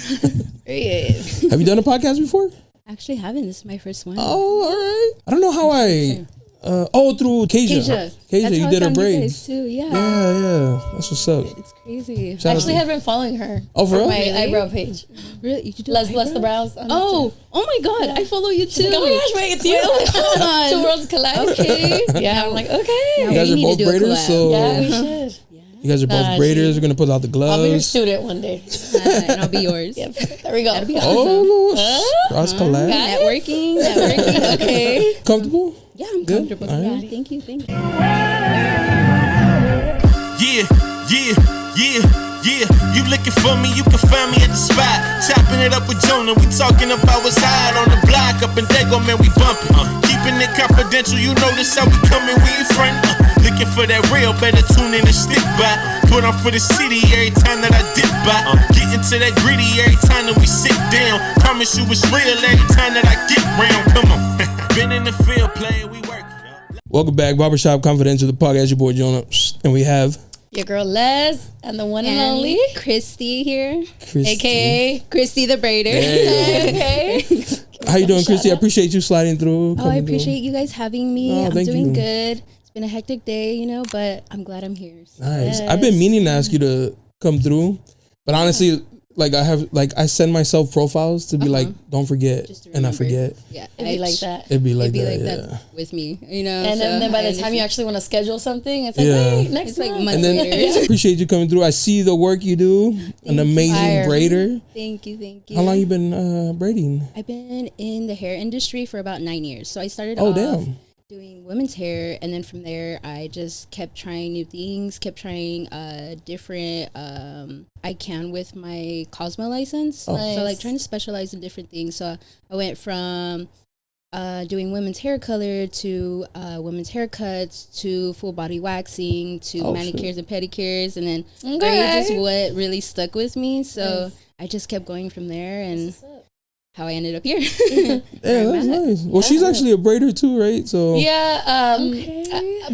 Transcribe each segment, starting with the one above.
Have you done a podcast before? Actually, haven't. This is my first one. Oh, all right. I don't know how through Kasia, you did her braids too. Yeah, that's what's up. It's crazy. I actually have been following her. Oh, for real? My eyebrow page. Really? You could do Let's bless the brows. Oh my God! I follow you too. Like, oh my gosh, wait, it's you. Hold on. Two worlds collide. Okay. Yeah, I'm like, okay. You guys are both braiders, so yeah, we should. You guys are both braiders. We're gonna pull out the gloves. I'll be your student one day, and I'll be yours. Yep. There we go. That'd be awesome. Cross collab. Networking. Okay. Comfortable? Yeah, I'm good. Comfortable. Right. Yeah, thank you. Yeah, you looking for me, you can find me at the spot. Chopping it up with Jona, we talking about what's hot on the block. Up in Dago, man, we bumping. Keeping it confidential, you know this how we coming, we in front. Looking for that real, better tune in and stick by. Put on for the city every time that I dip by. Getting to that gritty every time that we sit down. Promise you it's real every time that I get round. Come on, been in the field playing, we work. Welcome back, Barbershop Confidential, the podcast, your boy Jona. And we have your girl Les and the one and only Christy here, Christy. aka Christy the Braider. Okay. How you doing, Christy? I appreciate you sliding through. I appreciate you guys having me. Oh, I'm doing you. good. It's been a hectic day, but I'm glad I'm here. So. Nice. I've been meaning to ask you to come through, but honestly, I send myself profiles to be like, don't forget, and I forget. Yeah, it'd be like that. It'd be like that with me, And then by the time you actually want to schedule something, it's like, wait, next month. Like and then I appreciate you coming through. I see the work you do. An amazing braider. Thank you. How long you been braiding? I've been in the hair industry for about 9 years. So I started off doing women's hair, and then from there I just kept trying new things, kept trying different I can with my Cosmo license. So like trying to specialize in different things. So I went from doing women's hair color to women's haircuts to full body waxing to manicures and pedicures, and then braids is what really stuck with me. So I just kept going from there, and how I ended up here. Yeah, that's nice. Well, she's actually a braider too, right? So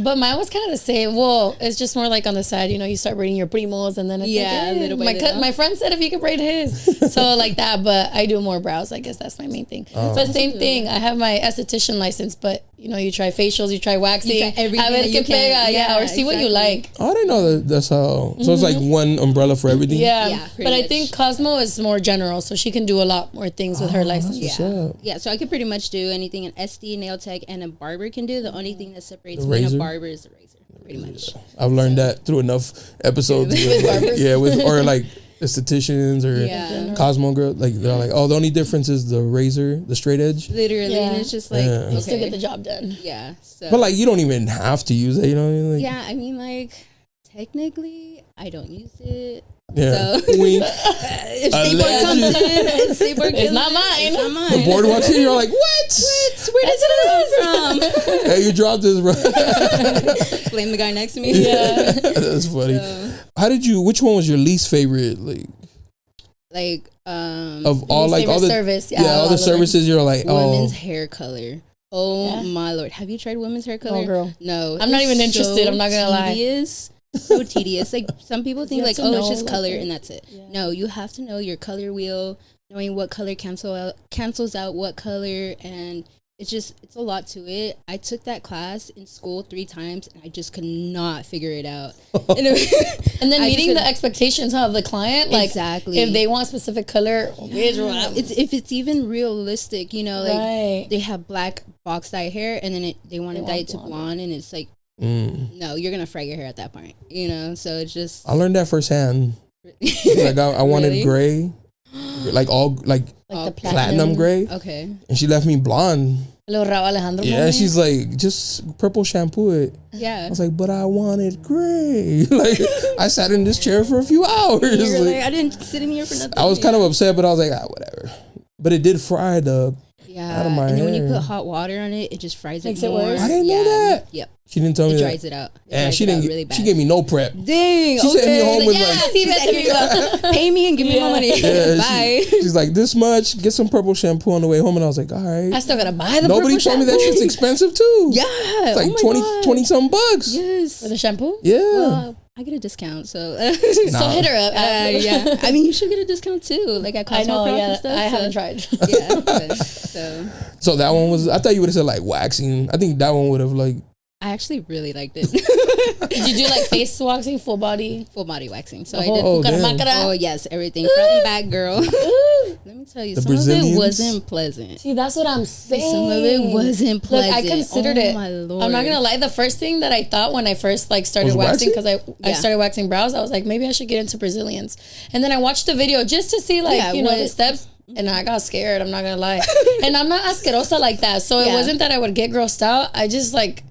but mine was kind of the same. Well, it's just more like on the side, you start braiding your primos, and then it's a little bit. My friend said if you could braid his, so like that. But I do more brows. I guess that's my main thing. But same thing. I have my esthetician license, but you try facials, you try waxing, you try everything you can. or see what you like. Oh, I didn't know that's how. So it's like one umbrella for everything. Yeah, but I think Cosmo is more general, so she can do a lot more things with her license. Yeah, so I could pretty much do anything an SD, nail tech, and a barber can do. The only thing that separates me and a barber is the razor, pretty much. I've learned that through enough episodes with barbers. Or like estheticians or Cosmo girl. Like they're like, the only difference is the razor, the straight edge. Literally, and it's just like you still get the job done. Yeah, so. But like you don't even have to use it. You know what I mean? Like, yeah, I mean like technically I don't use it. Yeah. So if Seaboard comes in, it's not mine. The board walks in, you're like, what? Where did this come from? Hey, you dropped this, bro. Blame the guy next to me. Yeah, that's funny. So. Which one was your least favorite? Of all all the service, all the services, you're like, women's hair color. Oh my Lord, have you tried women's hair color? No, girl. No, I'm not even interested. I'm not gonna lie. So tedious. Like some people think like, it's just color and that's it. Yeah. No, you have to know your color wheel, knowing what color cancels out what color, and it's a lot to it. I took that class in school 3 times and I just could not figure it out. And then meeting the expectations of the client, like exactly. If they want specific color, if it's even realistic, they have black box dye hair and then they want to dye it to blonde, and it's like, no, you're gonna fry your hair at that point, so it's just. I learned that firsthand. Like I wanted gray, like the platinum gray. Okay. And she left me blonde. Alejandro. Yeah, she's like, just purple shampoo it. Yeah. I was like, but I wanted gray. Like I sat in this chair for a few hours. Like, I didn't sit in here for nothing. I was kind of upset, but I was like, whatever. But it did fry the out of my and then hair. when you put hot water on it, it just fries it more. worse. I didn't know that. Yep. She didn't tell me that. It dries it out. And she didn't. Really bad. She gave me no prep. Dang. She sent me home with pay me and give me my money. Yeah, bye. She's like, this much. Get some purple shampoo on the way home, and I was like, all right. I still gotta buy the. Nobody told me that shit's expensive too. Yeah. It's like 20 something bucks. Yes. For the shampoo. Yeah. Well, I get a discount, so so hit her up. yeah, I mean, you should get a discount too. Like at Cosmo and stuff. I haven't tried. Yeah, so that one was. I thought you would have said like waxing. I think that one would have like. I actually really liked it. Did you do like face waxing, full body waxing? So I did. Oh yes, everything front and back, girl. Let me tell you, some of it wasn't pleasant. See, that's what I'm saying. Some of it wasn't pleasant. Look, I considered it. My Lord. I'm not gonna lie. The first thing that I thought when I first like started waxing, because I started waxing brows, I was like, maybe I should get into Brazilians. And then I watched the video just to see like the steps. And I got scared. I'm not gonna lie. And I'm not asquerosa like that. So it wasn't that I would get grossed out. I just like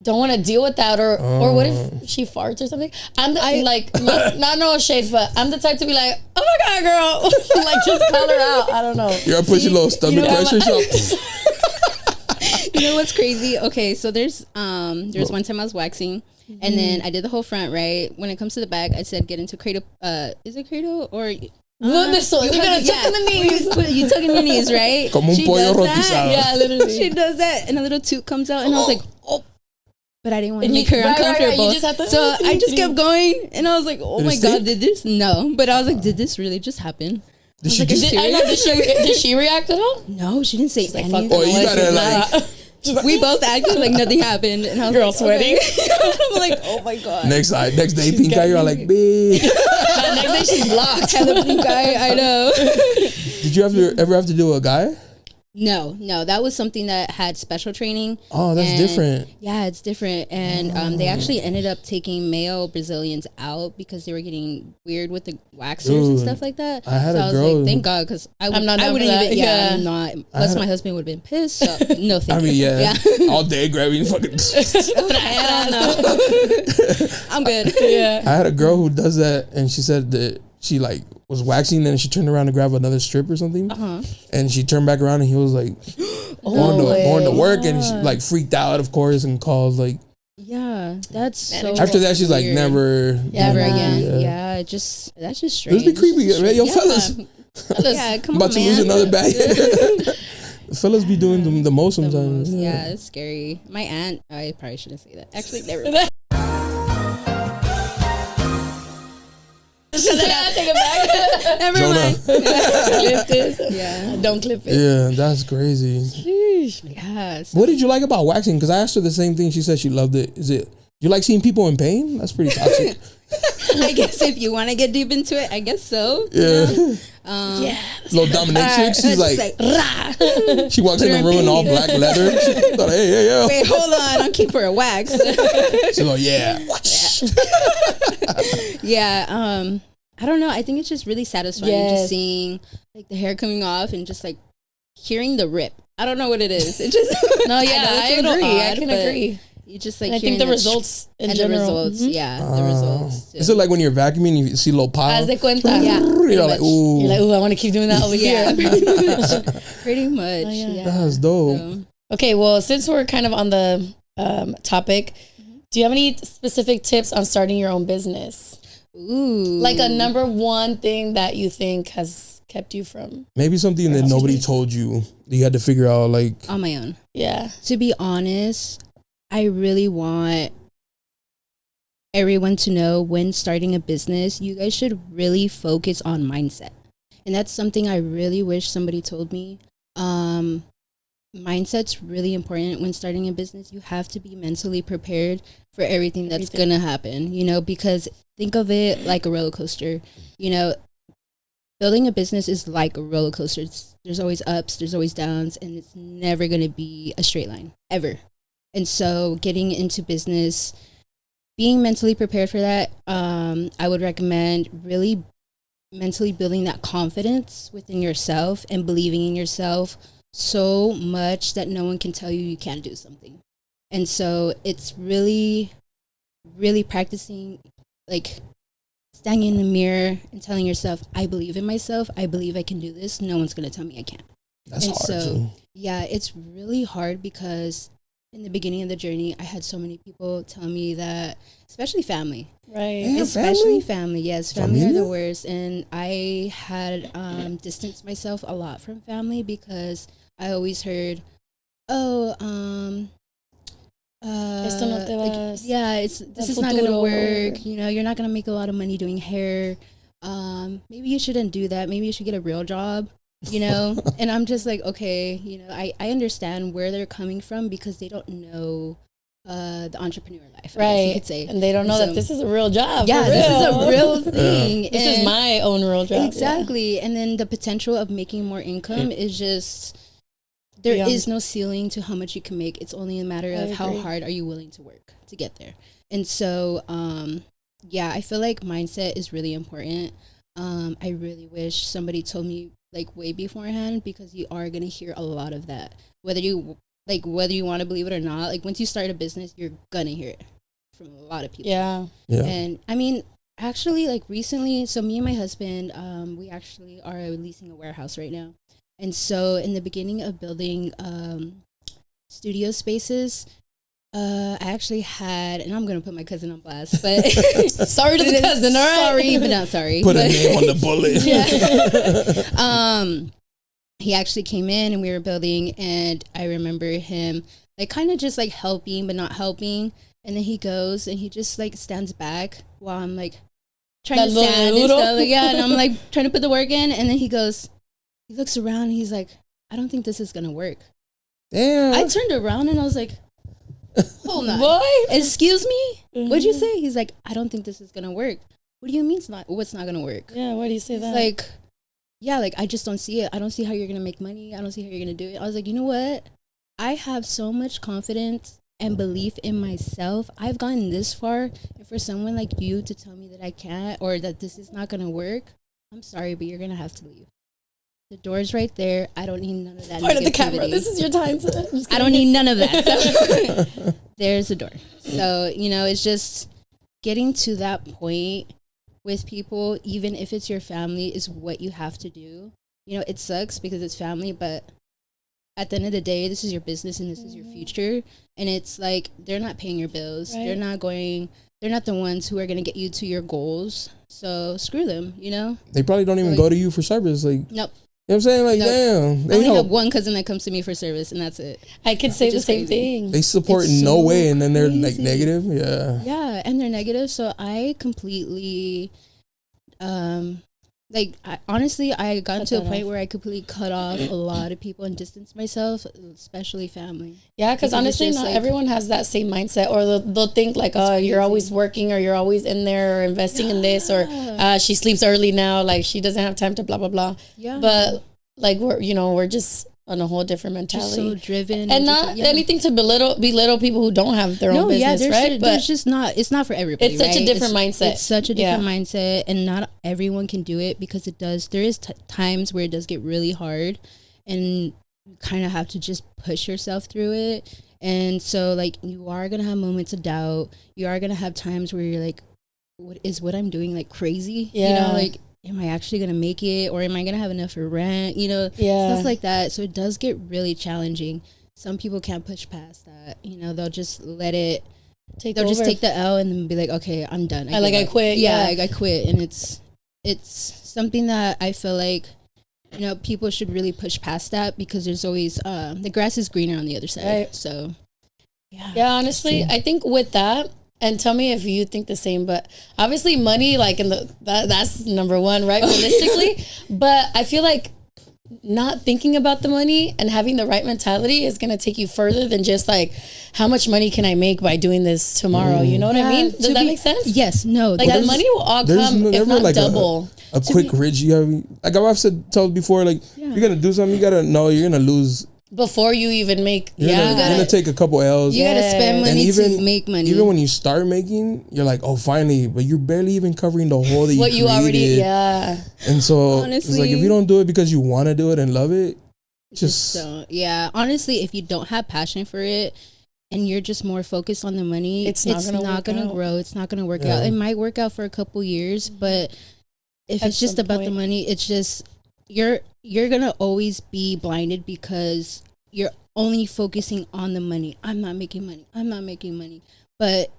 don't want to deal with that, or what if she farts or something? Not no shade, but I'm the type to be like, oh my god, girl, like just call her out. I don't know. You're pushing a little stomach pressure. You know what's crazy? Okay, so there's one time I was waxing, and then I did the whole front. Right when it comes to the back, I said get into cradle. Is it cradle or? You're gonna tuck in the knees. You tuck in your knees, right? Como un pollo rostizado. Yeah, literally. She does that, and a little toot comes out, and I was like, oh. But I didn't want to make her uncomfortable. You just have to, so I just kept going, and I was like, oh my god, did this? No. But I was like, did this really just happen? Did she did she react at all? No, she didn't say anything. Oh, you gotta like... We both acted like nothing happened, and I was girl sweating. Okay. I'm like, oh my god. Next day, pink eye, you're like, bitch. Next day, she's blocked. And the pink eye, I know. Did you ever have to do a guy? No, that was something that had special training. Oh, that's different. Yeah, it's different. And they actually ended up taking male Brazilians out because they were getting weird with the waxers and stuff like that. I had a girl. I was like, thank God, because I wouldn't even. Yeah, I'm not. Unless my husband would have been pissed. So no, thank you. Yeah. All day grabbing fucking. I don't know. I'm good. Yeah. I had a girl who does that, and she said that she like was waxing, then she turned around to grab another strip or something, and she turned back around, and he was like going to work, and she like freaked out, of course, and called like. Yeah, that's so. After that, she's like never again. Yeah, that's just strange. This be creepy, man. Yo, fellas. Yeah, come on, about to lose another bag. Fellas be doing the most sometimes. Yeah, it's scary. My aunt, I probably shouldn't say that. Actually, never mind. Take it back. Never mind. Clip this. Yeah, don't clip it. Yeah, that's crazy. Yeah. What did you like about waxing? Because I asked her the same thing. She said she loved it. Is it you like seeing people in pain? That's pretty toxic. I guess if you want to get deep into it, I guess so. Yeah. You know? Little dominatrix. She's like she walks in the room in all black leather. She's like, hey. Wait, hold on. I'll keep her a wax. She's like, yeah. I don't know. I think it's just really satisfying just seeing like the hair coming off and just like hearing the rip. I don't know what it is. It just I agree. I can agree. You just like I think the results in general. The results, the results. Is it like when you're vacuuming, you see a little pile? Haz de cuenta. Yeah. You're like, ooh. You're like, ooh, I want to keep doing that over here. Pretty much. Oh, yeah. That's dope. So. Okay, well, since we're kind of on the topic, do you have any specific tips on starting your own business? Ooh. Like a number one thing that you think has kept you from? Maybe something that nobody told you that you had to figure out like on my own. Yeah. To be honest, I really want everyone to know when starting a business, you guys should really focus on mindset. And that's something I really wish somebody told me. Mindset's really important when starting a business. You have to be mentally prepared for everything that's going to happen, you know, because think of it like a roller coaster. You know, building a business is like a roller coaster. There's always ups, there's always downs, and it's never going to be a straight line, ever. And so getting into business, being mentally prepared for that, I would recommend really mentally building that confidence within yourself and believing in yourself so much that no one can tell you can't do something. And so it's really, really practicing, like standing in the mirror and telling yourself, I believe in myself. I believe I can do this. No one's going to tell me I can't. That's and hard so, too. Yeah, it's really hard because in the beginning of the journey, I had so many people tell me that, especially family. Right. Yeah, especially family. Yes, family are the worst. And I had distanced myself a lot from family because I always heard, Esto no te vas, this is not gonna work. You know, you're not gonna make a lot of money doing hair. Maybe you shouldn't do that. Maybe you should get a real job. You know, and I'm just like, okay, you know, I understand where they're coming from because they don't know the entrepreneur life, I guess you could say, and they don't know that this is a real job. Yeah, this is a real thing. This is my own real job. Exactly, and then the potential of making more income is just. There is no ceiling to how much you can make. It's only a matter of how hard are you willing to work to get there. And so, I feel like mindset is really important. I really wish somebody told me like way beforehand, because you are going to hear a lot of that. Whether you want to believe it or not, like once you start a business, you're going to hear it from a lot of people. Yeah. And I mean, actually, like recently, so me and my husband, we actually are leasing a warehouse right now. And so in the beginning of building studio spaces, I actually had, and I'm going to put my cousin on blast, but sorry to the cousin, all right? Sorry, but not sorry. Put a name on the bullet. He actually came in and we were building, and I remember him like kind of just like helping, but not helping. And then he goes and he just like stands back while I'm like trying to stand and stuff. Like, and I'm like trying to put the work in. And then he looks around and he's like, I don't think this is going to work. Damn. I turned around and I was like, hold on. What? Excuse me? What'd you say? He's like, I don't think this is going to work. What do you mean what's not going to work? Yeah, why do you say that? Like, yeah, like I just don't see it. I don't see how you're going to make money. I don't see how you're going to do it. I was like, you know what? I have so much confidence and belief in myself. I've gotten this far. And for someone like you to tell me that I can't or that this is not going to work, I'm sorry, but you're going to have to leave. The door's right there. I don't need none of that. Point at the camera. This is your time. I don't need none of that. So there's the door. So, you know, it's just getting to that point with people, even if it's your family, is what you have to do. You know, it sucks because it's family, but at the end of the day, this is your business and this is your future. And it's like, they're not paying your bills. Right. They're not the ones who are going to get you to your goals. So screw them, you know? They probably don't even go to you for service. Like, nope. You know what I'm saying? Like, damn. I only have one cousin that comes to me for service, and that's it. I could say the same thing. They support in no way, and then they're like negative. Yeah. Yeah, and they're negative. So I completely, honestly, I got to a point where I completely cut off a lot of people and distanced myself, especially family. Yeah, because honestly, not everyone has that same mindset, or they'll think like, oh, you're always working, or you're always in there, or investing in this, or she sleeps early now, like she doesn't have time to blah blah blah. Yeah, but like we're just on a whole different mentality, just so driven, and not anything to belittle people who don't have their own business, right? But it's not for everybody. It's such a different mindset. It's such a different mindset, and not everyone can do it because there is times where it does get really hard, and you kind of have to just push yourself through it. And so, like, you are gonna have moments of doubt. You are gonna have times where you're like, what I'm doing like crazy? Yeah. You know, like, am I actually going to make it, or am I going to have enough for rent? You know, stuff like that. So it does get really challenging. Some people can't push past that. You know, they'll just let it just take the L and then be like, okay, I'm done. I quit. Yeah, I quit. And it's something that I feel like, you know, people should really push past that, because there's always, the grass is greener on the other side. Right. So, yeah. Yeah, honestly, I think with that, and tell me if you think the same, but obviously money, like that's number one, right? Realistically. But I feel like not thinking about the money and having the right mentality is going to take you further than just like, how much money can I make by doing this tomorrow? You know what I mean? Does that make sense? Yes. No. Like the money will all come, if not like double. A quick ridge you have. Like I've told before, like, you're going to do something, you got to know you're going to lose. Before you even make, you're gonna take a couple L's. You gotta spend money to make money. Even when you start making, you're like, oh, finally, but you're barely even covering the whole that what you created. And so honestly, it's like, if you don't do it because you want to do it and love it, just don't. Yeah, honestly, if you don't have passion for it and you're just more focused on the money, it's not gonna grow. It's not gonna work out. It might work out for a couple years, but if it's just about the money, it's just you're gonna always be blinded because you're only focusing on the money. I'm not making money. But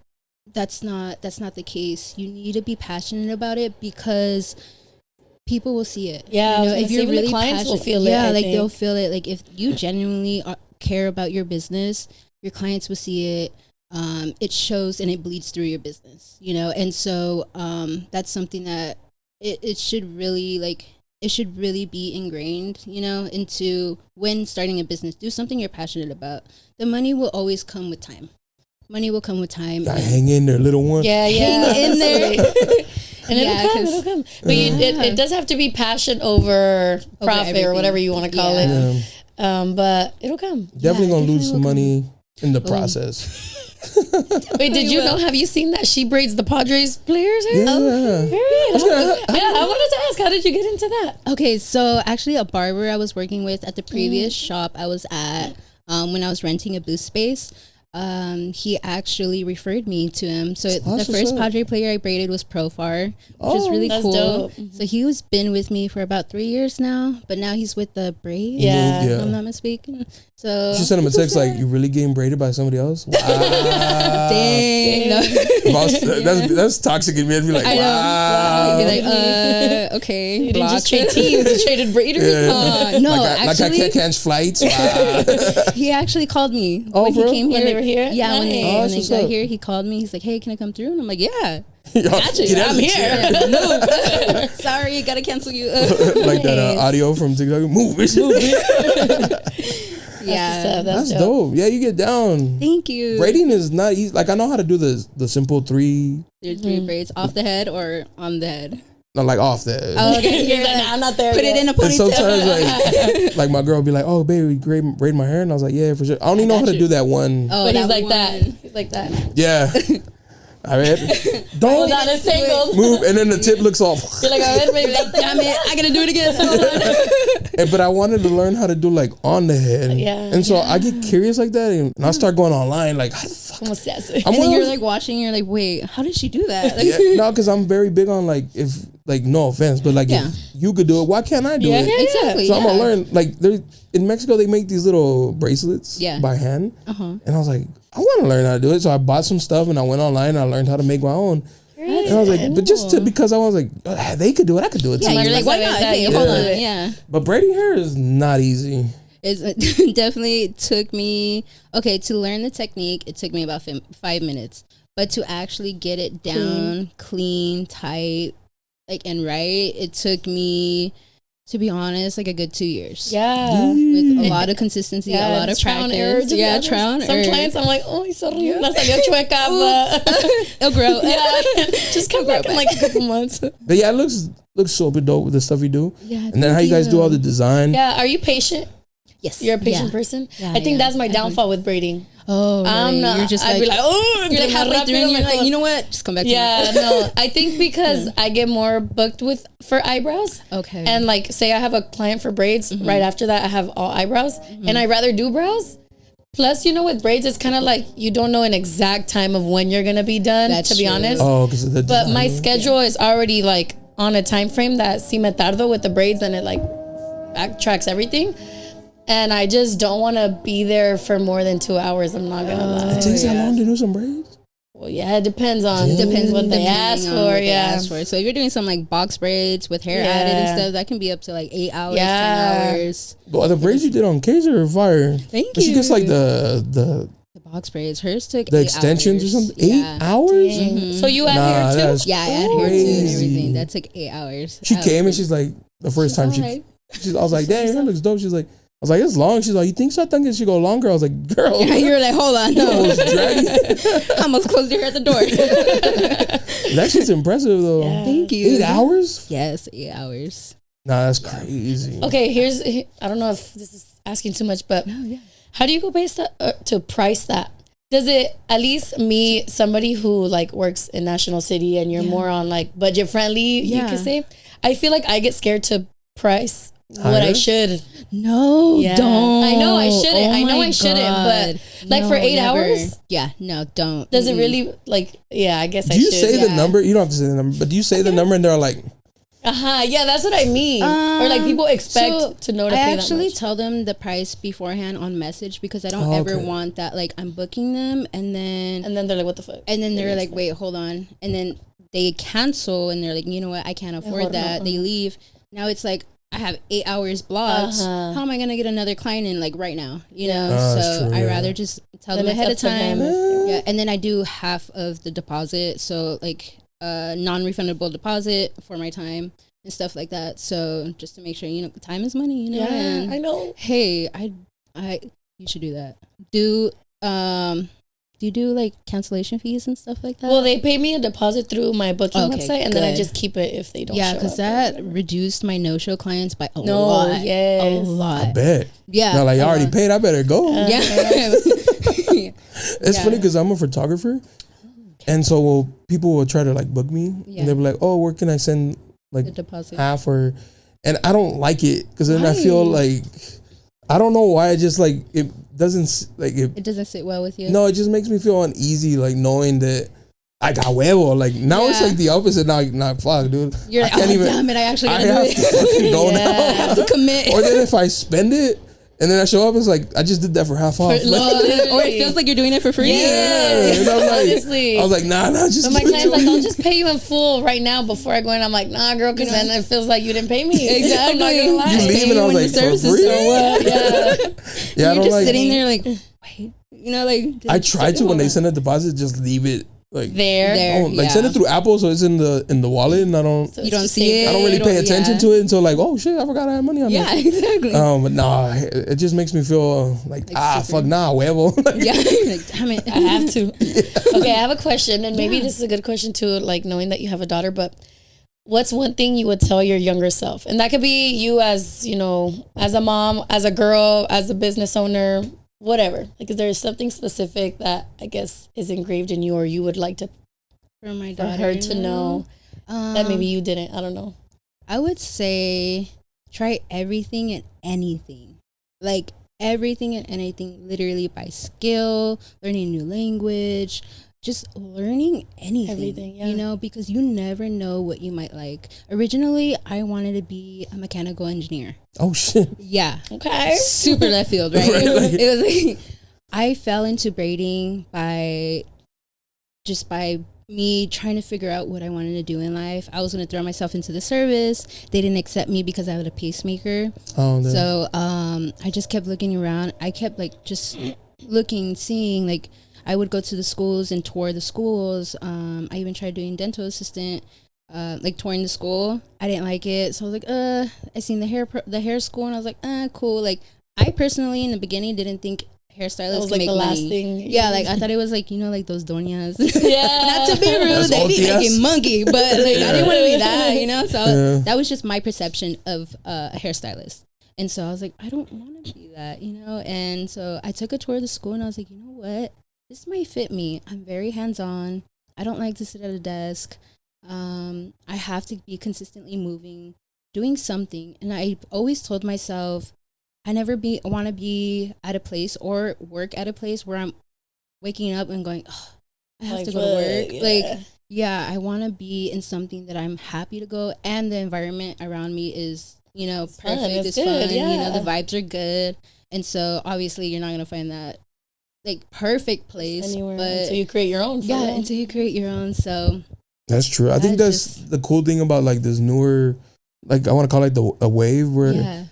that's not the case. You need to be passionate about it, because people will see it. Yeah, you know, if you're really clients will feel it. Yeah, like they'll feel it. Like if you genuinely care about your business, your clients will see it. it shows and it bleeds through your business, you know? And so that's something that it should really be ingrained, you know, into when starting a business. Do something you're passionate about. The money will always come with time. Money will come with time. Hang in there, little one. Yeah. Hang in there. And it'll come. But it does have to be passion over profit or whatever you want to call it. But it'll come. Definitely going to lose some money in the process. Wait, did you know? Have you seen that she braids the Padres players' hair? Yeah. I wanted to ask, how did you get into that? Okay, so actually a barber I was working with at the previous shop I was at when I was renting a booth space, he actually referred me to him. So the first Padre player I braided was Profar, which is really cool. Dope. So he's been with me for about 3 years now, but now he's with the Braid. If I'm not mistaken. So she sent him a text like, "You really getting braided by somebody else?" Wow. Dang. No. That's toxic in me. I'd be like, wow. He'd be like, okay. You didn't just trade teams, you traded braiders. No, like I can't catch flights. Wow. He actually called me when he came here. When they were here? Yeah, when they got here, he called me. He's like, "Hey, can I come through?" And I'm like, "Yeah." Gotcha. I'm here. No. Sorry, gotta cancel you. Like that audio from TikTok. Move it. Yeah, that's dope. Yeah, you get down. Thank you. Braiding is not easy. Like I know how to do the simple three braids off the head or on the head. No, like off the head. Oh, okay. You're like, I'm not there. Put it in a ponytail. And sometimes like my girl will be like, "Oh, baby, braid my hair," and I was like, "Yeah, for sure." I only know how to do that one. Oh, but he's like that. He's like that. Yeah. I read. Don't move, and then the tip looks off. You're like, damn it, I gotta do it again. But I wanted to learn how to do like on the head. Yeah. And so I get curious like that, and I start going online like, how the fuck? And then you're like watching, you're like, wait, how did she do that? Like, no, because I'm very big on like, if like, no offense, but like if you could do it, why can't I do it? Exactly. So I'm gonna learn. Like in Mexico, they make these little bracelets by hand, and I was like, I want to learn how to do it. So I bought some stuff and I went online and I learned how to make my own. And I was like, but because I was like, they could do it, I could do it too. Yeah, you're like, why not? Hey, hold on. Yeah. But braiding hair is not easy. It definitely took me, to learn the technique, it took me about 5 minutes. But to actually get it down, clean, tight, like, and right, it took me, to be honest, like a good 2 years. Yeah. With a lot of consistency, a lot of trial and practice. error. Trial and error. Some clients, I'm like, oh, he's sorry. La salió chueca, but it'll grow. Just come back in like a couple months. But yeah, it looks super dope with the stuff you do. Yeah. And then how you guys do all the design. Yeah. Are you patient? Yes. You're a patient person? Yeah, I think that's my downfall with braiding. Oh, really? I'm not. You're just I'd like, be like, oh, you're like halfway through and you're like, you know what? Just come back to me. No. I think because I get more booked for eyebrows. Okay. And like, say I have a client for braids, right after that I have all eyebrows. And I rather do brows. Plus, with braids, it's kind of like you don't know an exact time of when you're going to be done, to be honest. Oh, because of the design. But my schedule is already like on a time frame that si me tardo with the braids, and it like backtracks everything. And I just don't want to be there for more than 2 hours. I'm not gonna lie. It takes that long to do some braids? Well, yeah, it depends what they ask for. So if you're doing some like box braids with hair added and stuff, that can be up to like 8 hours, 10 hours. But the braids you did on Kaiser are fire. Thank you. But she gets like the box braids. Hers took the 8 extensions hours. or something. 8 hours? Mm-hmm. So you add hair too? Yeah, I add hair too and everything. That took 8 hours. She came and she's like, the first time I was like, dang, your hair looks dope. She's like, I was like, it's long. She's like, you think so? I think it should go longer. I was like, girl. You're like, hold on. No. I almost closed your hair at the door. That shit's impressive though. Yeah. Thank you. 8 hours? Yes, 8 hours. Nah, that's crazy. Okay, I don't know if this is asking too much, but how do you go based to price that? Does it, at least me, somebody who like works in National City and you're more on like budget friendly, you can say, I feel like I get scared to price what I should. No, don't. I know I shouldn't. I shouldn't. But like for 8 hours, no, don't. Does it really like? Yeah, I guess. Do you say the number? You don't have to say the number, but do you say the number and they're like, yeah, that's what I mean. Or like people expect to know to pay that much. I actually tell them the price beforehand on message because I don't ever want that. Like I'm booking them and then they're like, what the fuck? And then they're like, wait, hold on, and then they cancel and they're like, you know what, I can't afford that. They leave. Now it's like, I have 8 hours blocked. How am I gonna get another client in like right now? You know, so true, I rather just tell them ahead of time. Yeah, and then I do half of the deposit, so like non-refundable deposit for my time and stuff like that. So just to make sure, you know, time is money. You know, and I know. Hey, you should do that. Do you do like cancellation fees and stuff like that? Well, they pay me a deposit through my booking website, and then I just keep it if they don't show up. Yeah, because that reduced my no-show clients by a lot. Yes. A lot. I bet. Yeah. Now, like, I already paid, I better go. Yeah. It's funny because I'm a photographer. And so people will try to like book me. And they'll be like, oh, where can I send like the deposit? Half or... And I don't like it because then I feel like... I don't know why. I just like it doesn't like it doesn't sit well with you. No, it just makes me feel uneasy, like knowing that I got huevo. Like now it's like the opposite. Now, like, fuck, dude. You're like, damn it, I actually gotta do have it. to fucking go now. I have to commit. Or then if I spend it and then I show up, it's like I just did that for half off. Or it feels like you're doing it for free. Yeah. And I'm like, honestly. I was like, nah, just. But my client's like, I'll just pay you in full right now before I go in. I'm like, nah, girl, because then it feels like you didn't pay me. Exactly. I'm not gonna lie. You leave and I was like, for free? Yeah, you're just sitting there like, wait, you know, like. I try to when they send a deposit, just leave it. Like there, send it through Apple, so it's in the wallet, and I don't. So you don't see it. I don't really pay attention to it until like, oh shit, I forgot I had money on it. Yeah, exactly. But nah, it just makes me feel like fuck nah, huevo. Yeah, like, damn it, I have to. Okay, I have a question, and maybe this is a good question too, like knowing that you have a daughter. But what's one thing you would tell your younger self, and that could be you as you know, as a mom, as a girl, as a business owner. Whatever. Like, is there something specific that I guess is engraved in you, or you would like to for her to know that maybe you didn't? I don't know. I would say try everything and anything, like everything and anything, literally by skill, learning a new language, just learning anything. Everything, you know, because you never know what you might like. Originally, I wanted to be a mechanical engineer. Oh shit. Yeah. Okay. Super left field, right? It was like I fell into braiding by me trying to figure out what I wanted to do in life. I was going to throw myself into the service. They didn't accept me because I was a pacemaker. Oh, no. So I just kept looking around. I kept like just looking, seeing, like I would go to the schools and tour the schools. I even tried doing dental assistant, like touring the school. I didn't like it. So I was like, I seen the hair school and I was like, cool. Like I personally in the beginning didn't think hairstylists was like the last thing. Yeah, like I thought it was like, you know, like those doñas. Yeah. Not to be rude, they be making monkey, but like I didn't want to be that, you know? So that was just my perception of a hairstylist. And so I was like, I don't want to be that, you know? And so I took a tour of the school and I was like, you know what? This might fit me. I'm very hands-on. I don't like to sit at a desk. I have to be consistently moving, doing something. And I always told myself, I never want to be at a place or work at a place where I'm waking up and going, oh, I have to go to work. Yeah. Like, yeah, I want to be in something that I'm happy to go. And the environment around me is, you know, it's perfect. It's fun. Yeah. You know, the vibes are good. And so obviously you're not going to find that like perfect place anywhere but until you create your own. Yeah, until you create your own. So that's true. I think that's the cool thing about like this newer, like I want to call it a wave where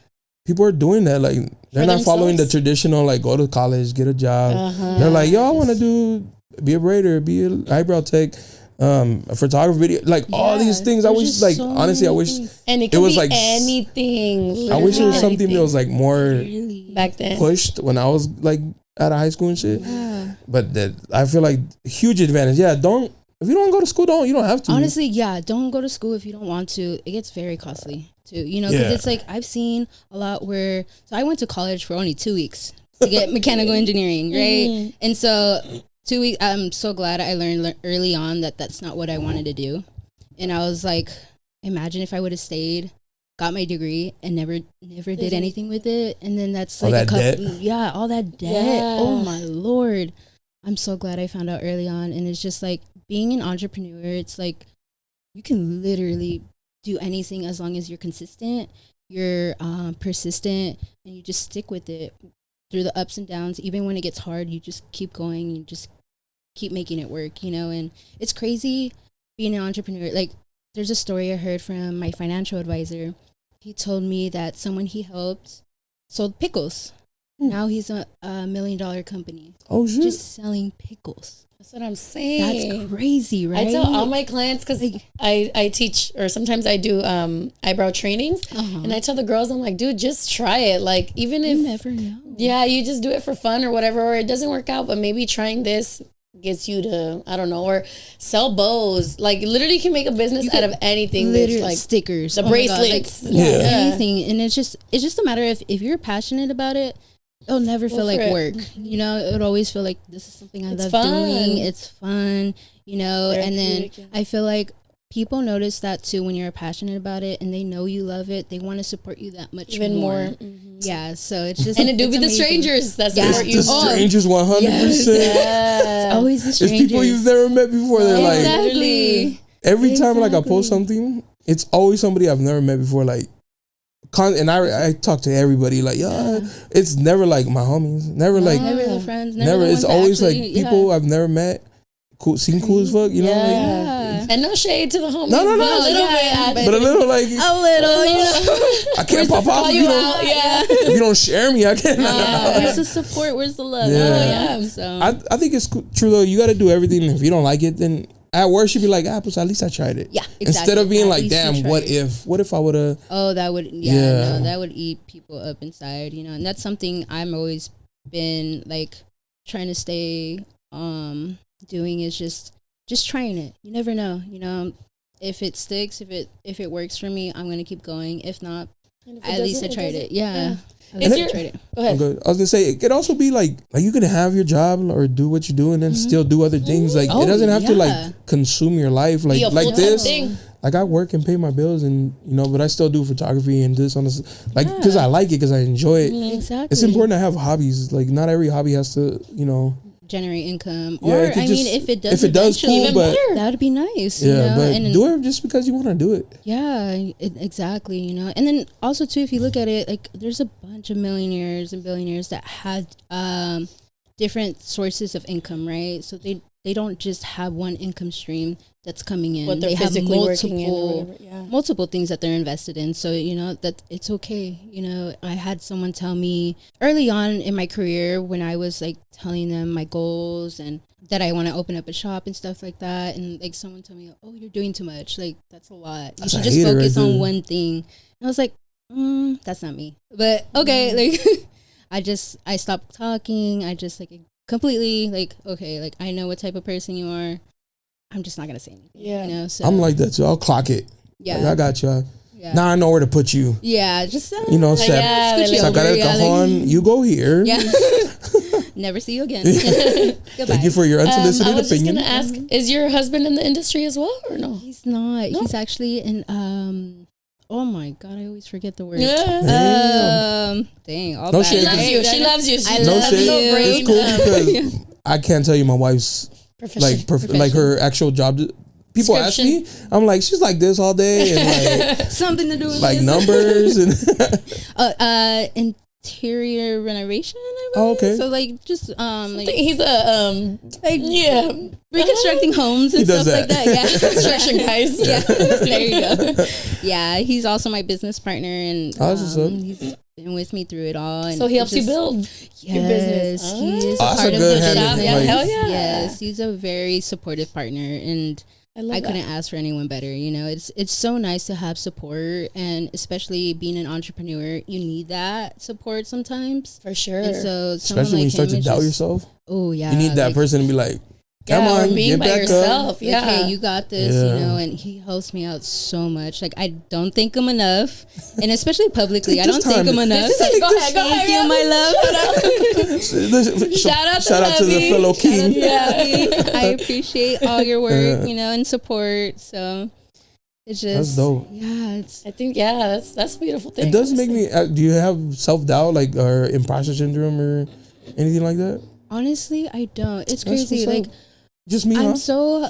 people are doing that. Like they're not following the traditional, like go to college, get a job. They're like, yo, I want to be a braider, be an eyebrow tech, a photographer, video, like all these things. I wish, like honestly, I wish and it was like anything. I wish it was something that was like more back then pushed when I was like out of high school and shit. But that I feel like huge advantage. Yeah, if you don't go to school, you don't have to. Honestly, yeah, don't go to school if you don't want to. It gets very costly too, you know, because it's like I've seen a lot where, so I went to college for only 2 weeks to get mechanical engineering, right? And so 2 weeks, I'm so glad I learned early on that that's not what I wanted to do. And I was like, imagine if I would have stayed, got my degree and never did anything with it. And then that's like all that debt. Oh my Lord. I'm so glad I found out early on. And it's just like being an entrepreneur, it's like you can literally do anything as long as you're consistent, you're persistent, and you just stick with it through the ups and downs. Even when it gets hard, you just keep going, you just keep making it work, you know. And it's crazy being an entrepreneur. Like there's a story I heard from my financial advisor. he told me that someone he helped sold pickles. Now he's a $1 million company. Oh shit! Just selling pickles. That's what I'm saying. That's crazy, right? I tell all my clients, because I teach, or sometimes I do eyebrow training, and I tell the girls, I'm like, dude, just try it. Like, even if you never know. Yeah, you just do it for fun or whatever, or it doesn't work out, but maybe trying this gets you to, I don't know, or sell bows. Like, literally you can make a business out of anything. Literally, like stickers, the bracelets, anything. And it's just a matter of, if you're passionate about it, it'll never feel like work. You know, it would always feel like this is something I love doing. It's fun, you know. And then I feel like people notice that too when you're passionate about it and they know you love it. They want to support you that much even more. Yeah, so it's just, and it do be the strangers that support you. The strangers 100%. It's always the strangers. It's people you've never met before. They're like, exactly. Every time like I post something, it's always somebody I've never met before. Like, and I talk to everybody like, it's never like my homies, never the friends, never it's always like people I've never met, seem cool as fuck, you know. And no shade to the homies, no, but a little like a little, you know. I can't pop off if you don't share me. I can't. Where's the support? Where's the love? So I think it's true though. You got to do everything. If you don't like it, then at worst you'd be like, pues at least I tried it. Yeah, exactly. Instead of being like, damn, what if I would have? Oh, that would no, that would eat people up inside, you know. And that's something I'm always been like trying to stay doing, is just trying it. You never know, you know. If it sticks, if it works for me, I'm gonna keep going. If not, at least I tried it. Yeah. Go ahead. I was gonna say, it could also be like you could have your job or do what you do and then still do other things. Like it doesn't have to like consume your life like this. Like I work and pay my bills, and you know, but I still do photography and this on this, like because I like it, because I enjoy it. Exactly. It's important to have hobbies. Like not every hobby has to, you know, generate income. Or I mean, if it does, cool, even but better. That would be nice. Yeah, you know? but and do it just because you want to do it. Yeah, exactly. You know, and then also too, if you look at it, like there's a bunch of millionaires and billionaires that have different sources of income, right? So they don't just have one income stream that's coming in. They have multiple things that they're invested in. So, you know, that it's okay. You know, I had someone tell me early on in my career when I was like telling them my goals and that I want to open up a shop and stuff like that. And like someone told me, oh, you're doing too much. Like, that's a lot. You should just focus on one thing. And I was like, that's not me. But okay, like I stopped talking. I just like completely like, okay, like I know what type of person you are. I'm just not gonna say anything. Yeah, you know. So I'm like that too. I'll clock it. Yeah, like, I got you. Yeah. Now I know where to put you. Yeah, just you know, you go here. Yeah. Never see you again. Goodbye. Thank you for your unsolicited opinion. I was just gonna ask: is your husband in the industry as well, or no? He's not. No? He's actually in. Oh my God! I always forget the word. Dang. All no shit. She loves you. She loves you. It's cool because I can't tell you my wife's like her actual job. People ask me, I'm like, she's like this all day, and like something to do with like numbers and interior renovation. I believe. Okay. So like just like he's a reconstructing homes and stuff like that. Yeah, construction guys. Yeah, there you go. Yeah, he's also my business partner, and he's been with me through it all. And so he helps you build your business. He is part of the business. Hell yeah. Yes, he's a very supportive partner, and I couldn't ask for anyone better. You know, it's so nice to have support, and especially being an entrepreneur, you need that support sometimes. For sure. And so especially when you start to doubt yourself. Oh yeah. You need that person to be like, come on, get back yourself. Up. Yeah. Okay, you got this, you know, and he helps me out so much. Like, I don't thank him enough. And especially publicly, I don't thank him enough. Go ahead. Thank you, my love. Shout out to the fellow king. I appreciate all your work, you know, and support. So it's just, that's dope. Yeah, I think that's a beautiful thing. It does make me. Do you have self-doubt, like, or imposter syndrome or anything like that? Honestly, I don't. It's crazy. Like, just me. I'm so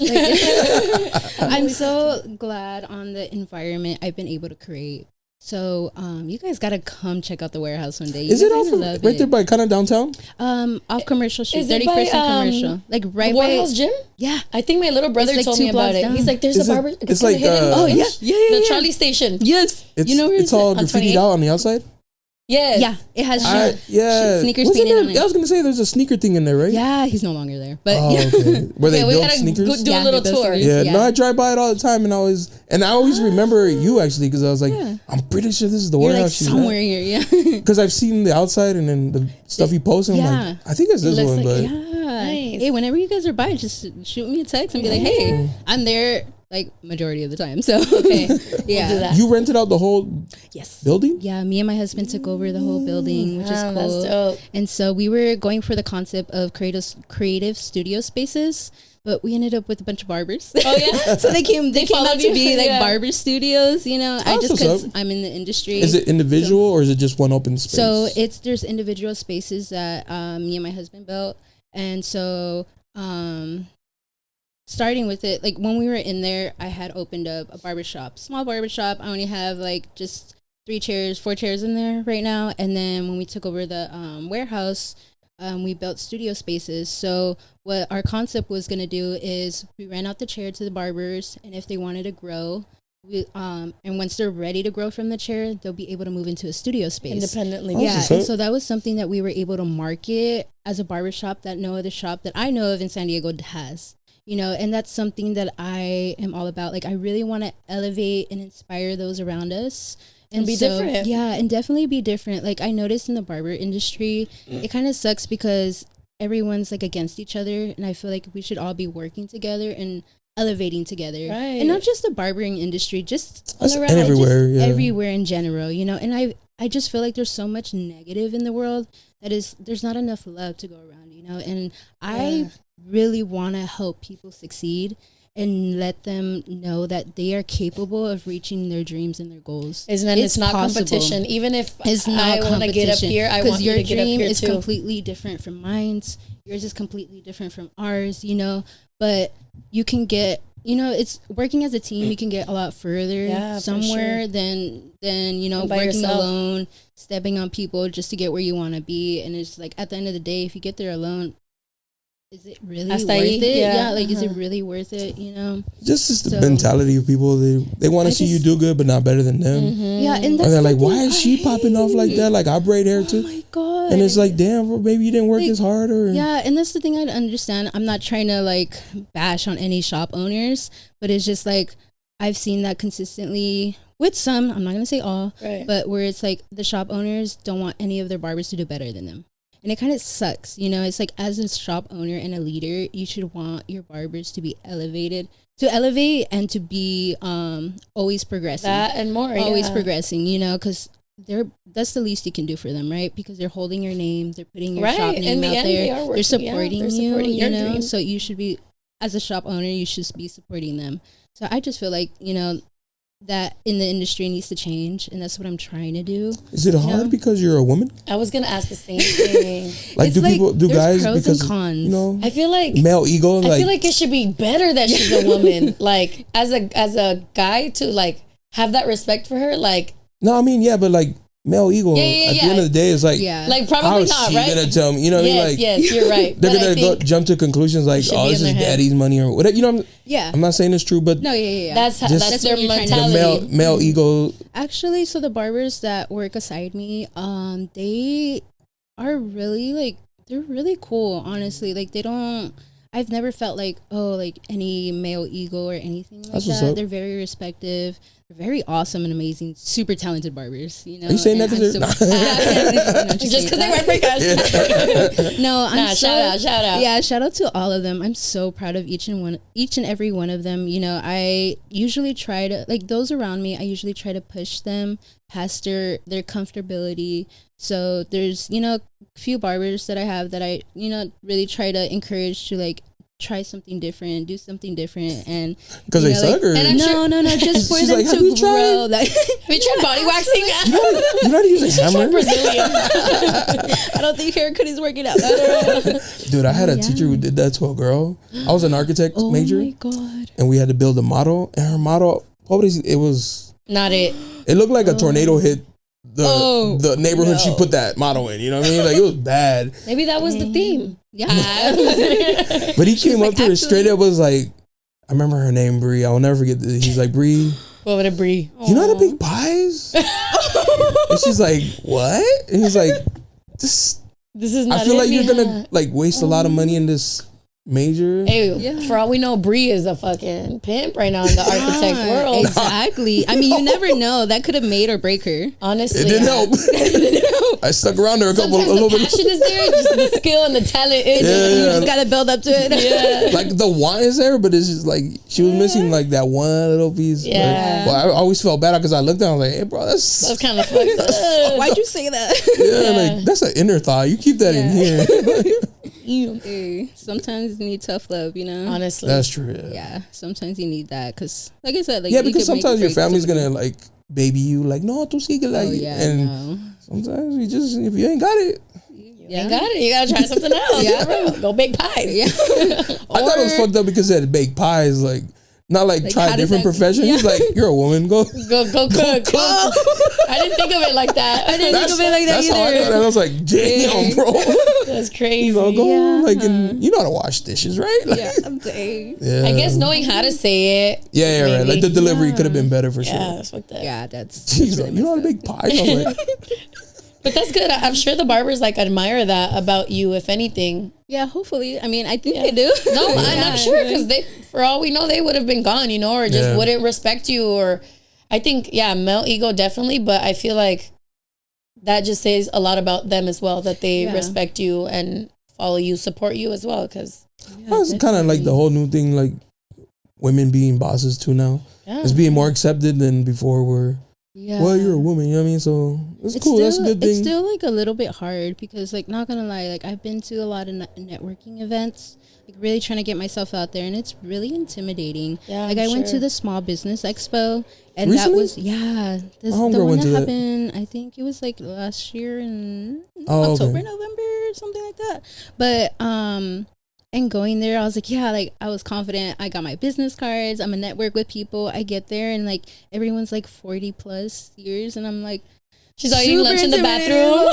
I'm so glad on the environment I've been able to create. So, you guys gotta come check out the warehouse one day. Is it off right there by kind of downtown? Off Commercial Street, 31st and Commercial, like right by warehouse gym. Yeah, I think my little brother told me about it. He's like, "There's a barber." It's like the trolley station. Yes, you know where it's all graffitied out on the outside. Yes. Yeah, it has sneakers painted on it. I was gonna say there's a sneaker thing in there, right? Yeah, he's no longer there, but okay. Where they build sneakers. Do a little tour. No, I drive by it all the time, and I always remember you actually because I was like, I'm pretty sure this is the warehouse. Like somewhere here, yeah. Because I've seen the outside and then the stuff you post, and I'm like, I think it's this one, but nice. Hey, whenever you guys are by, just shoot me a text and be like, hey, I'm there. Like majority of the time, so okay, yeah. We'll do that. You rented out the whole building? Yeah, me and my husband took over the whole building, which is cool. That's dope. And so we were going for the concept of creative studio spaces, but we ended up with a bunch of barbers. Oh yeah, so they came out to be like barber studios. You know, I just because I'm in the industry. Is it individual or is it just one open space? So there's individual spaces that me and my husband built, and so. Starting with it, like when we were in there, I had opened up a barbershop, small barbershop. I only have like just 4 chairs in there right now. And then when we took over the warehouse, we built studio spaces. So what our concept was going to do is we rent out the chair to the barbers, and if they wanted to grow, and once they're ready to grow from the chair, they'll be able to move into a studio space independently. Yeah, and so that was something that we were able to market as a barbershop that no other shop that I know of in San Diego has. You know, and that's something that I am all about. Like, I really want to elevate and inspire those around us. And be different. Yeah, and definitely be different. Like, I noticed in the barber industry, it kind of sucks because everyone's, like, against each other. And I feel like we should all be working together and elevating together. Right. And not just the barbering industry, just all around. Everywhere in general, you know. And I just feel like there's so much negative in the world that there's not enough love to go around, you know. And I really want to help people succeed and let them know that they are capable of reaching their dreams and their goals. It's not possible. Competition. Even if I want to get up here, I want you to get up here too. Because your dream is completely different from mine. Yours is completely different from ours, you know. But you can get, you know, it's working as a team. You can get a lot further somewhere than you know, working yourself alone, stepping on people just to get where you want to be. And it's like at the end of the day, if you get there alone, is it really worth it? Yeah, like is it really worth it? You know, just the mentality of people. They want to see you do good, but not better than them. Yeah, and they're like, why is she popping off like that? Like I braid hair too. Oh my god! And it's like, damn, bro, maybe you didn't work as hard. Or and that's the thing I understand. I'm not trying to like bash on any shop owners, but it's just like I've seen that consistently with some. I'm not gonna say all, but where it's like the shop owners don't want any of their barbers to do better than them. And it kind of sucks, you know. It's like as a shop owner and a leader, you should want your barbers to be to elevate and to be always progressing. That and more, always progressing, you know, because that's the least you can do for them, right? Because they're holding your name, they're putting your shop name out there, they're supporting you, you know. Dream. So you should be, as a shop owner, you should be supporting them. So I just feel like, you know, that in the industry needs to change, and that's what I'm trying to do. Is it hard because you're a woman? I was gonna ask the same thing. Like, do guys pros because and cons. You know, I feel like male ego. I feel like it should be better that she's a woman. Like as a guy to like have that respect for her. Like no, I mean but like male ego. At the end of the day, it's like like probably not. How is right? she gonna tell me? You know, yes, yes, you're right. They're gonna go jump to conclusions like, oh, this is daddy's money or whatever. You know, I'm not saying it's true, but that's their mentality. The male ego. Actually, so the barbers that work aside me, they are really like they're really cool. Honestly, like they don't. I've never felt like any male ego or anything like that. They're very respective. They're very awesome and amazing, super talented barbers. You know, are you saying that because just because they wear fake guys? No, shout out. Yeah, shout out to all of them. I'm so proud of each and every one of them. You know, I usually try to those around me. I usually try to push them past their comfortability. So there's a few barbers that I have that I really try to encourage to try something different, do something different, and because they suck. Or? And no, just for them to grow. Have you tried body waxing? You know how to use a hammer? Brazilian. I don't think haircut is working out. Dude, I had a teacher who did that to a girl. I was an architect major. Oh my god! And we had to build a model, and her model, it was Not it. It looked like a tornado hit the neighborhood she put that model in. You know what I mean? Like, it was bad. Maybe that was the theme. Yeah. But he came up to her straight up, was like, I remember her name, Bree. I will never forget this. He's like, Bree. What would it Bree? You know how to bake pies? And she's like, what? And he's like, this is not I feel like you're gonna like waste a lot of money in this major. Hey, for all we know, Bree is a fucking pimp right now in the architect world. Exactly. I mean, you never know. That could have made or break her. Honestly, it didn't help. I stuck around there a little bit. The passion is there, just the skill and the talent is. You just gotta build up to it. Yeah. Like the want is there, but it's just like she was missing like that one little piece. Yeah. Like, well, I always felt bad because I looked down, I was like, hey, bro, that's kind of fucked up. Why'd you say that? Like that's an inner thought. You keep that in here. Hey, sometimes you need tough love, you know. Honestly, that's true. Yeah, sometimes you need that because, like I said, like because sometimes your family's gonna like baby you, like no, tú sigue like, and sometimes you just if you ain't got it, you ain't got it. You gotta try something else. Yeah, bro. Go bake pies. Yeah. I thought it was fucked up because it had baked pies, like. Not like try different professions. Like you're a woman, go cook. I didn't think of it like that. I didn't think of it like that either. That's how I thought. I was like, damn, bro. That's crazy. You know, go like and you know how to wash dishes, right? Like, I'm saying. Yeah. I guess knowing how to say it. Yeah, right. Like the delivery could have been better for sure. That's fucked up. Yeah, that's. She's like, you know how to bake pies? I'm like, but that's good. I'm sure the barbers like admire that about you, if anything. Yeah, hopefully. I mean, I think they do. No, I'm sure because they, for all we know, they would have been gone, you know, or just wouldn't respect you. Or I think, male ego definitely, but I feel like that just says a lot about them as well, that they respect you and follow you, support you as well. Because it's kind of like the whole new thing, like women being bosses too now. Yeah. It's being more accepted than before. Where well, you're a woman, you know what I mean? So it's cool. Still, that's a good thing. It's still like a little bit hard because, like, not gonna lie, like I've been to a lot of networking events, like really trying to get myself out there, and it's really intimidating. Yeah, like I went to the Small Business Expo, and that was the one that happened. I think it was like last year in October, November, something like that. But and going there, I was like, I was confident. I got my business cards. I'm a network with people. I get there and like everyone's like 40 plus years, and I'm like, she's all eating lunch in the bathroom.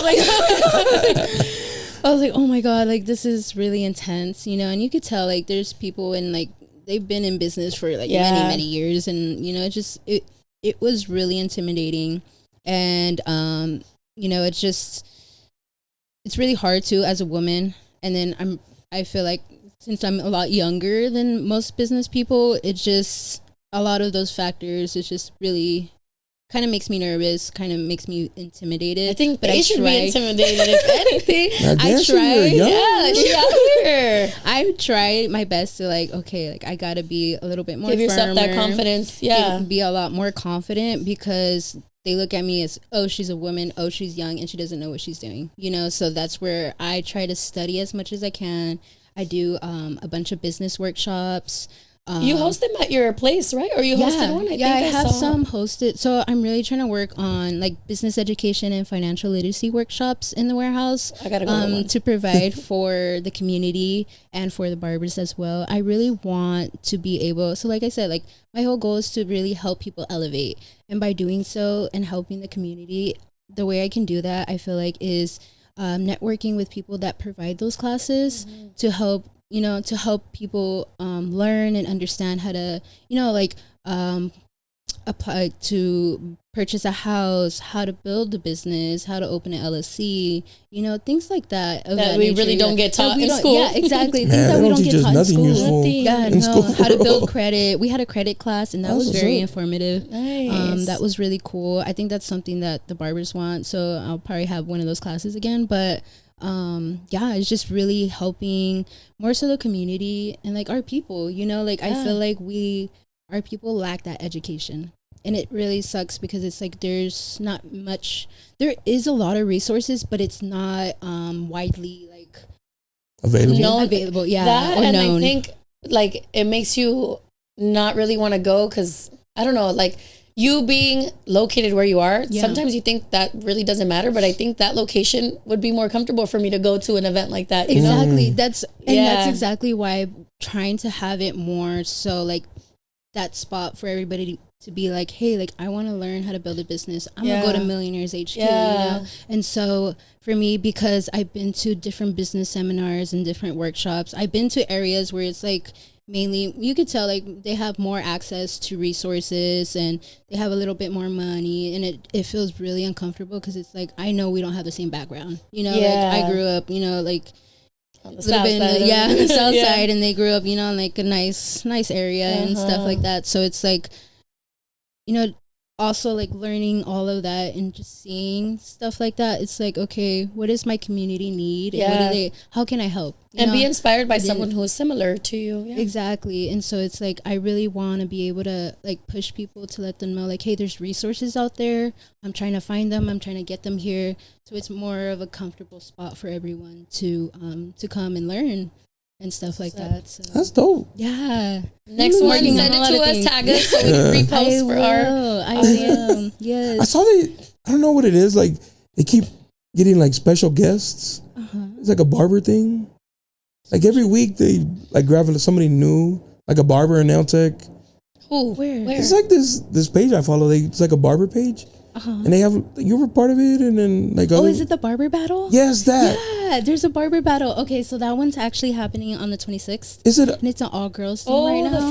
I was like, oh my god, like this is really intense, you know. And you could tell like there's people and like they've been in business for like many years, and you know, it was really intimidating, and you know, it's really hard too as a woman, and then I feel like since I'm a lot younger than most business people, it's just a lot of those factors. It's just really kind of makes me nervous, kind of makes me intimidated. I think they should be intimidated if anything. I try. Yeah, she out here. I try my best to like, okay, like I gotta be a little bit more give yourself firmer, that confidence. Yeah, be a lot more confident because they look at me as, oh, she's a woman, oh, she's young, and she doesn't know what she's doing. You know, so that's where I try to study as much as I can. I do a bunch of business workshops. You host them at your place, right? Or you hosted one? I have some hosted. So I'm really trying to work on like business education and financial literacy workshops in the warehouse. I gotta go to provide for the community and for the barbers as well. I really want to be able. So like I said, like my whole goal is to really help people elevate, and by doing so and helping the community, the way I can do that, I feel like is networking with people that provide those classes to help. You know, to help people learn and understand how to, you know, like apply to purchase a house, how to build a business, how to open an LLC, you know, things like that. That we really don't get taught in school. Yeah, exactly. Things that we don't get taught in school. Yeah, no, how to build credit. We had a credit class, and that was very informative. Nice. That was really cool. I think that's something that the barbers want, so I'll probably have one of those classes again, but it's just really helping more so the community and like our people, you know, like I feel like our people lack that education, and it really sucks because it's like there's not much. There is a lot of resources, but it's not widely like available. That, or and known. I think like it makes you not really want to go because I don't know, like you being located where you are, sometimes you think that really doesn't matter, but I think that location would be more comfortable for me to go to an event like that. Exactly. That's exactly why I'm trying to have it more so like that spot for everybody to be like, hey, like I want to learn how to build a business. I'm gonna go to Millionaires HQ, you know? And so for me, because I've been to different business seminars and different workshops, I've been to areas where it's like mainly, you could tell like they have more access to resources and they have a little bit more money, and it feels really uncomfortable because it's like, I know we don't have the same background, you know, like I grew up, you know, like on the south side, the south side, and they grew up, you know, in like a nice area and stuff like that. So it's like, you know, also like learning all of that and just seeing stuff like that. It's like, okay, what does my community need? And how can I help? And be inspired by someone who is similar to you. Yeah. Exactly. And so it's like, I really want to be able to like push people to let them know like, hey, there's resources out there. I'm trying to find them. I'm trying to get them here. So it's more of a comfortable spot for everyone to come and learn and stuff like that. So that's dope. Yeah. Next one, send it to us, tag us so we can repost for I will. Yes. I saw I don't know what it is. Like they keep getting like special guests. It's like a barber thing. Like every week they like grab somebody new, like a barber and nail tech. Ooh, where? It's like this page I follow. It's like a barber page. And they have, you were part of it, and then like is it the barber battle? Yes, that. Yeah, there's a barber battle. Okay, so that one's actually happening on the 26th. Is it? And it's an all girls thing right now.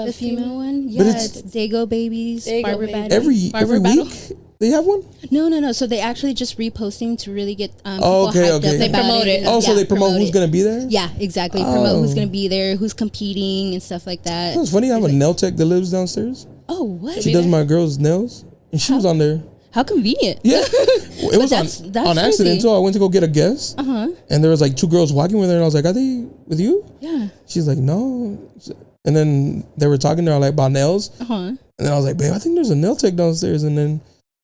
The female one. Yeah, it's Dago Babies barber battle. Every week they have one. No. So they actually just reposting to really get people hyped up. They promote it. So they promote who's gonna be there. Yeah, exactly. Promote who's gonna be there, who's competing and stuff like that. It's funny. I have a nail tech that lives downstairs. Oh, what? She does my girls' nails. And she was on there. How convenient. Yeah. It was on accident too. I went to go get a guest. And there was like two girls walking with her, and I was like, are they with you? Yeah. She's like, no. And then they were talking to her like about nails. And then I was like, babe, I think there's a nail tech downstairs. And then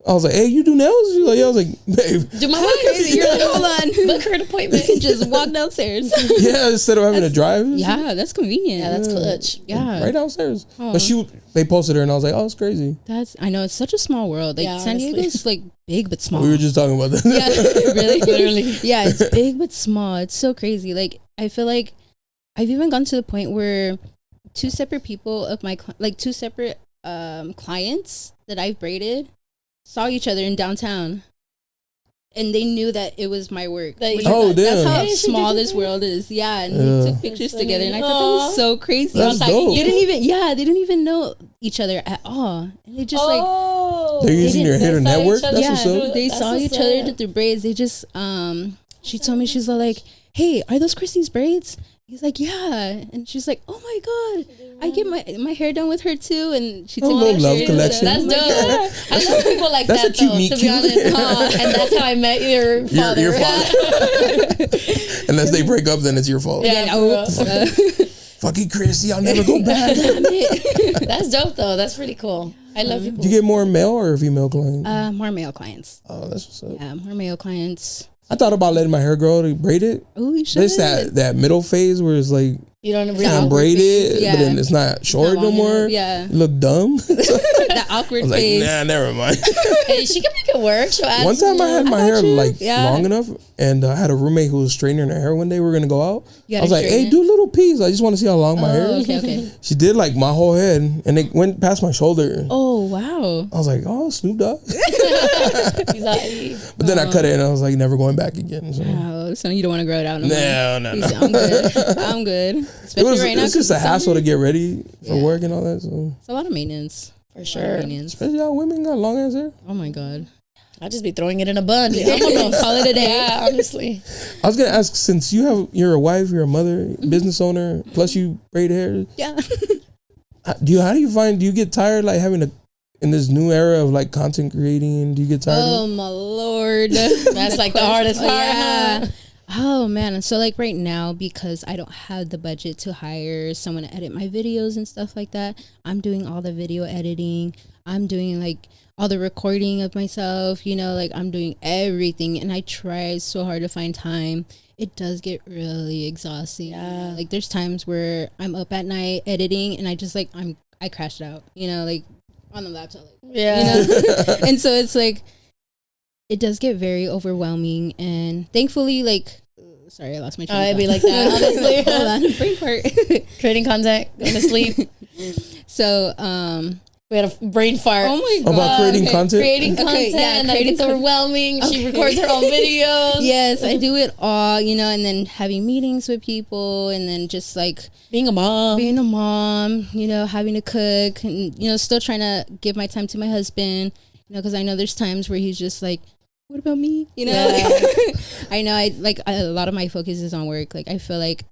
I was like, hey, you do nails? She's like, yeah. I was like, babe. Do my wife. You're like, hold on. Book her an appointment. Just walk downstairs. Yeah, instead of having to drive. Yeah, that's convenient. Yeah, that's clutch. Yeah. Right downstairs. But they posted her, and I was like, oh, it's crazy. I know, it's such a small world. Like San Diego's like big but small. We were just talking about that. Yeah, really? Literally. Yeah, it's big but small. It's so crazy. Like, I feel like I've even gone to the point where two separate people of my, two separate clients that I've braided saw each other in downtown, and they knew that it was my work. That's how small this world is. Yeah, and we took pictures together, and I thought that was so crazy. That's dope. They didn't even know each other at all, and they just they're using your hair to network. That's what's up. They saw each other, did their braids. They just she told me, she's like, hey, are those Christy's braids? He's like, yeah. And she's like, oh my God, I get my hair done with her too. And she took my love collection. That's dope. I love people like that, though, to be honest. And that's how I met your father. Your father. Unless they break up, then it's your fault. Yeah. Fucking Christy, I'll never go back. That's dope, though. That's pretty cool. I love people. Do you get more male or female clients? More male clients. Oh, that's what's up. Yeah, more male clients. I thought about letting my hair grow to braid it. Oh, you should. It's that middle phase where it's like you don't braid it, but then it's not short no more. Yeah, you look dumb. That awkward phase. Nah, never mind. Hey, she can make it work. One time I had my hair long enough, and I had a roommate who was straightening her hair one day. We were gonna go out. I was like, hey, do a little piece. I just want to see how long my hair is. Okay. She did like my whole head, and it went past my shoulder. Oh wow! I was like, oh, Snoop Dogg. But then I cut it, and I was like, never going back again. So you don't want to grow it out? No. I'm good. Especially right now. It's just a hassle to get ready for work and all that. So it's a lot of maintenance. For sure. Especially how women got long ass hair. Oh my God. I'll just be throwing it in a bun. I'm gonna call it a day. Yeah, honestly. I was gonna ask, since you're a wife, you're a mother, business owner, plus you braid hair. Yeah. How do you get tired like having in this new era of like content creating? Do you get tired? Oh my Lord. That's like the hardest part. Yeah. Oh man. And so like right now, because I don't have the budget to hire someone to edit my videos and stuff like that, I'm doing all the video editing. I'm doing like all the recording of myself, like I'm doing everything, and I try so hard to find time. It does get really exhausting. Yeah. Like there's times where I'm up at night editing and I just like, I crashed out, like on the laptop. And so it's like, it does get very overwhelming, and thankfully, like, sorry, I lost my train of thought. I'd be like that, honestly. Hold on, brain part. Creating content, going to sleep. So, We had a brain fart. Oh my God. About creating content? Creating content. Yeah, that gets overwhelming. She records her own videos. Yes, I do it all, and then having meetings with people, and then just like being a mom, having to cook, and, still trying to give my time to my husband, because I know there's times where he's just like, what about me? Yeah. I know a lot of my focus is on work. Like, I feel like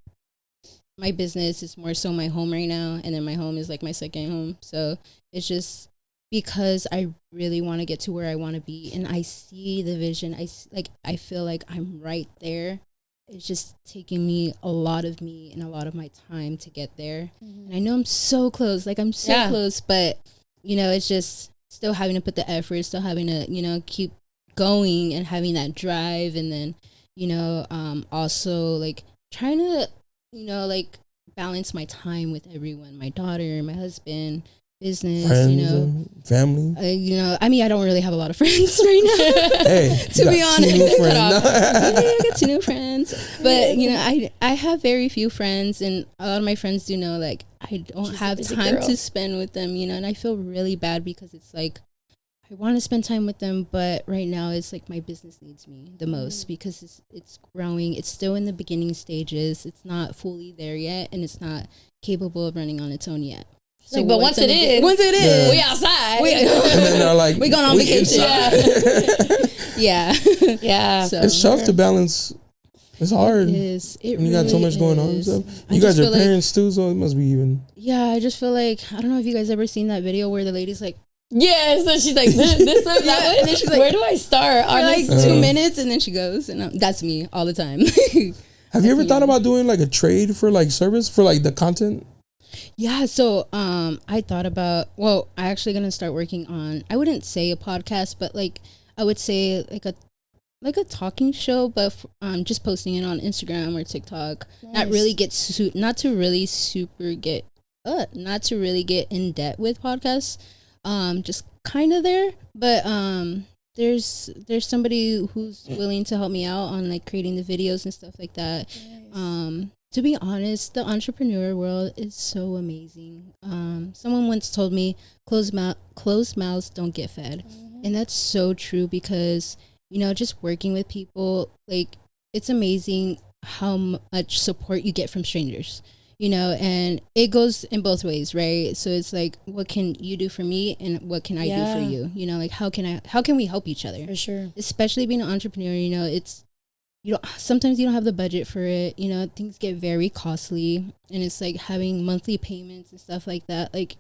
my business is more so my home right now, and then my home is like my second home. So it's just because I really want to get to where I want to be, and I see the vision. I feel like I'm right there. It's just taking me a lot of me and a lot of my time to get there. Mm-hmm. And I know I'm so close. Like, I'm so close, but it's just still having to put the effort, still having to keep going and having that drive, and then also like trying to balance my time with everyone, my daughter, my husband, business, friends, family. I don't really have a lot of friends right now. Hey, to be honest, I got 2 new friends, but I have very few friends, and a lot of my friends do know like I don't have time to spend with them, and I feel really bad because it's like I want to spend time with them, but right now it's like my business needs me the most because it's growing. It's still in the beginning stages. It's not fully there yet, and it's not capable of running on its own yet. So but once it is, we outside. And then they're like, we going on vacation. Yeah. So, it's tough to balance. It's hard. It is. It when you got so much going on and stuff. You guys are parents too, so it must be even. Yeah, I just feel like, I don't know if you guys ever seen that video where the lady's like, yeah, so she's like, this way, that way. And then she's like, where do I start? For like 2 minutes, and then she goes, and that's me all the time. Have you ever thought about doing like a trade for like service for like the content? Yeah, so I thought about, I actually gonna start working on, I wouldn't say a podcast, but like I would say like a talking show, but just posting it on Instagram or TikTok. Nice. Not to really get in debt with podcasts. Just kind of there, but there's somebody who's willing to help me out on like creating the videos and stuff like that. Nice. To be honest, the entrepreneur world is so amazing. Someone once told me, closed mouths don't get fed. Mm-hmm. And that's so true because, just working with people, like, it's amazing how much support you get from strangers, and it goes in both ways, right? So it's like, what can you do for me and what can I do for you? Like, how can we help each other? For sure. Especially being an entrepreneur, it's, sometimes you don't have the budget for it, things get very costly, and it's like having monthly payments and stuff like that. Like,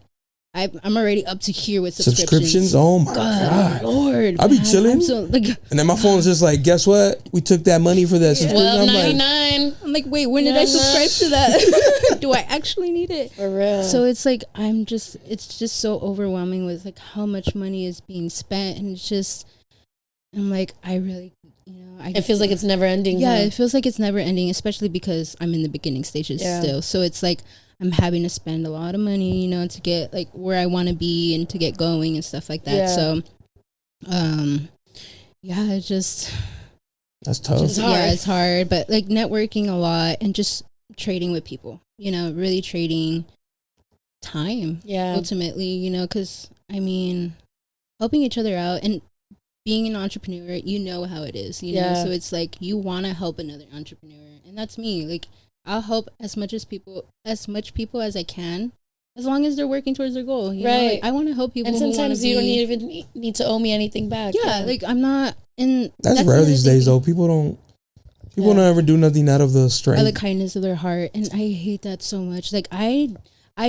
I'm already up to here with subscriptions. Oh my God. Lord, I'll be chilling, and then my phone's just like, guess what? We took that money for that subscription. $12.99. I'm like, wait, when did I subscribe to that? Do I actually need it? For real. So it's like, it's just so overwhelming with like how much money is being spent, and it's just, I'm like, I really, it feels like it's never ending. Yeah, it feels like it's never ending, especially because I'm in the beginning stages still. So it's like I'm having to spend a lot of money, to get like where I want to be and to get going and stuff like that. Yeah. So, it just, that's tough. It's hard, but like networking a lot and just trading with people, really trading time. Yeah. Ultimately, because helping each other out and being an entrepreneur, how it is, know, so it's like you want to help another entrepreneur, and that's me. Like, I'll help as much people as I can, as long as they're working towards their goal. You know? Like, I want to help people. And sometimes you don't even need to owe me anything back. Yeah, like I'm not in. That's rare these days, though. People don't ever do nothing out of the strength, out of the kindness of their heart, and I hate that so much. Like I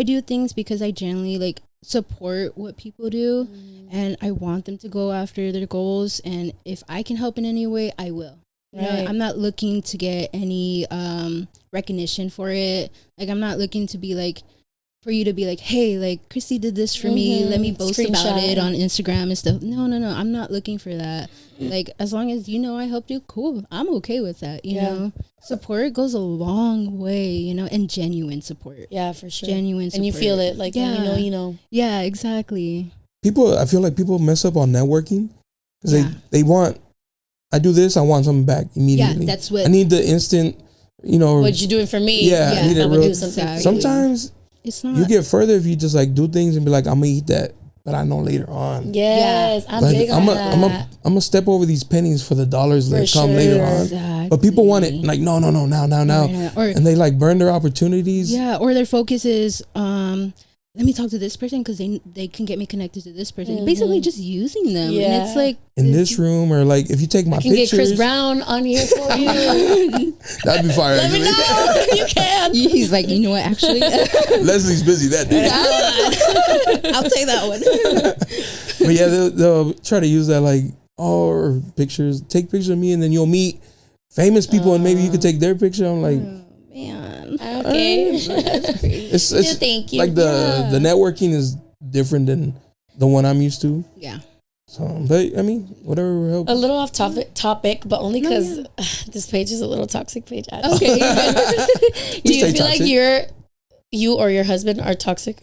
do things because I genuinely like support what people do, and I want them to go after their goals, and if I can help in any way, I will. I'm not looking to get any recognition for it. Like, I'm not looking to be like, for you to be like, hey, like Christy did this for me, let me boast about it on Instagram and stuff. No, I'm not looking for that. Like, as long as I helped you, cool, I'm okay with that. You know, support goes a long way, and genuine support. Yeah, for sure. Genuine support. And you feel it, like, when you know. Yeah, exactly. I feel like people mess up on networking because they want, I do this, I want something back immediately. Yeah, that's what I need, the instant, what you doing for me. Yeah, I need it real. Sometimes it's not. You get further if you just like do things and be like, I'm gonna eat that. that I know later on. Yes, I'm big on that. I'm gonna step over these pennies for the dollars that come later on. Exactly. But people want it like no, now. Or, and they like burn their opportunities. Yeah, or their focus is let me talk to this person because they can get me connected to this person. Basically just using them. Yeah. And it's like in this room, or like if you take my pictures. Get Chris Brown on here for you. That'd be fire. Let me know if you can. He's like, you know what, actually Leslie's busy that day. I'll take that one. But yeah, they'll try to use that like, or pictures. Take pictures of me and then you'll meet famous people and maybe you could take their picture. I'm like, man, okay. It's thank you. Like the networking is different than the one I'm used to. Yeah. So, but I mean, whatever will help. A little off topic, but only because this page is a little toxic page. Okay. Do you feel like you or your husband are toxic?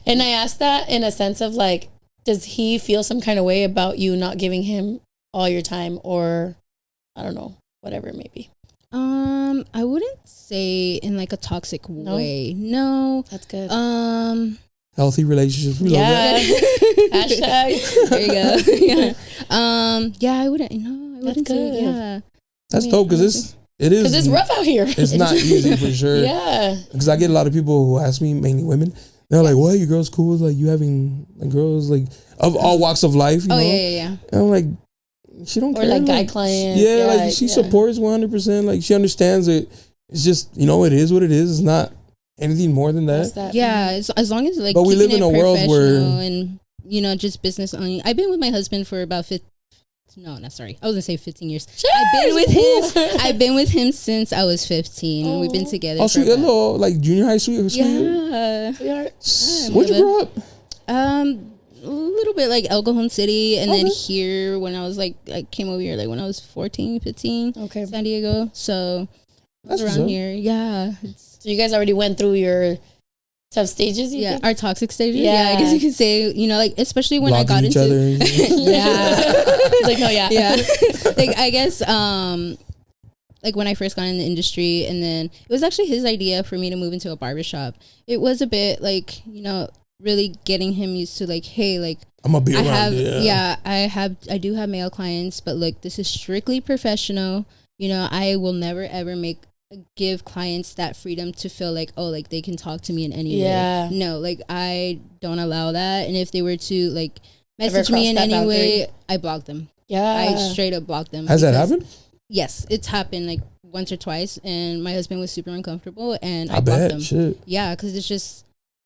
And I ask that in a sense of like, does he feel some kind of way about you not giving him all your time, or I don't know, whatever it may be? I wouldn't say in like a toxic way. No. That's good. Healthy relationships. We love that. Hashtag. There you go. Yeah, I wouldn't. No, I wouldn't say. Yeah. That's dope because it is. Because it's rough out here. It's not easy for sure. Yeah. Because I get a lot of people who ask me, mainly women. They're like, "What? Your girl's cool with like you having like girls like of all walks of life." You know? Yeah. And I'm like, she don't or care. Or like guy clients. Yeah, like she supports 100%. Like she understands it. It's just, it is what it is. It's not anything more than that. Yeah, as long as like. But we live in a world where and just business only. I've been with my husband for about 15 years. Sure. I've been with him since I was 15. Oh. We've been together. Oh, sweet, a little like junior high, sweet. Yeah. Where'd you grow up? A little bit like El Cajon City, and then here when I was like, I came over here like when I was 14, 15. Okay. San Diego. So that's around here. Yeah. So you guys already went through your tough stages, you think? Our toxic stages. Yeah, I guess you could say, like, especially when blocking I got into other. Like, no, yeah. Like, I guess, like when I first got in the industry, and then it was actually his idea for me to move into a barbershop. It was a bit like, really getting him used to like, hey, like, I'm gonna be around. I do have male clients, but look, this is strictly professional. I will never ever give clients that freedom to feel like, oh, like they can talk to me in any way. No, like I don't allow that. And if they were to like message me in any way, I block them. Yeah, I straight up block them. Has that happened? Yes, it's happened like once or twice, and my husband was super uncomfortable, and I blocked them. Shit. Yeah, because it's just,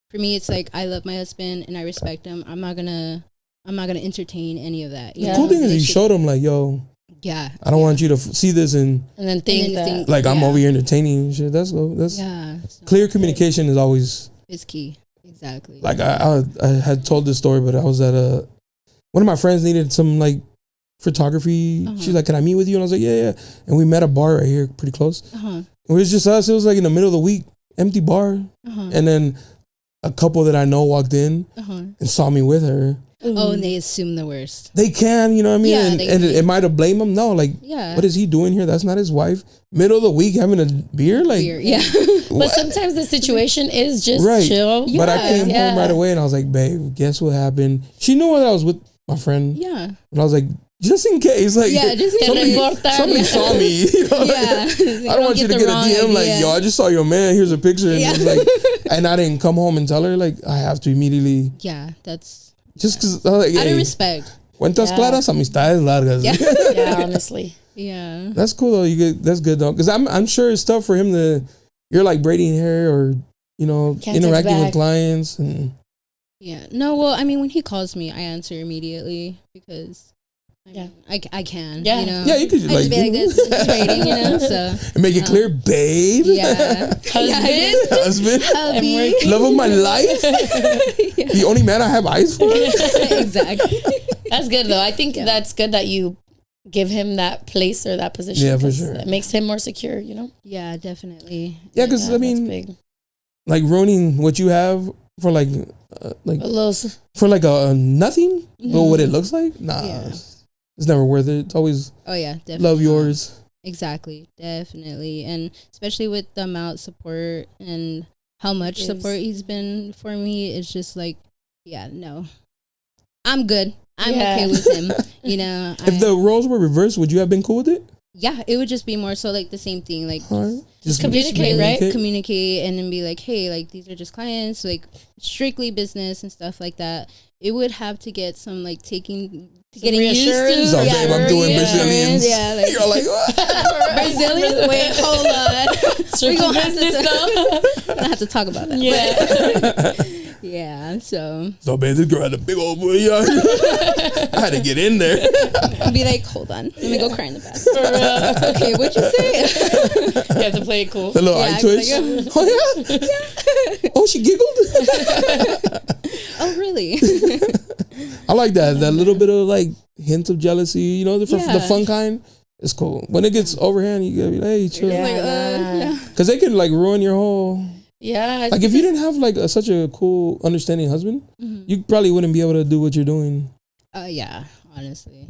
for me, it's like I love my husband and I respect him. I'm not gonna entertain any of that. The cool thing is you showed him like, yo. Yeah, I don't want you to see this and then think that like I'm over here entertaining and shit. That's clear communication is always key. Exactly. Like I had told this story, but I was at one of my friends needed some like photography. She's like, "Can I meet with you?" And I was like, "Yeah." And we met a bar right here, pretty close. It was just us. It was like in the middle of the week, empty bar, and then a couple that I know walked in and saw me with her. Oh, and they assume the worst. They can, you know what I mean? Yeah, and it might have blamed him. No, like, what is he doing here? That's not his wife. Middle of the week having a beer? Like, yeah. But sometimes the situation is just chill. But I came home right away and I was like, babe, guess what happened? She knew that I was with my friend. Yeah. And I was like, just in case, like, somebody saw me. I don't want you to get a DM like, yo, I just saw your man. Here's a picture. And, like, and I didn't come home and tell her. Like, I have to immediately. Yeah, that's. Just because, like, out of respect. Cuentas claras, amistades largas. Yeah, honestly. Yeah. That's cool though. That's good though, because I'm sure it's tough for him to. You're like braiding hair or interacting with clients and. Yeah. No. Well, I mean, when he calls me, I answer immediately because. I can. Yeah. Yeah, you could like, be like this trading, so and make it clear, babe. Yeah. Husband. Love of my life. The only man I have eyes for. Exactly. That's good though. I think that's good that you give him that place or that position. Yeah, for sure. It makes him more secure, Yeah, definitely. Yeah, because I mean, like ruining what you have for like for like a nothing, but what it looks like, nah. Yeah. It's never worth it. It's always definitely love yours. Exactly, definitely, and especially with the amount of support and how much support he's been for me. It's just like Yeah, no. I'm good. I'm okay with him. You know. If the roles were reversed, would you have been cool with it? Yeah, it would just be more so like the same thing. Like just communicate, right? Communicate and then be like, hey, like these are just clients, like strictly business and stuff like that. It would have to get some like getting used to. So, babe, I'm doing Brazilians. Yeah, like, you're like, what? Brazilians? Wait, hold on. We're going to have to talk about that. Yeah. Yeah, so babe, this girl had a big old booty. I had to get in there. I'd be like, hold on, let me go cry in the bathroom. Okay, what'd you say? You have to play it cool. The little eye twitch. Like, oh yeah. Oh, she giggled. Oh really? I like that. That little bit of like hint of jealousy. You know, the fun kind. It's cool. When it gets overhand, you gotta be like, hey, chill. Because they can like ruin your whole. Yeah. Like if you didn't have like such a cool, understanding husband, you probably wouldn't be able to do what you're doing. Yeah, honestly.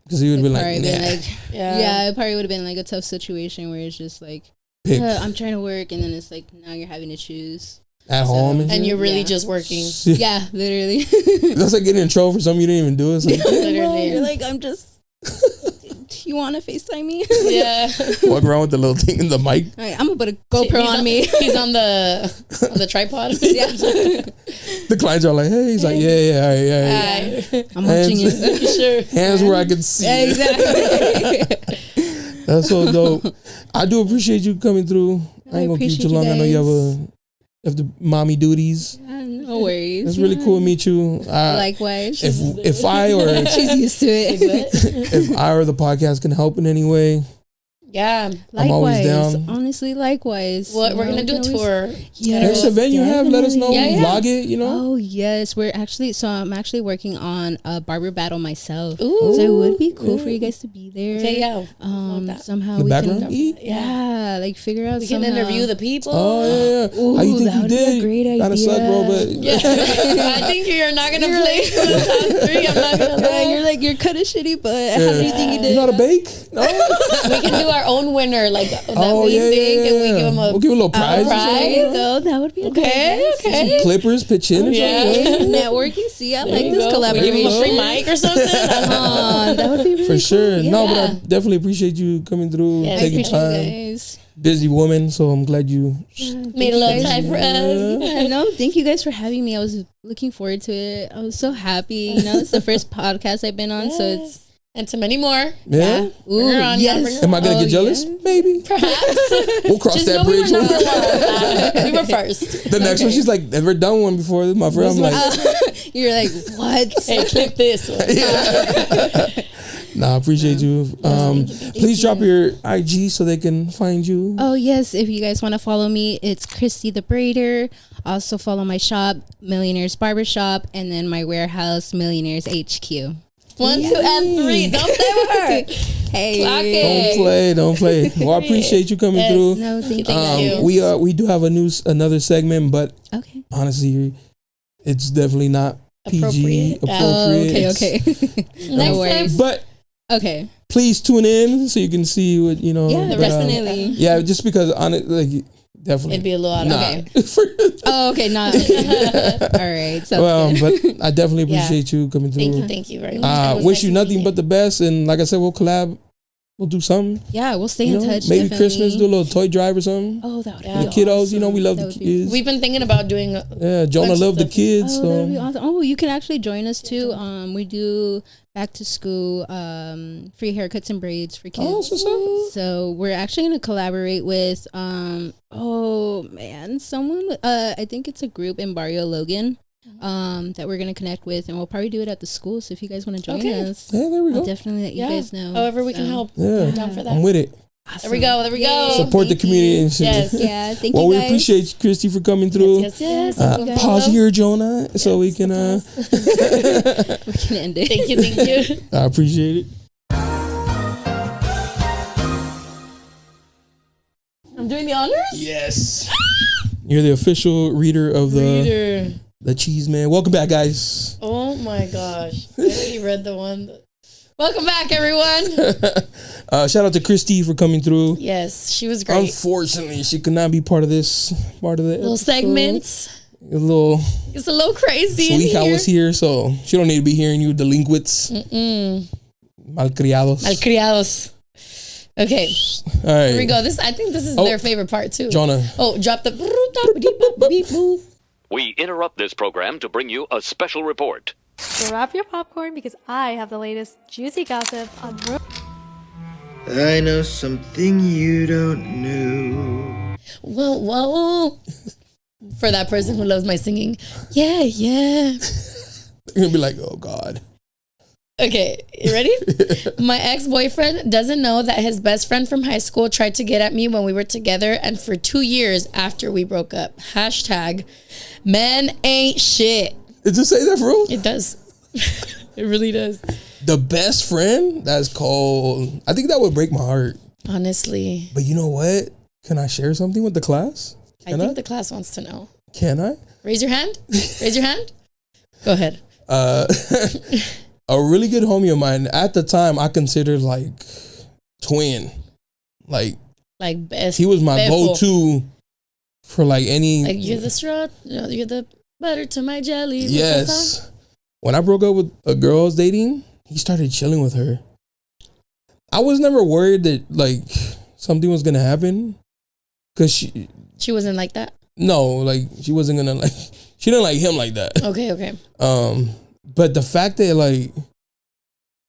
Because he would be like, it probably would have been like a tough situation where it's just like, I'm trying to work, and then it's like now you're having to choose at home, and you're really just working. Yeah, literally. That's like getting in trouble for something you didn't even do. It's like, literally, you're like, I'm just. You want to FaceTime me? Yeah. Walk around with the little thing in the mic. Right, I'm gonna put a GoPro on me. He's on the tripod. Yeah. The clients are like, hey, he's like, yeah. I'm watching you. Sure. Hands where I can see. Exactly. That's so dope. I do appreciate you coming through. I ain't gonna keep you too long. I know you have the mommy duties. No worries. It's really cool to meet you. Likewise. If I or she's used to it. If I or the podcast can help in any way, yeah, I'm always down. Honestly, likewise. Well, we're gonna do a tour. Yeah, next event you have, let us know. Vlog it, you know. Oh yes, I'm actually working on a barber battle myself. Ooh. So it would be cool for you guys to be there. Okay, yeah. Somehow the we background can, like figure out. We can interview the people. Oh yeah. Ooh, how you think that you would did? Be a great idea. Kind of suck, bro, but I think you're not gonna play for the top 3. I'm not gonna lie. You're like you're kind of shitty, but how do you think you did? You know how to bake? No. We can do our own winner. Like that we think, and we give them we'll give a little prize. There you go. That would be okay. Some clippers, pitch in, or something. Networking. See, I like this collaboration. Give them a free mic or something. That would be really for sure. Cool. No, but I definitely appreciate you coming through, taking time. Busy woman, so I'm glad you made a little time for us. Yeah, no, thank you guys for having me. I was looking forward to it. I was so happy. You know, it's the first podcast I've been on, so it's. And to many more. Yeah. Ooh, yes. Am I going to get jealous? Yeah. Maybe. Perhaps. We'll cross that bridge. We were first. The next one, she's like, never done one before. This is my friend. I'm like. You're like, what? Hey, clip this one. Yeah. I appreciate you. Please drop your IG so they can find you. Oh, yes. If you guys want to follow me, it's Christy the Braider. Also follow my shop, Millionaires Barbershop, and then my warehouse, Millionaires HQ. 1, 2, and 3. Don't play with her. Hey, clock it. Don't play. Well, I appreciate you coming through. No, thank you. We do have another segment, but honestly, it's definitely not PG appropriate. Oh, okay. No worries. But please tune in so you can see what you know. Yeah, definitely. Yeah, just because on it, like. Definitely. It'd be a little out of okay. Not all right. Well, but I definitely appreciate you coming through. Thank you very much. Wish you nothing but the best, and like I said, we'll collab. We'll do something. Yeah, we'll stay in touch. Maybe Christmas, do a little toy drive or something. Oh, that would be the kiddos, awesome. you know, we love the kids. We've been thinking about doing. Jona loved the kids. Oh, that'd be awesome. Oh, you can actually join us too. We do back to school free haircuts and braids for kids. Oh, so we're actually going to collaborate with someone. I think it's a group in Barrio Logan. That we're gonna connect with, and we'll probably do it at the school. So if you guys want to join us, there we go. I'll definitely let you guys know. However we can help. Yeah, I'm down for that. I'm with it. Awesome. There we go. Support the community and shit. Yes. Yeah, thank you. Well, we appreciate Christy for coming through. Yes. Pause here, Jona, so we can we can end it. Thank you. I appreciate it. I'm doing the honors? Yes. You're the official reader of the Chisme. Welcome back, guys. Oh my gosh. I already read the one. Welcome back, everyone. Shout out to Christy for coming through. Yes, she was great. Unfortunately, she could not be part of this little segment. It's a little crazy. Suija was here, so she don't need to be hearing you delinquents. Malcriados. Okay. All right. Here we go. I think this is their favorite part too. Jona. Oh, drop the. We interrupt this program to bring you a special report. So wrap your popcorn because I have the latest juicy gossip on. I know something you don't know. Whoa. For that person who loves my singing. Yeah. You're gonna be like, oh God. Okay, you ready? My ex-boyfriend doesn't know that his best friend from high school tried to get at me when we were together and for 2 years after we broke up. # men ain't shit. Did you say that for real? It does. It really does. The best friend? That's cold. I think that would break my heart. Honestly. But you know what? Can I share something with the class? I think the class wants to know. Can I? Raise your hand. Raise your hand. Go ahead. A really good homie of mine, at the time, I considered like twin. Like best. He was my go-to for like any. Like you're the straw, you're the butter to my jelly. Yes. When I broke up with a girl I was dating, he started chilling with her. I was never worried that like something was gonna happen, cause she wasn't like that. No, like she wasn't gonna like. She didn't like him like that. Okay. But the fact that like,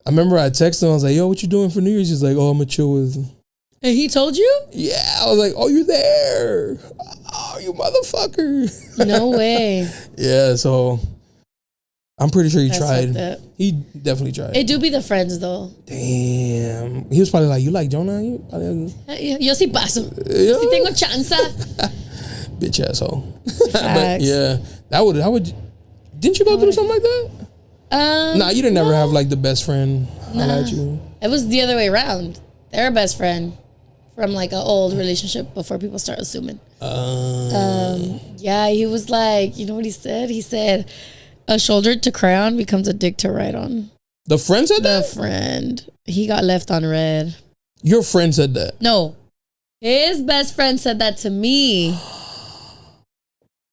I remember I texted him. I was like, "Yo, what you doing for New Year's?" He's like, "Oh, I'm gonna chill with." And he told you? Yeah, I was like, "Oh, you're there? Oh, you motherfucker!" No way. Yeah, so I'm pretty sure he tried. He definitely tried. It do be the friends though. Damn, he was probably like, "You like Jona? Yo sí paso. Yo sí tengo chance." Bitch asshole. But yeah, that would. Didn't you go through something like that? Nah, you didn't never have like the best friend holla at you. It was the other way around. They're a best friend from like an old relationship before people start assuming. Yeah, he was like, you know what he said? He said, a shoulder to cry on becomes a dick to ride on. The friend said that? The friend. He got left on red. Your friend said that? No. His best friend said that to me.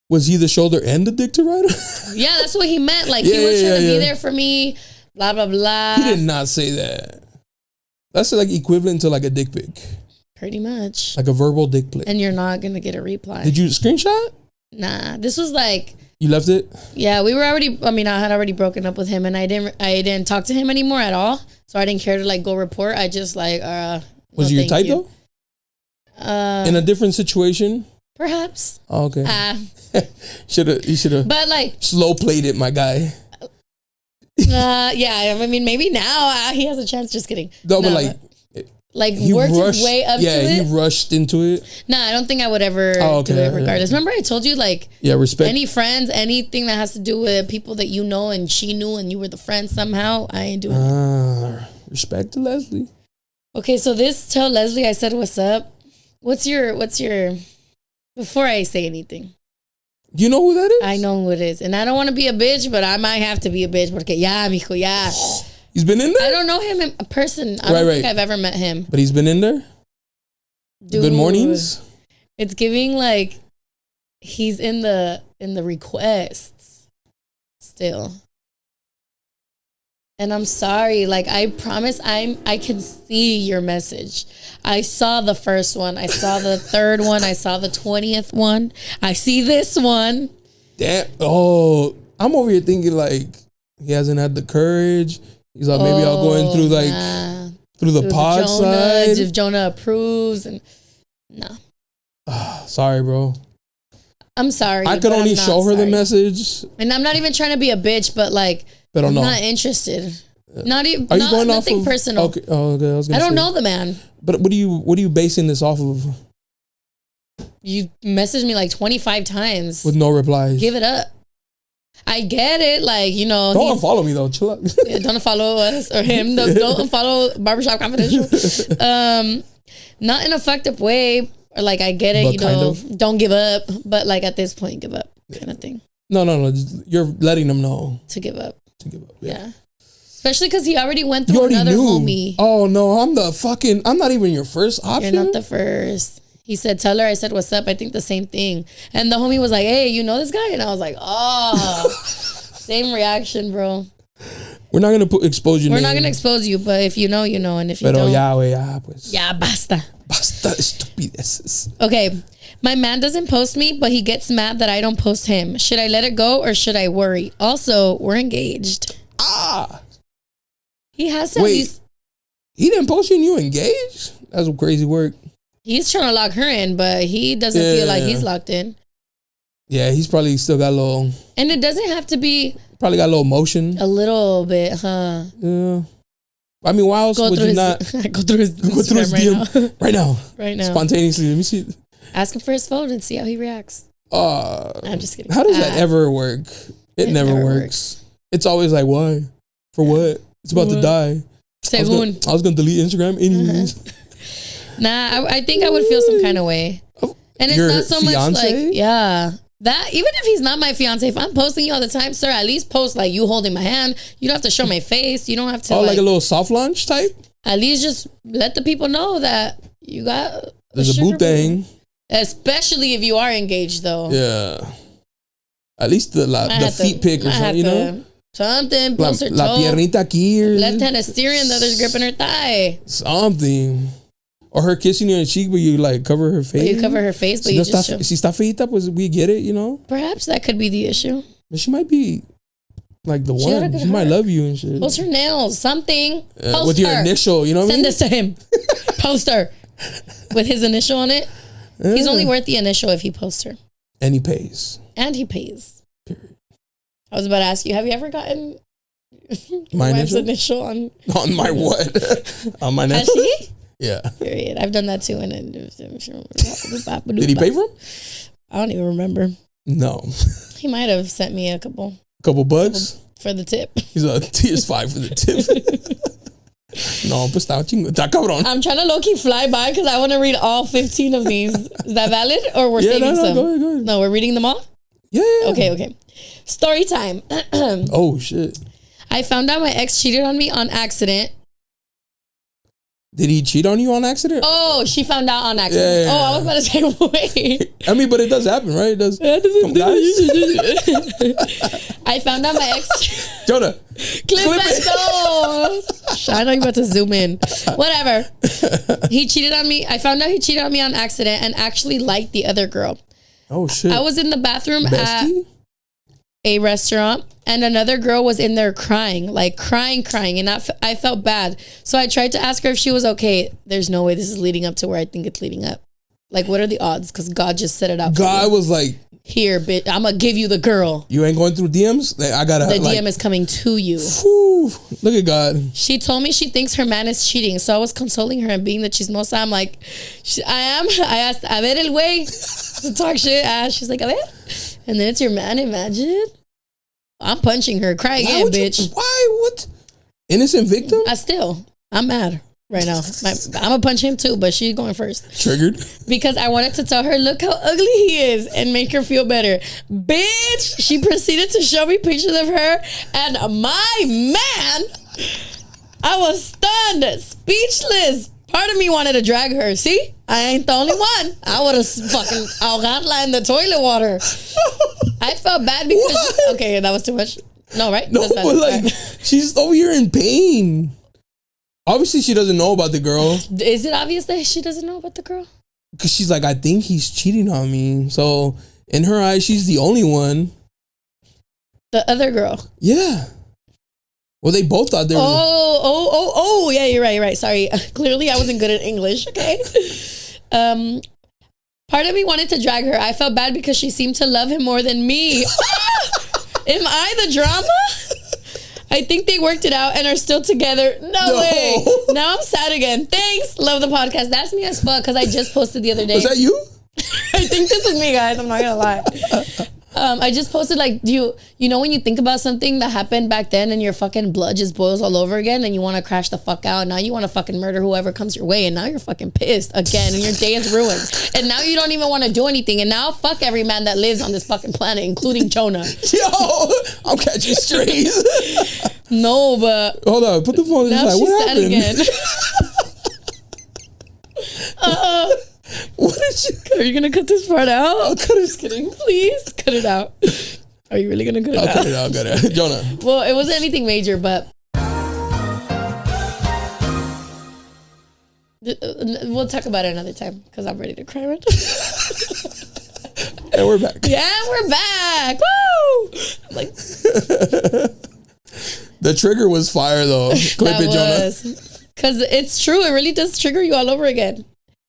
Was he the shoulder and the dick to ride on? Yeah, that's what he meant. Like, he was trying to be there for me, blah, blah, blah. He did not say that. That's like equivalent to like a dick pic. Pretty much. Like a verbal dick pic. And you're not going to get a reply. Did you screenshot? Nah, this was like... You left it? Yeah, we were already... I mean, I had already broken up with him and I didn't talk to him anymore at all. So I didn't care to like go report. I just like... Was you your type though? In a different situation? Perhaps. Oh, okay. You should have. But like slow played it, my guy. Yeah. I mean, maybe now he has a chance. Just kidding. No, but like he worked his way up. Yeah, to it. he rushed into it. Nah, I don't think I would ever do it regardless. Remember, I told you like respect. Any friends, anything that has to do with people that you know and she knew and you were the friend somehow. I ain't doing it. Respect to Leslie. Okay, so tell Leslie I said what's up. What's your? Before I say anything. Do you know who that is? I know who it is. And I don't want to be a bitch, but I might have to be a bitch. Porque ya, mijo, ya. He's been in there? I don't know him in person. I don't think I've ever met him. But he's been in there? Dude, good mornings? It's giving like he's in the requests still. And I'm sorry, like I promise I can see your message. I saw the first one. I saw the third one. I saw the 20th one. I see this one. Damn. Oh, I'm over here thinking like he hasn't had the courage. He's like, maybe I'll go in through like through the pod side. If Jona approves and sorry, bro. I'm sorry. I could only show her the message. And I'm not even trying to be a bitch, but like I'm not interested. Not even. Are you going off of personal? Okay. Oh, okay. I don't know the man. But what are you basing this off of? You messaged me like 25 times with no replies. Give it up. I get it, like don't unfollow me though. Chill out. Yeah, don't follow us or him. Don't follow Barbershop Confidential. Not in a fucked up way. Or like I get it, but don't give up. But like at this point, give up, kind of thing. No. You're letting them know to give up. Yeah. Especially because he already went through another homie. Oh no, I'm not even your first option. You're not the first. He said, tell her I said, what's up? I think the same thing. And the homie was like, hey, you know this guy? And I was like, oh, same reaction, bro. We're not going to expose you. We're not going to expose you, but if you know, you know. And if you don't. Ya, basta. Basta estupideces. Okay. My man doesn't post me, but he gets mad that I don't post him. Should I let it go or should I worry? Also, we're engaged. He has to. Wait, he didn't post you and you engaged? That's some crazy work. He's trying to lock her in, but he doesn't feel like he's locked in. Yeah, he's probably still got a little... And it doesn't have to be... Probably got a little emotion. A little bit, huh? Yeah. I mean, why else would you not... Go through his DM right now. Right now. Spontaneously. Let me see. Ask him for his phone and see how he reacts. I'm just kidding. How does that ever work? It never works. It's always like, why? For what? It's about to die. I was going to delete Instagram anyways. Nah, I think I would feel some kind of way. And it's not so fiance? much like, yeah. That, even if he's not my fiance, if I'm posting you all the time, sir, at least post like you holding my hand. You don't have to show my face. You don't have to like a little soft launch type? At least just let the people know that you got there's a boo thing. Especially if you are engaged though. Yeah. At least the feet pic or something, you know? Something, post her toe. La piernita aquí. Left hand is steering, the other's gripping her thigh. Something. Or her kissing you on the cheek, but you like cover her face. You cover her face, but you just show. Si está feita, pues we get it, you know? Perhaps that could be the issue. But she might be like the one. She might love you and shit. Post her nails, something. Post with your initial, you know what I mean? Send this to him. Post her. With his initial on it. Yeah. He's only worth the initial if he posts her. And he pays. Period. I was about to ask you, have you ever gotten my initial on my what? On my initial? Has she? Yeah. Period. I've done that too. And then did he pay for him? I don't even remember. No. He might have sent me a couple bucks for the tip. He's a TS5 for the tip. No, pues está cabrón. I'm trying to low-key fly by because I want to read all 15 of these. Is that valid? Or we're saving some? Go ahead. No, we're reading them all? Yeah. Okay. Story time. Oh, shit. I found out my ex cheated on me on accident. Did he cheat on you on accident? Oh, she found out on accident. Yeah. Oh, I was about to say, wait. I mean, but it does happen, right? It does. I found out my ex. Jonah. Clip it. I know you're about to zoom in. Whatever. He cheated on me. I found out he cheated on me on accident and actually liked the other girl. Oh, shit. I was in the bathroom at a restaurant and another girl was in there crying. And I felt bad. So I tried to ask her if she was okay. There's no way this is leading up to where I think it's leading up. Like, what are the odds? Because God just set it up. God was like, here, bitch, I'm going to give you the girl. You ain't going through DMs? I gotta. The DM is coming to you. Whew, look at God. She told me she thinks her man is cheating. So I was consoling her and being the chismosa. I'm like, I am. I asked, a ver el güey, to talk shit. She's like, a ver? And then it's your man, imagine. I'm punching her. Cry again, bitch. Why? What? Innocent victim? I'm mad right now. I'm going to punch him too, but she's going first. Triggered? Because I wanted to tell her, look how ugly he is and make her feel better. Bitch, she proceeded to show me pictures of her and my man. I was stunned, speechless. Part of me wanted to drag her. See? I ain't the only one. I would have fucking ahogadla in the toilet water. I felt bad because... Okay, that was too much. No, right? No, but like, she's over here in pain. Obviously, she doesn't know about the girl. Is it obvious that she doesn't know about the girl? Because she's like, I think he's cheating on me. So, in her eyes, she's the only one. The other girl? Yeah. Well, they both thought they were... Oh, yeah, you're right. Sorry. Clearly, I wasn't good at English, okay? Part of me wanted to drag her. I felt bad because she seemed to love him more than me. Am I the drama? I think they worked it out and are still together. No way. Now I'm sad again. Thanks. Love the podcast. That's me as fuck because I just posted the other day. Was that you? I think this is me, guys. I'm not going to lie. I just posted like, you know when you think about something that happened back then and your fucking blood just boils all over again and you want to crash the fuck out and now you want to fucking murder whoever comes your way and now you're fucking pissed again and your day is ruined and now you don't even want to do anything and now fuck every man that lives on this fucking planet, including Jonah. Yo, I'm catching strays. No, but hold on, put the phone in the side. What happened? Again. What Are you gonna cut this part out? I'll cut it. Just kidding. Please cut it out. Are you really gonna cut it out? I'll cut it out. Jonah. Well, it wasn't anything major, but we'll talk about it another time because I'm ready to cry right now. And we're back. Yeah, we're back. Woo! Like the trigger was fire though. Clip it, Jonah. Because it's true. It really does trigger you all over again.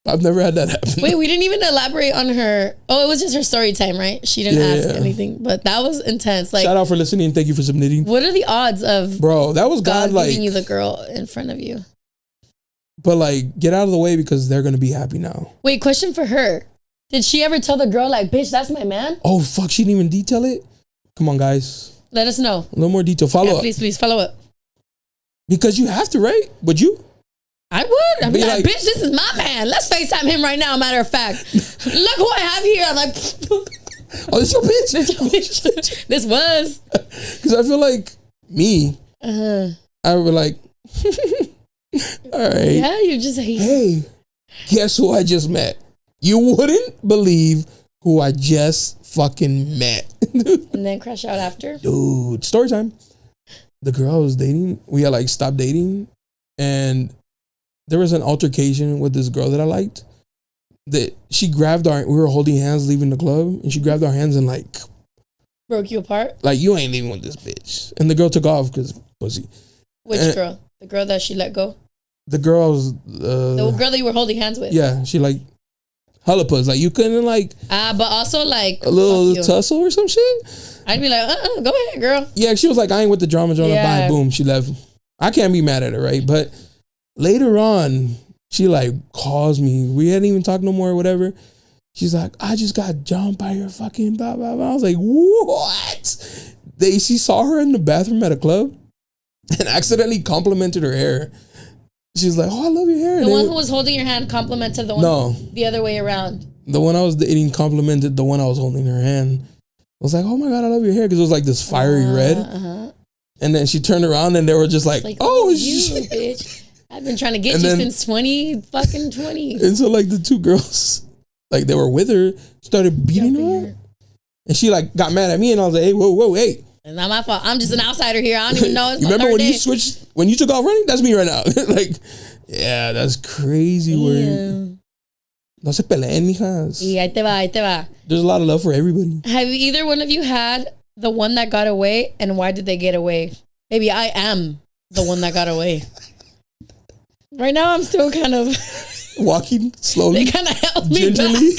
I've never had that happen. Wait, we didn't even elaborate on her. Oh, it was just her story time, right? She didn't ask anything, but that was intense. Like, shout out for listening. Thank you for submitting. What are the odds of bro? That was God like giving you the girl in front of you. But like, get out of the way because they're gonna be happy now. Wait, question for her. Did she ever tell the girl like, bitch, that's my man? Oh, fuck. She didn't even detail it. Come on, guys. Let us know. A little more detail. Follow up. Please follow up. Because you have to, right? Would you? I would. I'd be like, bitch, this is my man. Let's FaceTime him right now, matter of fact. Look who I have here. I'm like, oh, this your bitch? This your bitch. This was. Because I feel like me, I would like, all right. Yeah, you just hate. Hey, guess who I just met? You wouldn't believe who I just fucking met. And then crash out after? Dude, story time. The girl I was dating, we had like stopped dating. And there was an altercation with this girl that I liked. That she grabbed we were holding hands leaving the club. And she grabbed our hands and like broke you apart? Like, you ain't leaving with this bitch. And the girl took off because pussy. Which girl? The girl that she let go? The girl I was... the girl that you were holding hands with? Yeah, she like... hella puss. Like, you couldn't like... but also like... a little tussle or some shit? I'd be like, go ahead, girl. Yeah, she was like, I ain't with the drama. Bye, boom, she left. I can't be mad at her, right? But later on, she like calls me. We hadn't even talked no more or whatever. She's like, I just got jumped by your fucking blah, blah, blah. I was like, what? She saw her in the bathroom at a club and accidentally complimented her hair. She's like, oh, I love your hair. The one who was holding your hand complimented the one the other way around. The one I was dating complimented the one I was holding her hand. I was like, oh my God, I love your hair. Because it was like this fiery red. And then she turned around and they were just like oh, you, bitch. I've been trying to get you since 20. And so like the two girls, like they were with her, started beating her. And she like got mad at me and I was like, hey, whoa, hey. It's not my fault. I'm just an outsider here. I don't even know. It's you remember when you took off running? That's me right now. Like, yeah, that's crazy word. No se peleen, mijas. Y ahí te va. There's a lot of love for everybody. Have either one of you had the one that got away, and why did they get away? Maybe I am the one that got away. Right now, I'm still kind of walking slowly. They kind of helped me gingerly.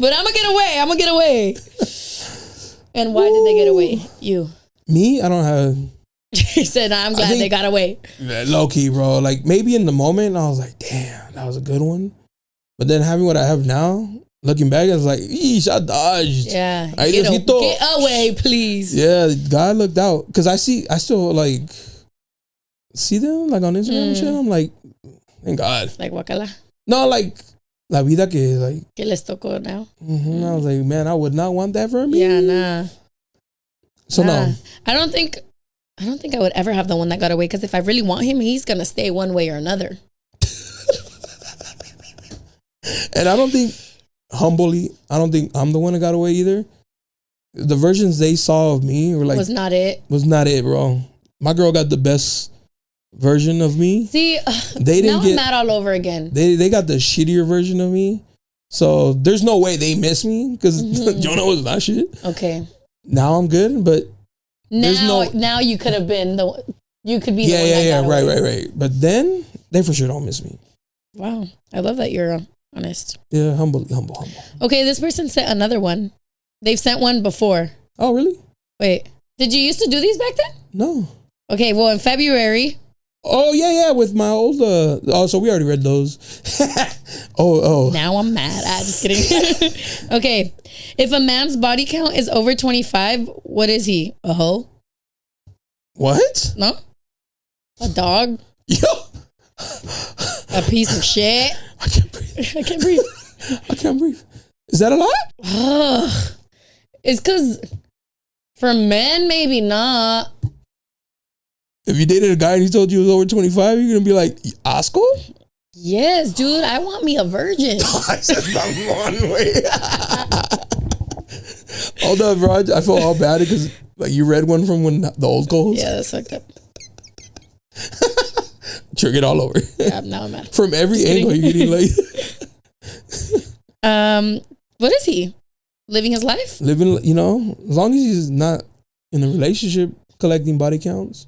But I'm gonna get away. And why did they get away? You. Me? I don't have. He said, I'm glad they got away. Low key, bro. Like maybe in the moment, I was like, damn, that was a good one. But then having what I have now, looking back, I was like, eesh, I dodged. Yeah. Get away, please. Yeah, God looked out. Because I still like see them like on Instagram and shit. I'm like, thank God. Like Wakala? No, like La vida que like. Que les tocó now. Mm-hmm. I was like, man, I would not want that for me. Yeah, nah. So no. I don't think I would ever have the one that got away, because if I really want him, he's gonna stay one way or another. And I don't think I'm the one that got away either. The versions they saw of me were like was not it, bro. My girl got the best version of me. See, they didn't get mad all over again. They got the shittier version of me. So there's no way they miss me because Jona was not shit. Okay. Now I'm good, but now you could have been you could be the one that got away. Right. But then they for sure don't miss me. Wow. I love that you're honest. Yeah, humble. Okay, this person sent another one. They've sent one before. Oh, really? Wait. Did you used to do these back then? No. Okay, well, in February. Oh, yeah, with my old... so we already read those. Oh. Now I'm mad. Just kidding. Okay. If a man's body count is over 25, what is he? A hoe? What? No? A dog? Yo. A piece of shit? I can't breathe. Is that a lot? It's because for men, maybe not. If you dated a guy and he told you he was over 25, you're going to be like, Oscar? Yes, dude. I want me a virgin. I said the one way. Hold up, bro. I feel all bad because like you read one from when the old goals. Yeah, that's fucked up. Triggered all over. Yeah, now I'm mad. From every angle, you're getting like. What is he? Living his life? Living, as long as he's not in a relationship collecting body counts.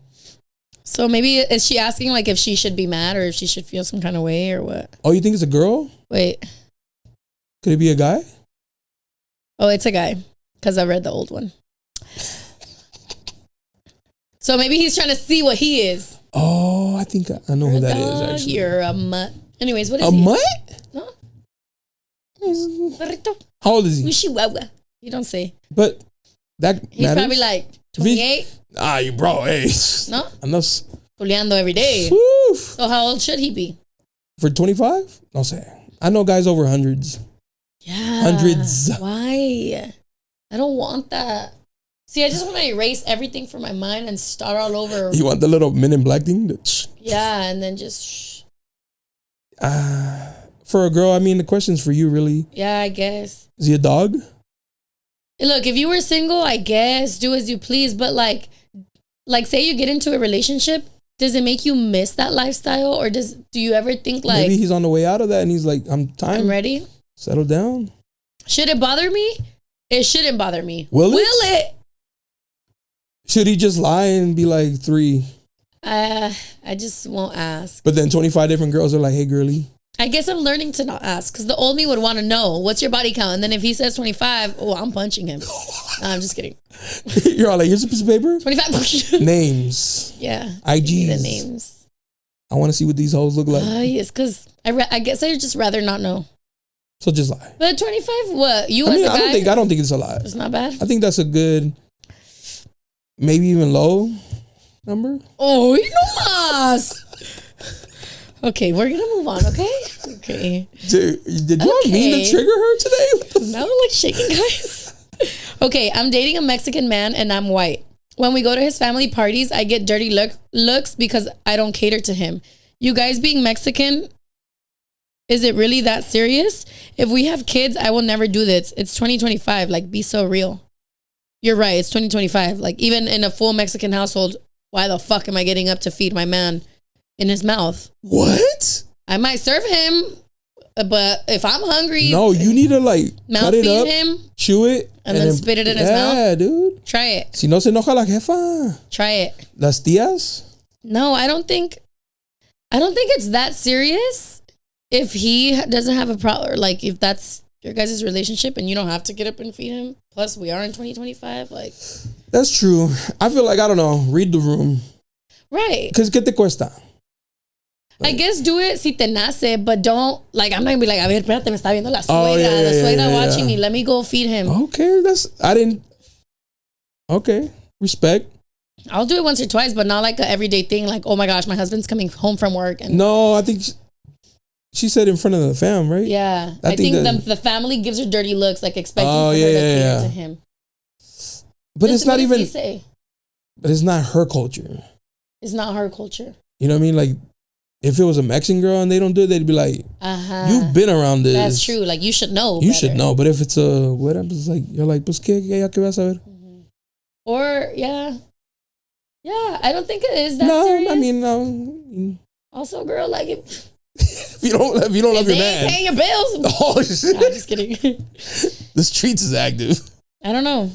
So maybe, is she asking like if she should be mad or if she should feel some kind of way or what? Oh, you think it's a girl? Wait. Could it be a guy? Oh, it's a guy. Because I read the old one. So maybe he's trying to see what he is. Oh, I think I know who that is, actually. You're a mutt. Anyways, what is he? A mutt? No. How old is he? Chihuahua. You don't say. But that he's matters? Probably like 28. You bro, hey. No? Enough. Puleando every day. Woof. So how old should he be? For 25? No say. I know guys over hundreds. Yeah. Hundreds. Why? I don't want that. See, I just want to erase everything from my mind and start all over. You want the little Men in Black thing? Yeah, and then just... For a girl, I mean, the question's for you, really. Yeah, I guess. Is he a dog? Look, if you were single, I guess, do as you please. But like say you get into a relationship, does it make you miss that lifestyle? Or do you ever think like... Maybe he's on the way out of that and he's like, I'm ready. Settle down. Should it bother me? It shouldn't bother me. Will it? Should he just lie and be like 3? I just won't ask. But then 25 different girls are like, hey, girly. I guess I'm learning to not ask because the old me would want to know what's your body count. And then if he says 25, I'm punching him. No, I'm just kidding. You're all like, here's a piece of paper. 25. Names. Yeah. IGs. The names. I want to see what these hoes look like. Yes, because I guess I'd just rather not know. So just lie. But 25, what? You as a guy? I don't think it's a lie. It's not bad? I think that's a good, maybe even low number. Oh, you know más. Okay, we're going to move on, okay? Okay. Did you mean to trigger her today? Now I'm like shaking, guys. Okay, I'm dating a Mexican man and I'm white. When we go to his family parties, I get dirty looks because I don't cater to him. You guys being Mexican, is it really that serious? If we have kids, I will never do this. It's 2025. Like, be so real. You're right. It's 2025. Like, even in a full Mexican household, why the fuck am I getting up to feed my man in his mouth? What? I might serve him, but if I'm hungry... No, you need to like cut it up, him, chew it, and then spit it in his mouth. Yeah, dude. Try it. Si no se enoja la jefa. Try it. Las tías? No, I don't think it's that serious. If he doesn't have a problem, like if that's your guys' relationship and you don't have to get up and feed him. Plus, we are in 2025. Like, that's true. I feel like, I don't know, read the room. Right. Because ¿qué te cuesta? Like, I guess do it si te nace, but don't, like, I'm not going to be like, a ver, espérate, me está viendo la suegra. The suegra watching me. Let me go feed him. Okay, okay, respect. I'll do it once or twice, but not like an everyday thing. Like, oh my gosh, my husband's coming home from work. And no, I think she said in front of the fam, right? Yeah. I think the family gives her dirty looks, like expecting for her to cater to him. But it's not even... Say? But it's not her culture. It's not her culture. You know what I mean? Like, if it was a Mexican girl and they don't do it, they'd be like, you've been around this. That's true. Like, you should know. You should know. But if it's a whatever, it's like, you're like, pues qué vas a ver? Or, yeah. Yeah, I don't think it is that serious. I mean, no. Also, girl, like, if you don't love your man. Ain't paying your bills. Oh, shit. I'm just kidding. The streets is active. I don't know.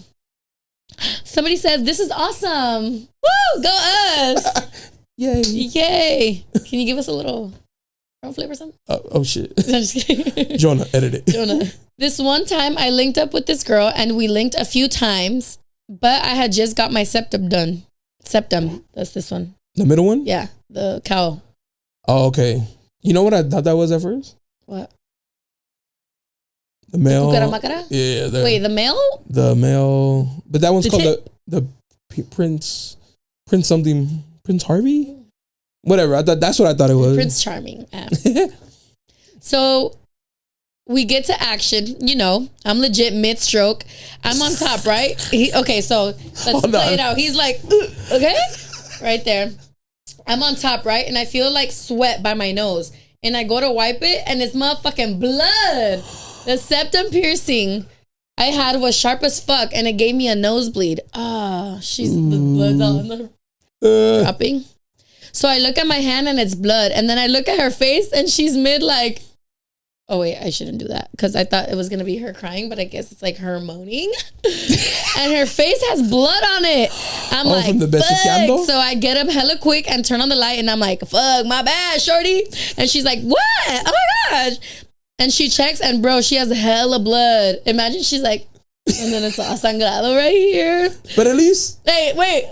Somebody said, this is awesome. Woo, go us. Yay. Can you give us a little front flip or something? Oh, shit. I'm just kidding. Jona, edit it. Jona. This one time I linked up with this girl and we linked a few times, but I had just got my septum done. Septum. That's this one. The middle one? Yeah. The cow. Oh, okay. You know what I thought that was at first? What? The male. Yeah. Wait, the male? The male. But that one's called the Prince something. Prince Harvey? Whatever. That's what I thought it was. Prince Charming. So we get to action. You know, I'm legit mid-stroke. I'm on top, right? Okay, so let's play it out. He's like, okay? Right there. I'm on top, right? And I feel like sweat by my nose. and I go to wipe it, and it's motherfucking blood. The septum piercing I had was sharp as fuck, and it gave me a nosebleed. The blood's on the dropping. So I look at my hand, and it's blood, and then I look at her face, and she's mid like. Oh, wait, I shouldn't do that because I thought it was going to be her crying, but I guess it's like her moaning. And her face has blood on it. I'm like, from the fuck. So I get up hella quick and turn on the light, and I'm like, fuck, my bad, shorty. And she's like, what? Oh, my gosh. And she checks, and bro, she has hella blood. Imagine she's like, and then it's all sangrado right here. But at least. Hey, wait.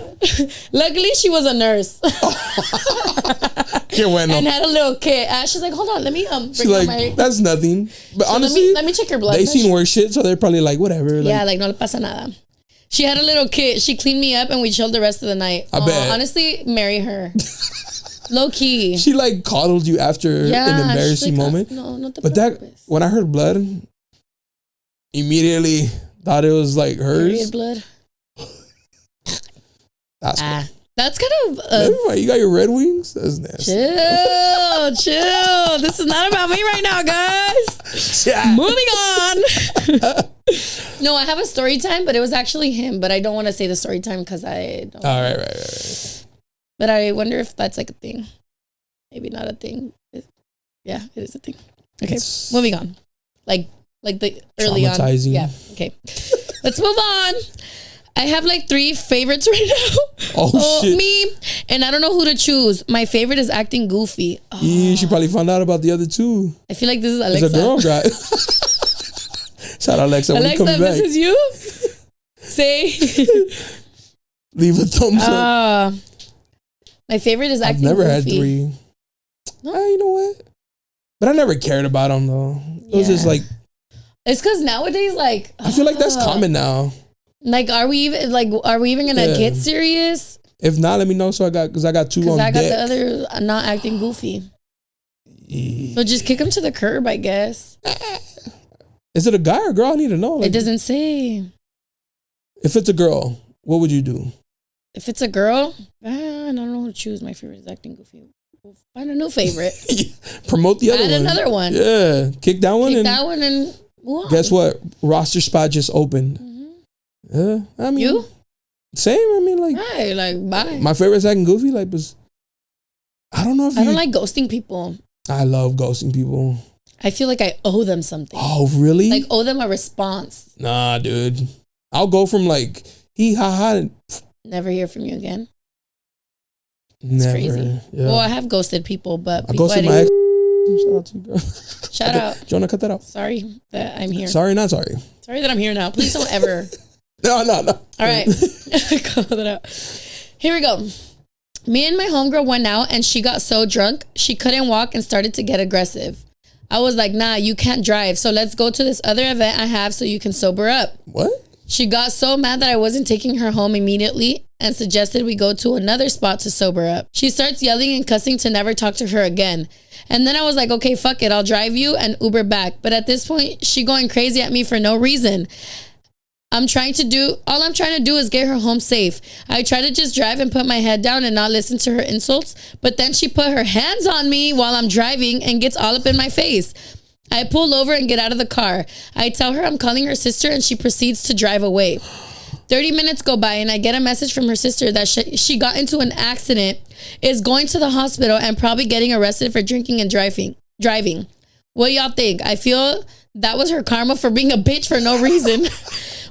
Luckily, she was a nurse. And had a little kid. She's like, hold on, let me she's like, that's nothing. But so honestly, let me check your blood. They seen worse shit, so they're probably like, whatever. Yeah, like, no le pasa nada. She had a little kid. She cleaned me up, and we chilled the rest of the night. I bet. Honestly, marry her. Low key. She like coddled you after an embarrassing moment. No, not the But purpose. when I heard blood, immediately thought it was like hers. Period blood. That's cool. That's kind of... you got your Red Wings? That's nasty. Chill. This is not about me right now, guys. Yeah. Moving on. No, I have a story time, but it was actually him. But I don't want to say the story time because I don't... All right. But I wonder if that's like a thing. Maybe not a thing. Yeah, it is a thing. Okay, moving on. Like the early on. Yeah, okay. Let's move on. I have like 3 favorites right now. Oh shit. Me. And I don't know who to choose. My favorite is acting goofy. Oh. Yeah, she probably found out about the other 2. I feel like this is Alexa. It's a girl guy. Shout out Alexa. Alexa, when you this is you? Say. Leave a thumbs up. My favorite is acting I've never goofy. had 3. No? You know what? But I never cared about them though. It was just like. It's because nowadays, like. I feel like that's common now. Like, are we even gonna get serious? If not, let me know. So I got 2 on deck. Because I got the other not acting goofy. Yeah. So just kick him to the curb, I guess. Is it a guy or a girl? I need to know. Like, it doesn't say. If it's a girl, what would you do? If it's a girl, I don't know who to choose. My favorite is acting goofy. We'll find a new favorite. Promote the other one. Add another one. Yeah. Kick that one. And guess what? Roster spot just opened. I mean, you? Same. I mean, like, right, like, bye. My favorite is acting goofy. Like, was I don't know if I don't like ghosting people. I love ghosting people. I feel like I owe them something. Oh, really? Like, owe them a response. Nah, dude. I'll go from like hee ha ha. Never hear from you again. That's never. Crazy. Yeah. Well, I have ghosted people, but I ghosted my ex. Shout out to you, girl. Shout out. Jona, cut that out. Sorry that I'm here. Sorry, not sorry. Sorry that I'm here now. Please don't ever. No. All right. Call that out. Here we go. Me and my homegirl went out and she got so drunk, she couldn't walk and started to get aggressive. I was like, nah, you can't drive. So let's go to this other event I have so you can sober up. What? She got so mad that I wasn't taking her home immediately and suggested we go to another spot to sober up. She starts yelling and cussing to never talk to her again. And then I was like, okay, fuck it. I'll drive you and Uber back. But at this point, she going crazy at me for no reason. All I'm trying to do is get her home safe. I try to just drive and put my head down and not listen to her insults. But then she put her hands on me while I'm driving and gets all up in my face. I pull over and get out of the car. I tell her I'm calling her sister and she proceeds to drive away. 30 minutes go by and I get a message from her sister that she got into an accident, is going to the hospital and probably getting arrested for drinking and driving. What y'all think? I feel that was her karma for being a bitch for no reason.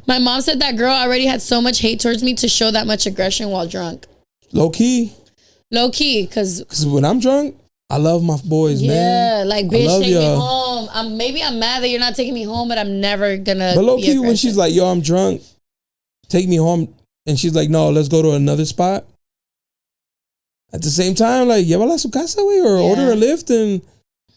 My mom said that girl already had so much hate towards me to show that much aggression while drunk. Low key, because when I'm drunk, I love my boys, man. Yeah, like, bitch, take me home. Maybe I'm mad that you're not taking me home, but I'm never gonna. But low key, when she's like, yo, I'm drunk, take me home. And she's like, no, let's go to another spot. At the same time, like, llévala a su casa, güey, or order a Lyft and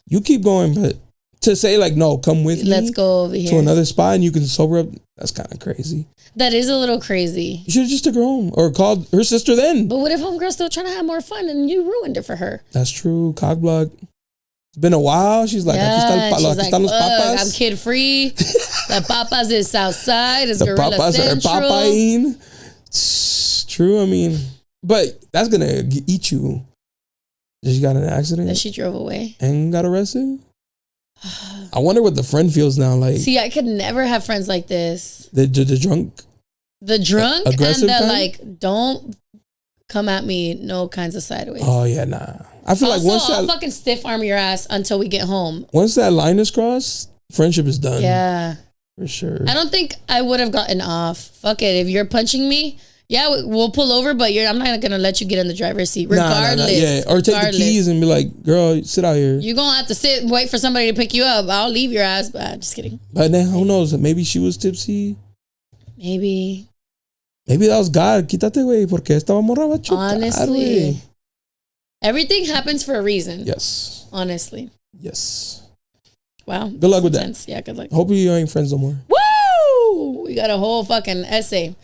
you keep going. But to say like, no, come with me. Let's go over here to another spot and you can sober up. That's kind of crazy. That is a little crazy. You should have just took her home or called her sister then. But what if homegirl's still trying to have more fun and you ruined it for her? That's true. Cockblock. It's been a while. She's like, she's like, fuck, I'm kid free. The papas is Southside. It's Gorilla papas Central. Are papaing. It's true. I mean, but that's gonna eat you. She got in an accident? That she drove away. And got arrested? I wonder what the friend feels now. Like, see, I could never have friends like this. The drunk? The drunk aggressive and the kind? like, don't come at me no kinds of sideways. Oh, yeah, nah. I feel also, like once I'll that... fucking stiff arm your ass until we get home. Once that line is crossed, friendship is done. Yeah. For sure. I don't think I would have gotten off. Fuck it. If you're punching me, yeah, we'll pull over, but I'm not going to let you get in the driver's seat regardless. Nah. Yeah. Or take the keys and be like, girl, sit out here. You're going to have to sit and wait for somebody to pick you up. I'll leave your ass, but just kidding. But then who knows? Maybe she was tipsy. Maybe that was God. Quítate, güey, porque esta morra va a chocar, honestly, güey. Everything happens for a reason. Yes. Honestly. Yes. Wow. Good luck with that. Yeah, good luck. Hope you ain't friends no more. Woo! We got a whole fucking essay.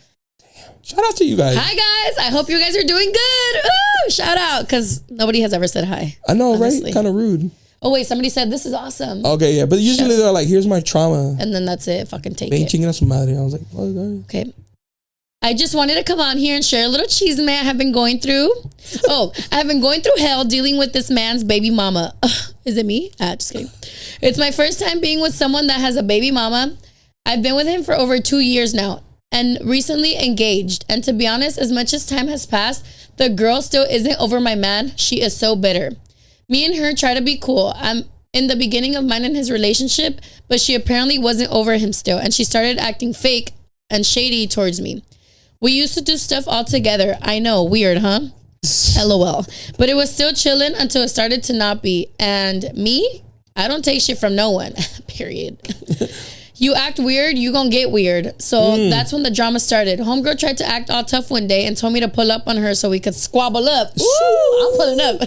Shout out to you guys. Hi, guys. I hope you guys are doing good. Ooh, shout out, because nobody has ever said hi. I know, honestly. right? Kind of rude. Oh, wait. Somebody said, this is awesome. Okay, yeah. But usually they're like, here's my trauma. And then that's it. Fucking take Ven it. chinguen a su madre. I was like, oh, God. Okay. I just wanted to come on here and share a little chisme I have been going through. I have been going through hell dealing with this man's baby mama. Is it me? Just kidding. It's my first time being with someone that has a baby mama. I've been with him for over 2 years now and recently engaged. And to be honest, as much as time has passed, the girl still isn't over my man. She is so bitter. Me and her try to be cool. I'm in the beginning of mine and his relationship, but she apparently wasn't over him still. And she started acting fake and shady towards me. We used to do stuff all together. I know, weird, huh? LOL. But it was still chilling until it started to not be. And me, I don't take shit from no one. Period. You act weird, you gonna get weird. So that's when the drama started. Homegirl tried to act all tough one day and told me to pull up on her so we could squabble up. Ooh, I'm pulling up.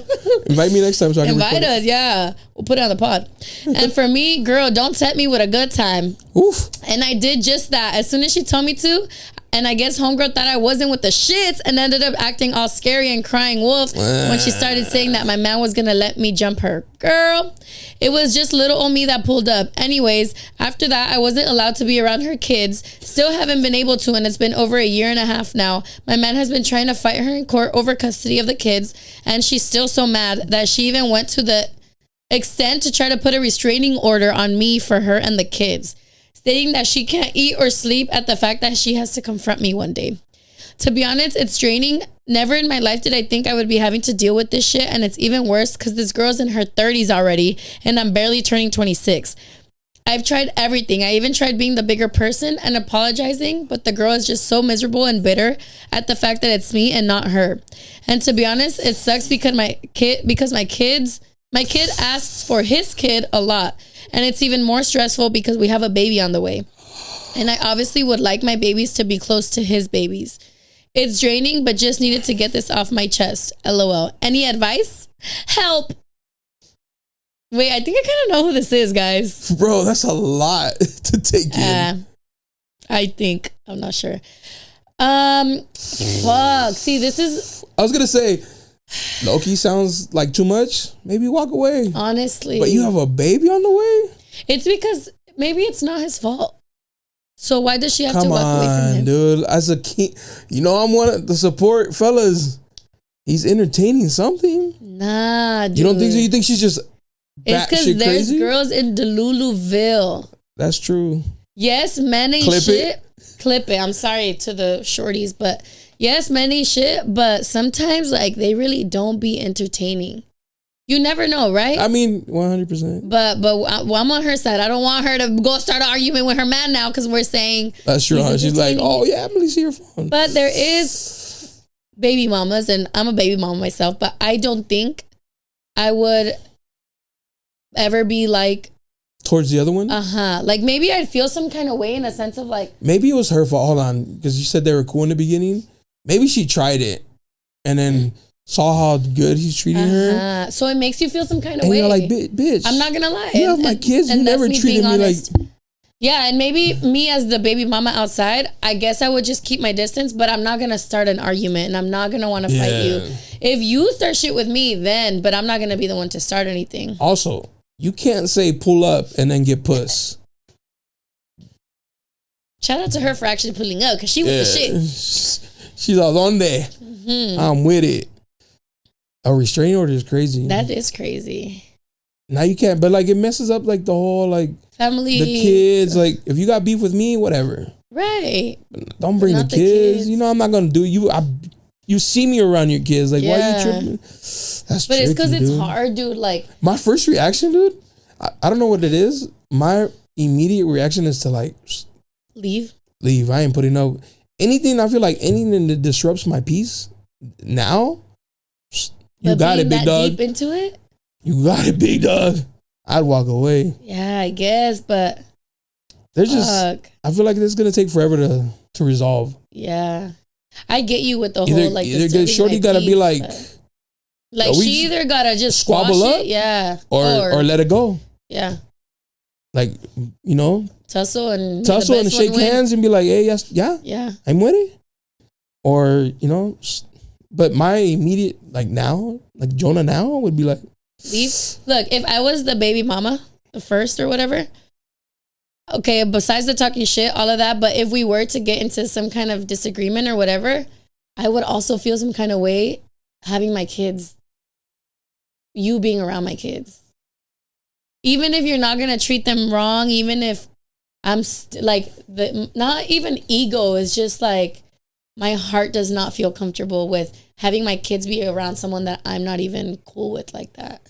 Invite me next time so I can invite us, yeah. We'll put it on the pod. And for me, girl, don't set me with a good time. Oof. And I did just that. As soon as she told me to, and I guess homegirl thought I wasn't with the shits and ended up acting all scary and crying wolf when she started saying that my man was gonna let me jump her. Girl, it was just little old me that pulled up. Anyways, after that, I wasn't allowed to be around her kids. Still haven't been able to, and it's been over 1.5 years now. My man has been trying to fight her in court over custody of the kids, and she's still so mad that she even went to the extent to try to put a restraining order on me for her and the kids, stating that she can't eat or sleep at the fact that she has to confront me one day. To be honest, it's draining. Never in my life did I think I would be having to deal with this shit, and it's even worse because this girl's in her 30s already, and I'm barely turning 26. I've tried everything. I even tried being the bigger person and apologizing, but the girl is just so miserable and bitter at the fact that it's me and not her. And to be honest, it sucks because my kid asks for his kid a lot. And it's even more stressful because we have a baby on the way. And I obviously would like my babies to be close to his babies. It's draining, but just needed to get this off my chest. LOL. Any advice? Help. Wait, I think I kind of know who this is, guys. Bro, that's a lot to take in. I think. I'm not sure. Fuck. See, this is... I was going to say... Loki sounds like too much. Maybe walk away. Honestly. But you have a baby on the way? It's because maybe it's not his fault. So why does she have to walk away from him? Dude. As a king, I'm one of the support fellas. He's entertaining something. Nah, dude. You don't think so? You think she's just It's because there's crazy? girls in Deluluville. That's true. Yes, men ain't Clip shit. Clip it. I'm sorry to the shorties, but yes, men ain't shit. But sometimes, like, they really don't be entertaining. You never know, right? I mean, 100%. But I'm on her side. I don't want her to go start an argument with her man now because we're saying that's true. She's like, oh yeah, I'm gonna see your phone. But there is baby mamas, and I'm a baby mama myself. But I don't think I would ever be like towards the other one. Like maybe I'd feel some kind of way in a sense of like maybe it was her fault. Hold on, because you said they were cool in the beginning. Maybe she tried it and then saw how good he's treating her. So it makes you feel some kind of and way. You're like, bitch. I'm not gonna lie. You have my kids. You never treated me like. Yeah, and maybe me as the baby mama outside, I guess I would just keep my distance, but I'm not gonna start an argument, and I'm not gonna want to fight you. If you start shit with me, then, but I'm not gonna be the one to start anything. Also, you can't say pull up and then get puss. Shout out to her for actually pulling up, because she was the shit. She's all on there. I'm with it. a restraining order is crazy. That is crazy. Now you can't, but like it messes up like the whole like family, the kids. Like if you got beef with me, whatever. Right. Don't bring the kids. You know I'm not gonna do you. You see me around your kids. Like why are you tripping? That's but tricky, it's because it's dude. hard, dude. Like my first reaction, dude. I don't know what it is. My immediate reaction is to like leave. I ain't putting up anything. I feel like anything that disrupts my peace now. You got it, big dog. Deep into it. You got it, big dog. I'd walk away. Yeah, I guess, but there's just. I feel like this is gonna take forever to resolve. Yeah, I get you with the whole like. Either shorty gotta be like she either gotta just squabble up, yeah, or let it go. Yeah, like you know, tussle and shake hands and be like, hey, yes, yeah, I'm with it. Or you know, but my immediate like now, like Jona now would be like. Leave. Look, if I was the baby mama, the first or whatever, okay, besides the talking shit, all of that, but if we were to get into some kind of disagreement or whatever, I would also feel some kind of way having my kids, you being around my kids. Even if you're not going to treat them wrong, even if I'm not even ego, is just like my heart does not feel comfortable with having my kids be around someone that I'm not even cool with like that.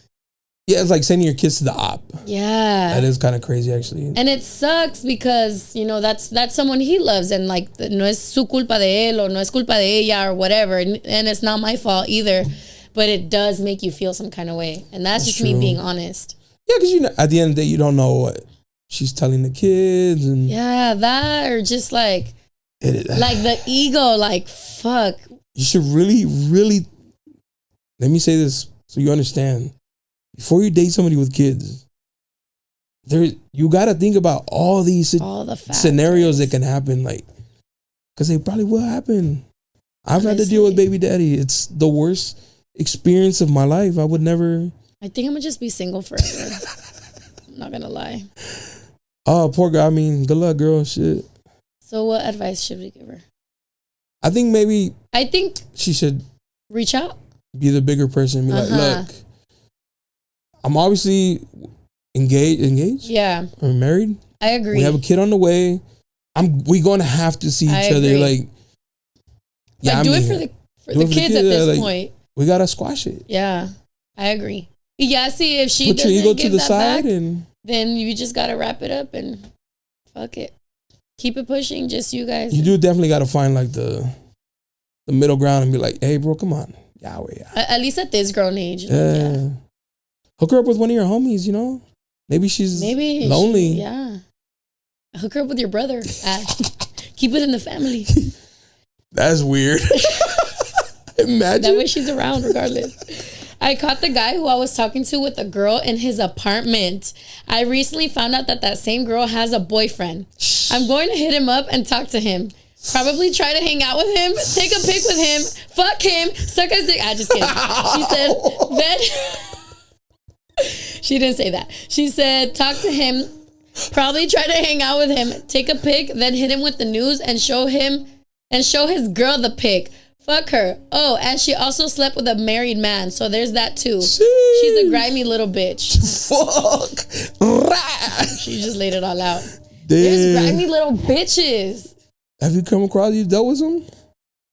Yeah, it's like sending your kids to the op. Yeah. That is kind of crazy, actually. And it sucks because, you know, that's someone he loves and like, no es su culpa de él or no es culpa de ella or whatever. And it's not my fault either. But it does make you feel some kind of way. And that's just true. Me being honest. Yeah, because you know, at the end of the day, you don't know what she's telling the kids. And yeah, that or just like the ego, like, fuck. You should really, really, let me say this so you understand. Before you date somebody with kids, you got to think about all these scenarios that can happen, like, because they probably will happen. I've had to deal with baby daddy. It's the worst experience of my life. I would never. I think I'm going to just be single forever. I'm not going to lie. Oh, poor guy. I mean, good luck, girl. Shit. So what advice should we give her? I think she should reach out, be the bigger person, be like, look, I'm obviously engaged. Yeah, or married. I agree. We have a kid on the way. We're gonna have to see each other. Like, yeah, do it for the kids at this point. We gotta squash it. Yeah, I agree. Yeah, see if she put your ego to the side, and then you just gotta wrap it up and fuck it. Keep it pushing, just you guys. You do definitely got to find like the middle ground and be like, hey, bro, come on. Yeah. At least at this grown age. Yeah. Hook her up with one of your homies, you know? Maybe she's lonely. Hook her up with your brother. Keep it in the family. That's weird. Imagine. That way she's around regardless. I caught the guy who I was talking to with a girl in his apartment. I recently found out that same girl has a boyfriend. I'm going to hit him up and talk to him. Probably try to hang out with him, take a pic with him, fuck him, suck his dick. Just kidding. She said that. She didn't say that. She said talk to him, probably try to hang out with him, take a pic, then hit him with the news and show his girl the pic. Fuck her. Oh, and she also slept with a married man, so there's that too. Jeez. She's a grimy little bitch. Fuck. She just laid it all out. Damn. There's grimy little bitches. Have you come across, you dealt with some?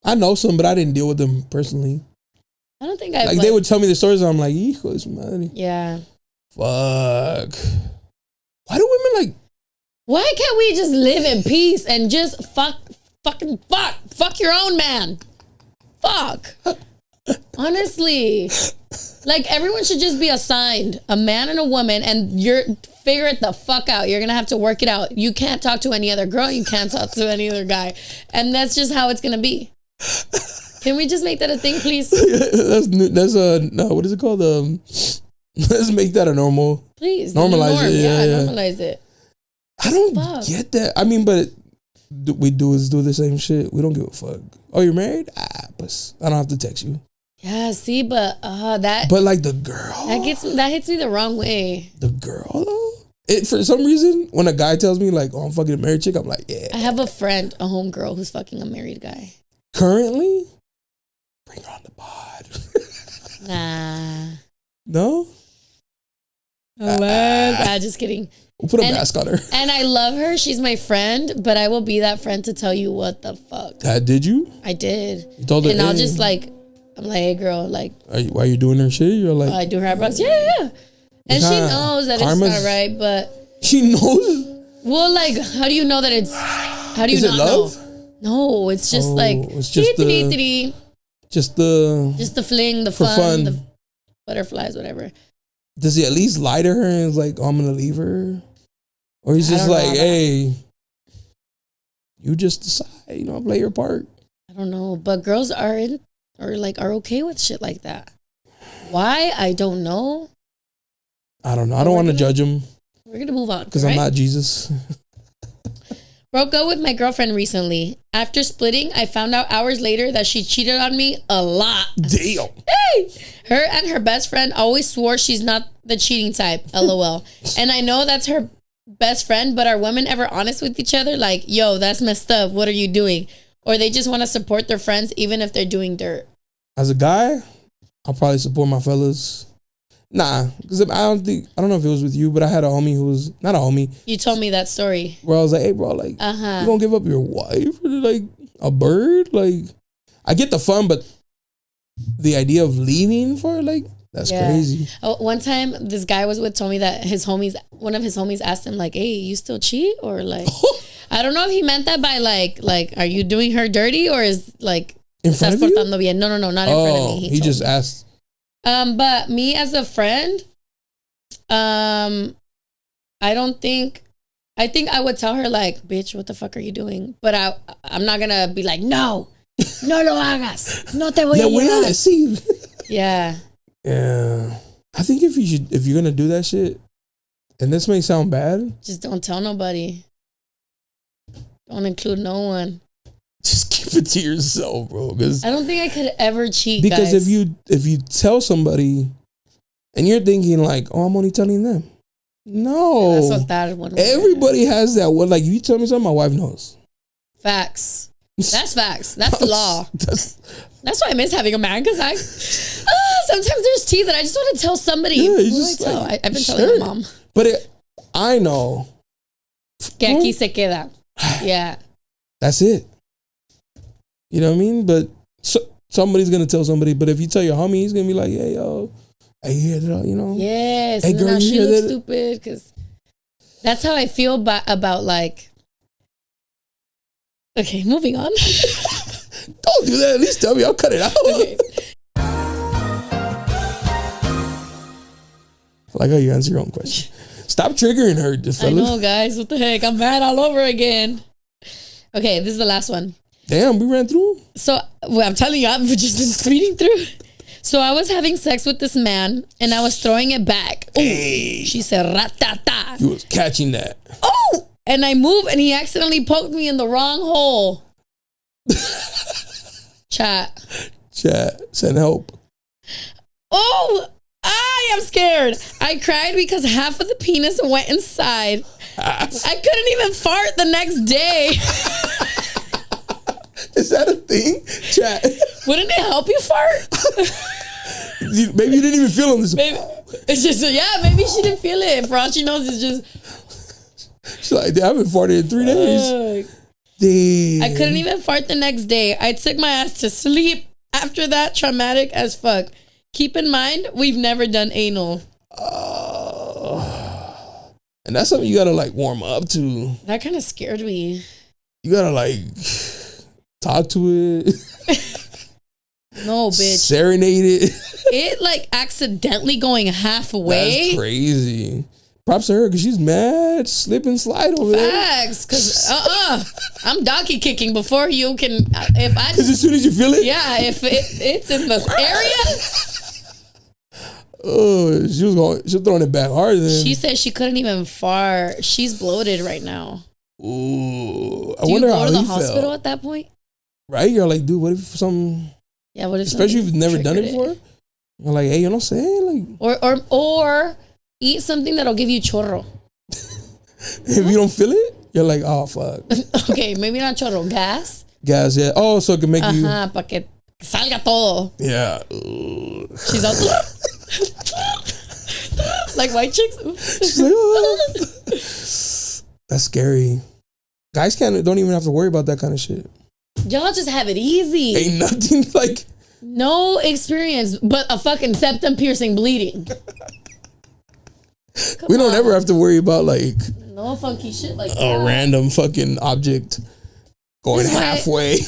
I know some, but I didn't deal with them personally. I don't think I like they would tell me the stories and I'm like, hijo de su madre. Yeah. Fuck. Why do women like? Why can't we just live in peace and just fuck your own man? Fuck. Honestly. Like everyone should just be assigned a man and a woman and you're figure it the fuck out. You're gonna have to work it out. You can't talk to any other girl, you can't talk to any other guy. And that's just how it's gonna be. Can we just make that a thing, please? That's no, what is it called? Let's make that a normal. Please. Normalize it. Yeah, normalize it. I don't get that. I mean, but we do the same shit. We don't give a fuck. Oh, you're married? But I don't have to text you. Yeah, see, but that. But like the girl. That hits me the wrong way. The girl though. For some reason, when a guy tells me like, "Oh, I'm fucking a married chick," I'm like, "Yeah." I have a friend, a homegirl, who's fucking a married guy. Currently, bring her on the pod. Nah. No? Just kidding. We'll put a mask on her. And I love her. She's my friend, but I will be that friend to tell you what the fuck. Did you? I did. You told her, and I'll just like, I'm like, hey girl, like. Why are you doing her shit? You're like. I do her eyebrows. Yeah. And she knows that it's not right, but. She knows? Well, like, how do you know that it's. How do you not know? No, it's just like. It's just the. Just the fling, the fun, the butterflies, whatever. Does he at least lie to her and is like, oh, I'm going to leave her? Or he's just like, hey, you just decide, play your part. I don't know. But girls are okay with shit like that. Why? I don't know. I don't know. I don't want to judge him. We're going to move on. Because I'm not Jesus. Broke up with my girlfriend recently. After splitting, I found out hours later that she cheated on me a lot. Damn. Hey! Her and her best friend always swore she's not the cheating type. LOL. And I know that's her best friend, but are women ever honest with each other? Like, yo, that's messed up. What are you doing? Or they just want to support their friends even if they're doing dirt. As a guy, I'll probably support my fellas. Nah, because I don't know if it was with you, but I had a homie who was not a homie. You told me that story. Where I was like, hey, bro, like, you gonna give up your wife for like a bird? Like, I get the fun, but the idea of leaving for like, that's crazy. Oh, one time, this guy was with told me that one of his homies asked him like, hey, you still cheat? Or like, I don't know if he meant that by like, are you doing her dirty? Or is like, in front of you? Bien? No, not in front of me. He just asked. But me as a friend, I think I would tell her like, bitch, what the fuck are you doing? But I'm not gonna be like, no lo hagas. No te voy a decir. Yeah. Yeah. I think if you're gonna do that shit, and this may sound bad, just don't tell nobody. Don't include no one. Just keep it to yourself, bro. Because I don't think I could ever cheat. Because guys. if you tell somebody, and you're thinking like, oh, I'm only telling them. No, that's what that one. Everybody has that one. Like, you tell me something, my wife knows. Facts. That's facts. That's the law. That's why I miss having a man, because sometimes there's tea that I just want to tell somebody. Yeah, I've been telling my mom. But I know. Que aquí se queda. Yeah. That's it. You know what I mean? But somebody's going to tell somebody. But if you tell your homie, he's going to be like, hey, yo, I hear that, Yes. Hey, girl, she looks stupid. Because that's how I feel about like. Okay, moving on. Don't do that. At least tell me. I'll cut it out. Okay. I like how you answer your own question. Stop triggering her, fellas. I know, guys. What the heck? I'm mad all over again. Okay, this is the last one. Damn, we ran through? So, I'm telling you, I've just been speeding through. So, I was having sex with this man, and I was throwing it back. Hey. She said, ratata. You was catching that. Oh! And I moved, and he accidentally poked me in the wrong hole. Chat, send help. Oh, I am scared. I cried because half of the penis went inside. I couldn't even fart the next day. Is that a thing? Chat. Wouldn't it help you fart? Maybe you didn't even feel him. Maybe it's just, maybe she didn't feel it. For all she knows, it's just. She's like, I haven't farted in 3 days. Damn. I couldn't even fart the next day. I took my ass to sleep after that. Traumatic as fuck. Keep in mind, we've never done anal. And that's something you gotta like warm up to. That kind of scared me. You gotta like talk to it. No, bitch. Serenade it. It like accidentally going halfway. That's crazy. Props to her because she's mad. Slip and slide over there. Facts. Because I'm donkey kicking before you can. If I because as soon as you feel it. Yeah. If it's in this area. Oh, she was throwing it back hard. Then She said she couldn't even fart. She's bloated right now. Ooh, Do you go to the hospital at that point? Right? You're like, dude, what if something? Yeah. What if? Especially if you've never done it before. You're like, hey, you know what I'm saying? Like, or eat something that'll give you chorro. If you don't feel it, you're like, oh fuck. Okay, maybe not chorro. Gas. Gas, yeah. Oh, so it can make you. Pa' que salga todo. Yeah. She's out like white chicks. She's like, oh. That's scary. Guys don't even have to worry about that kind of shit. Y'all just have it easy. Ain't nothing like no experience, but a fucking septum piercing bleeding. We don't ever have to worry about like no funky shit like a random fucking object going halfway.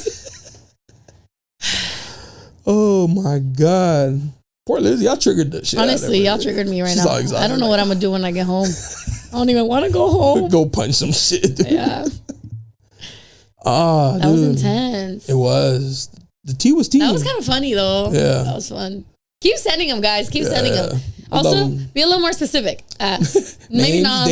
Oh my God. Poor Lizzie, y'all triggered the shit. Honestly, y'all triggered me right now. I don't know what I'm gonna do when I get home. I don't even want to go home. Go punch some shit, dude. Yeah. That was intense. It was. The tea was tea. That was kind of funny though. Yeah. That was fun. Keep sending them, guys. Keep sending them. Also, be a little more specific. Maybe not.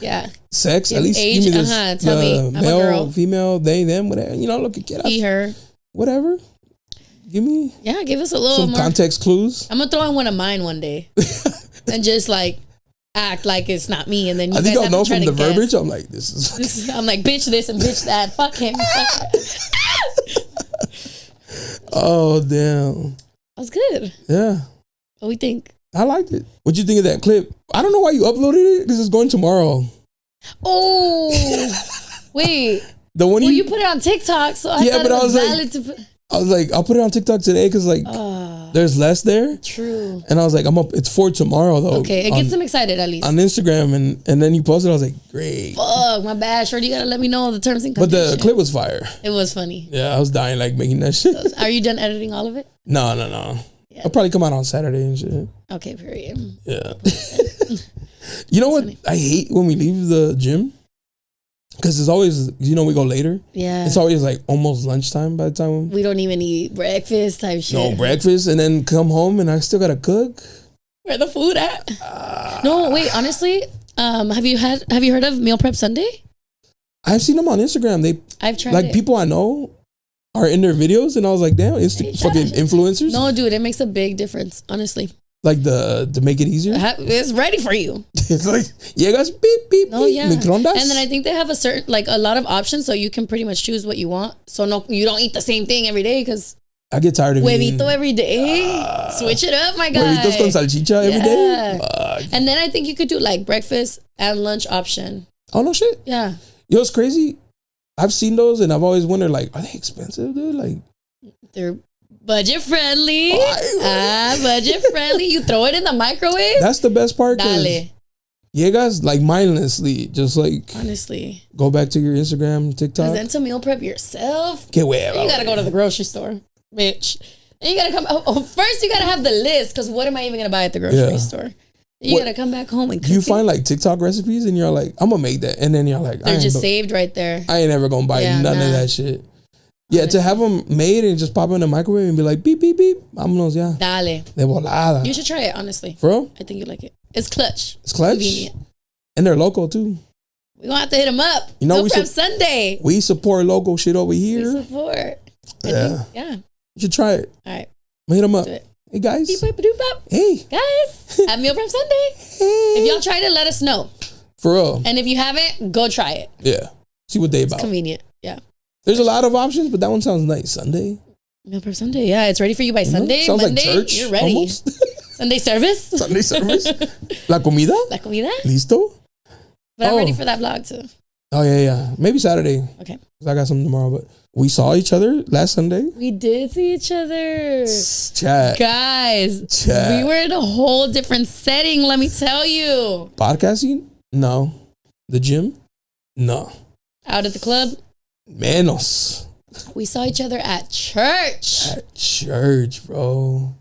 Yeah. Sex, give at least age, give me this. Tell me. I'm male, a girl. Female, they, them, whatever. You know, look at get he, her. Whatever. Give me. Yeah, give us a little some more context clues. I'm gonna throw in one of mine one day, and just like act like it's not me, and then you I think guys I'll know from the guess. verbiage. I'm like, this is. I'm like, bitch this and bitch that. Fuck him. Oh damn. That was good. Yeah. What do we think? I liked it. What'd you think of that clip? I don't know why you uploaded it because it's going tomorrow. Oh, wait. The one you put it on TikTok, so I thought it was valid to put. I was like, I'll put it on TikTok today because like there's less there. True. And I was like, I'm up. It's for tomorrow though. Okay, it gets them excited at least on Instagram, and then you posted. I was like, great. Fuck, my bad. Sure, you gotta let me know the terms and conditions. But the clip was fire. It was funny. Yeah, I was dying like making that shit. Are you done editing all of it? No. Yeah. I'll probably come out on Saturday and shit. Okay, period. Yeah. You know what? Funny. I hate when we leave the gym. Because it's always, we go later. Yeah. It's always like almost lunchtime by the time. We don't even eat breakfast type shit. No, breakfast and then come home and I still got to cook. Where the food at? No, wait, honestly, have you heard of Meal Prep Sunday? I've seen them on Instagram. I've tried like people I know are in their videos and I was like, damn, it's fucking influencers. No, dude, it makes a big difference, honestly. Like to make it easier? It's ready for you. It's like, yeah, guys, beep, beep, no, yeah. microondas. And then I think they have a lot of options so you can pretty much choose what you want. So no, you don't eat the same thing every day because I get tired of eating. Huevito every day. Switch it up, my guy. Huevitos con salchicha every day. And then I think you could do like breakfast and lunch option. Oh, no shit. Yeah. Yo, it's crazy. I've seen those and I've always wondered, like, are they expensive, dude? Like, they're budget friendly. Budget friendly. You throw it in the microwave. That's the best part. Dale. Yeah, guys, like mindlessly, just like honestly, go back to your Instagram, TikTok. Then to meal prep yourself. Que hueva. You gotta go to the grocery store, bitch. And you gotta come. First, you gotta have the list because what am I even gonna buy at the grocery store? You gotta come back home and cook. You find like TikTok recipes and you're like, I'm gonna make that, and then you're like, they're just saved right there. I ain't ever gonna buy none of that shit. Yeah, to have them made and just pop in the microwave and be like, beep, beep, beep. Vámonos ya. Dale. De volada. You should try it, honestly. For real? I think you like it. It's clutch. It's clutch? Convenient. And they're local, too. We're going to have to hit them up. Meal Prep Sunday. We support local shit over here. We support. Yeah. You should try it. All right. Hit them up. Hey, guys. Hey. Guys. Have Meal Prep Sunday. Hey. If y'all tried it, let us know. For real. And if you haven't, go try it. Yeah. See what they about. It's convenient. Yeah. There's a lot of options, but that one sounds nice. Sunday. Meal Prep Sunday. Yeah, it's ready for you by Sunday. Sounds Monday, like church. You're ready. Sunday service. Sunday service. La comida. La comida. Listo. But I'm ready for that vlog too. Oh, yeah. Maybe Saturday. Okay. Because I got something tomorrow, but we saw each other last Sunday. We did see each other. Chat. Guys. Chat. We were in a whole different setting, let me tell you. Podcasting? No. The gym? No. Out at the club? Menos. We saw each other at church. At church, bro.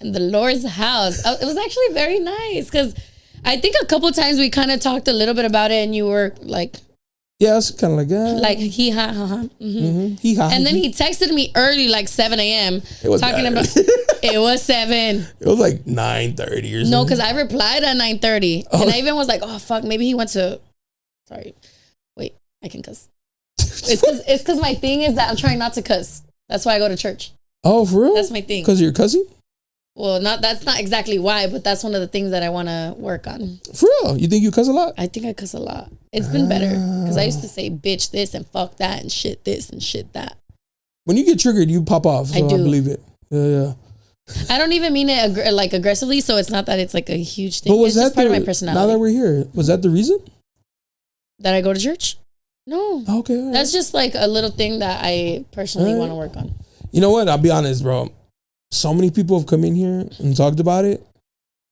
In the Lord's house. It was actually very nice because I think a couple times we kind of talked a little bit about it and you were like... Yeah, it's kind of like... like he, ha, ha, ha. Mm-hmm. And then he texted me early, like 7 a.m. It was talking about... It was 7. It was like 9:30 or something. No, because I replied at 9:30. Oh. And I even was like, oh, fuck, maybe he went to... Sorry. Wait, I can cuss. It's because my thing is that I'm trying not to cuss. That's why I go to church. Oh, for real? That's my thing. Because you're cussing? Well, that's not exactly why, but that's one of the things that I want to work on. For real? You think you cuss a lot? I think I cuss a lot. It's been better because I used to say bitch this and fuck that and shit this and shit that. When you get triggered, you pop off. So I believe it. Yeah. I don't even mean it like aggressively, so it's not that it's like a huge thing. But was it's that just part of my personality. Now that we're here, was that the reason? That I go to church? No. Okay. Right. That's just like a little thing that I personally want to work on. You know what? I'll be honest, bro. So many people have come in here and talked about it.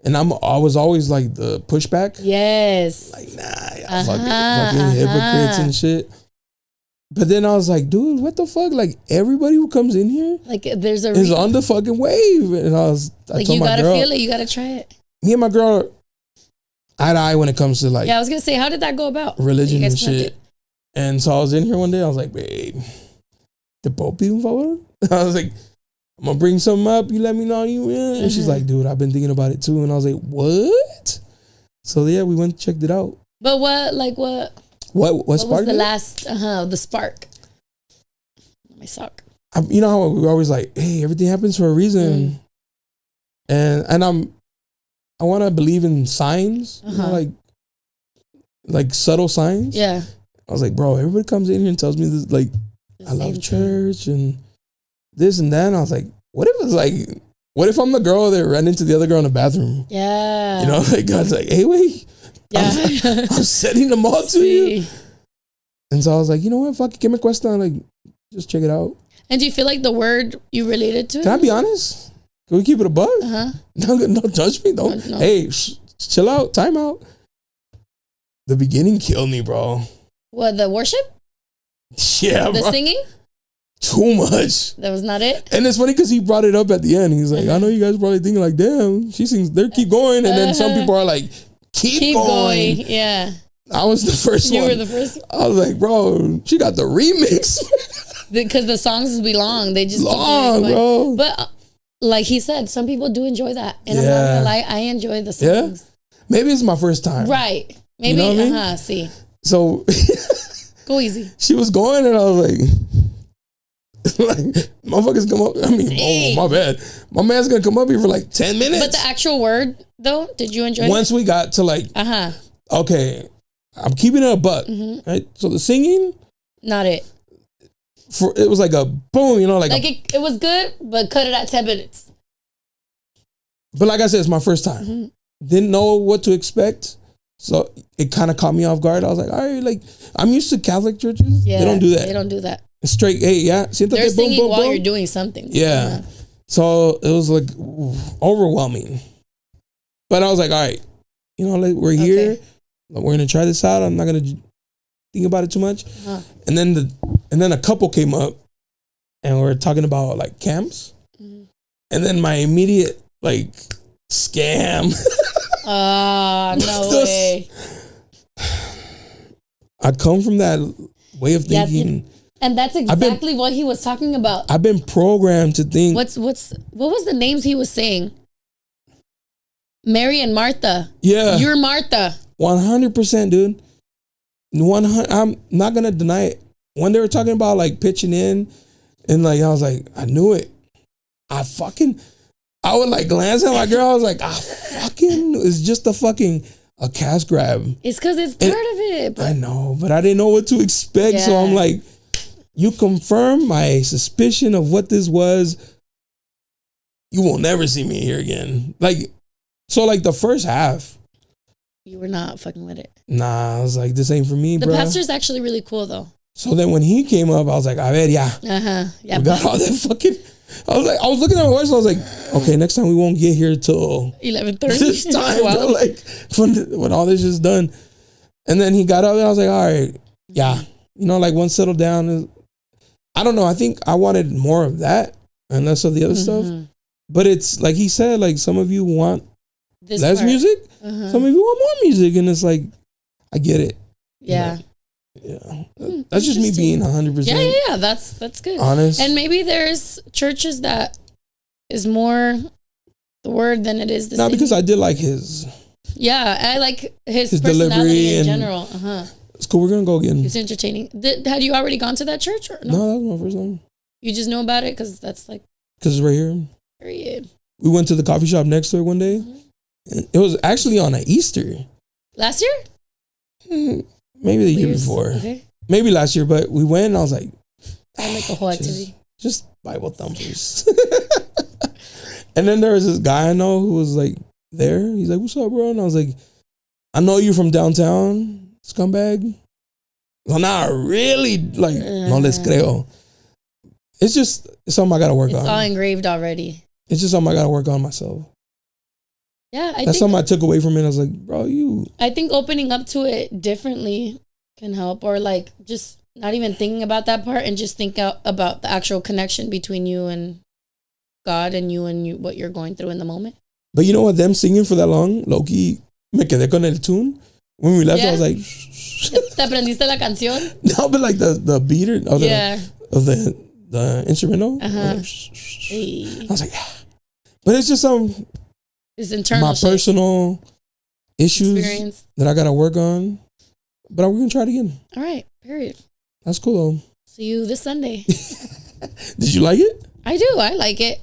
And I was always like the pushback. Yes. Like, nah, fucking hypocrites and shit. But then I was like, dude, what the fuck? Like, everybody who comes in here like there's is on the fucking wave. And I like, told you my gotta girl, feel it, you gotta try it. Me and my girl eye to eye when it comes to like, yeah, I was gonna say, how did that go about? Religion and shit. And so I was in here one day, I was like, babe, the Pope even forward? I was like, I'm gonna bring something up, you let me know you in. And she's like, dude, I've been thinking about it too. And I was like, what? So yeah, we went and checked it out. But what was the last the spark? My sock. You know how we're always like, hey, everything happens for a reason. And I want to believe in signs, you know, like subtle signs. Yeah. I was like, bro, everybody comes in here and tells me this, like, I love church and this and that. And I was like, what if I'm the girl that ran into the other girl in the bathroom? Yeah. You know, like God's like, hey, wait. Yeah. I'm sending them all to you. And so I was like, you know what? Fuck it. Give me a question. Like, just check it out. And do you feel like the word you related to? Can I be honest? Can we keep it a bug? No, judge me. Don't. No. Hey, chill out. Time out. The beginning killed me, bro. What, the worship? Yeah, the singing? Too much. That was not it? And it's funny because he brought it up at the end. He's like, I know you guys probably thinking like, damn, she sings, keep going. And then some people are like, keep going. Yeah. I was the first one. You were the first one? I was like, bro, she got the remix. Because the songs be long. They just long, bro. But like he said, some people do enjoy that. And I'm not gonna lie, I enjoy the songs. Yeah? Maybe it's my first time. Right. Maybe, you know what I mean? See. So go easy. She was going and I was like, motherfuckers come up. I mean, oh, my bad. My man's gonna come up here for like 10 minutes. But the actual word though, did you enjoy Once we got to like, okay, I'm keeping it a buck. Right? So the singing, not it. It was like a boom, you know, like it was good, but cut it at 10 minutes. But like I said, it's my first time. Didn't know what to expect. So it kind of caught me off guard. I was like, all right, like I'm used to Catholic churches. Yeah, they don't do that. They don't do that. Straight, hey, yeah. They're singing boom, while you're doing something. Yeah. So it was like overwhelming. But I was like, all right, you know, like we're here. We're going to try this out. I'm not going to think about it too much. And then a couple came up and we were talking about like camps. And then my immediate like scam. No way. I come from that way of thinking. Yeah, and that's exactly what he was talking about. I've been programmed to think. What was the names he was saying? Mary and Martha. Yeah. You're Martha. 100%, dude. 100. I'm not going to deny it. When they were talking about like pitching in and like, I was like, I knew it. I would like glance at my girl. I was like, it's just a cash grab. It's because it's part of it. I know, but I didn't know what to expect. Yeah. So I'm like, you confirm my suspicion of what this was. You will never see me here again. Like, so like the first half. You were not fucking with it. Nah, I was like, this ain't for me, bro. The pastor's actually really cool though. So then when he came up, I was like, a ver, ya. Yeah. We got all that fucking... I was looking at my watch. I was like, okay, next time we won't get here till 11:30. This time, bro, like when all this is done. And then he got up and I was like, all right, yeah, you know, like once settled down. I don't know. I think I wanted more of that and less of the other stuff. But it's like he said, like some of you want less music, some of you want more music, and it's like I get it. Yeah. Yeah, that's just me being 100%. Yeah, that's good. Honest, and maybe there's churches that is more the word than it is the. No, because I did like his. Yeah, I like his personality delivery in general. It's cool. We're gonna go again. It's entertaining. Had you already gone to that church? Or no, that was my first time. You just know about it because that's like. Because it's right here. Period. We went to the coffee shop next to it one day. It was actually on an Easter. Last year? Maybe the year before. Okay. Maybe last year, but we went and I was like, I like the whole activity. just Bible thumpers. And then there was this guy I know who was like there. He's like, "What's up, bro?" And I was like, "I know you from downtown, scumbag." Well, not really. Like, no les creo. It's just something I got to work on. It's all engraved already. It's just something I got to work on myself. Yeah, that's something I took away from it. I was like, bro, I think opening up to it differently can help, or like just not even thinking about that part and just think about the actual connection between you and God and you what you're going through in the moment. But you know what? Them singing for that long, Loki, me quedé con el tune. When we left, I was like, ¿Te aprendiste la canción? No, but like the beater of the instrumental. Uh-huh. I was like, yeah. But it's just it's internal. My personal issues experience that I gotta work on. But we're gonna try it again. All right. Period. That's cool though. See you this Sunday. Did you like it? I do. I like it.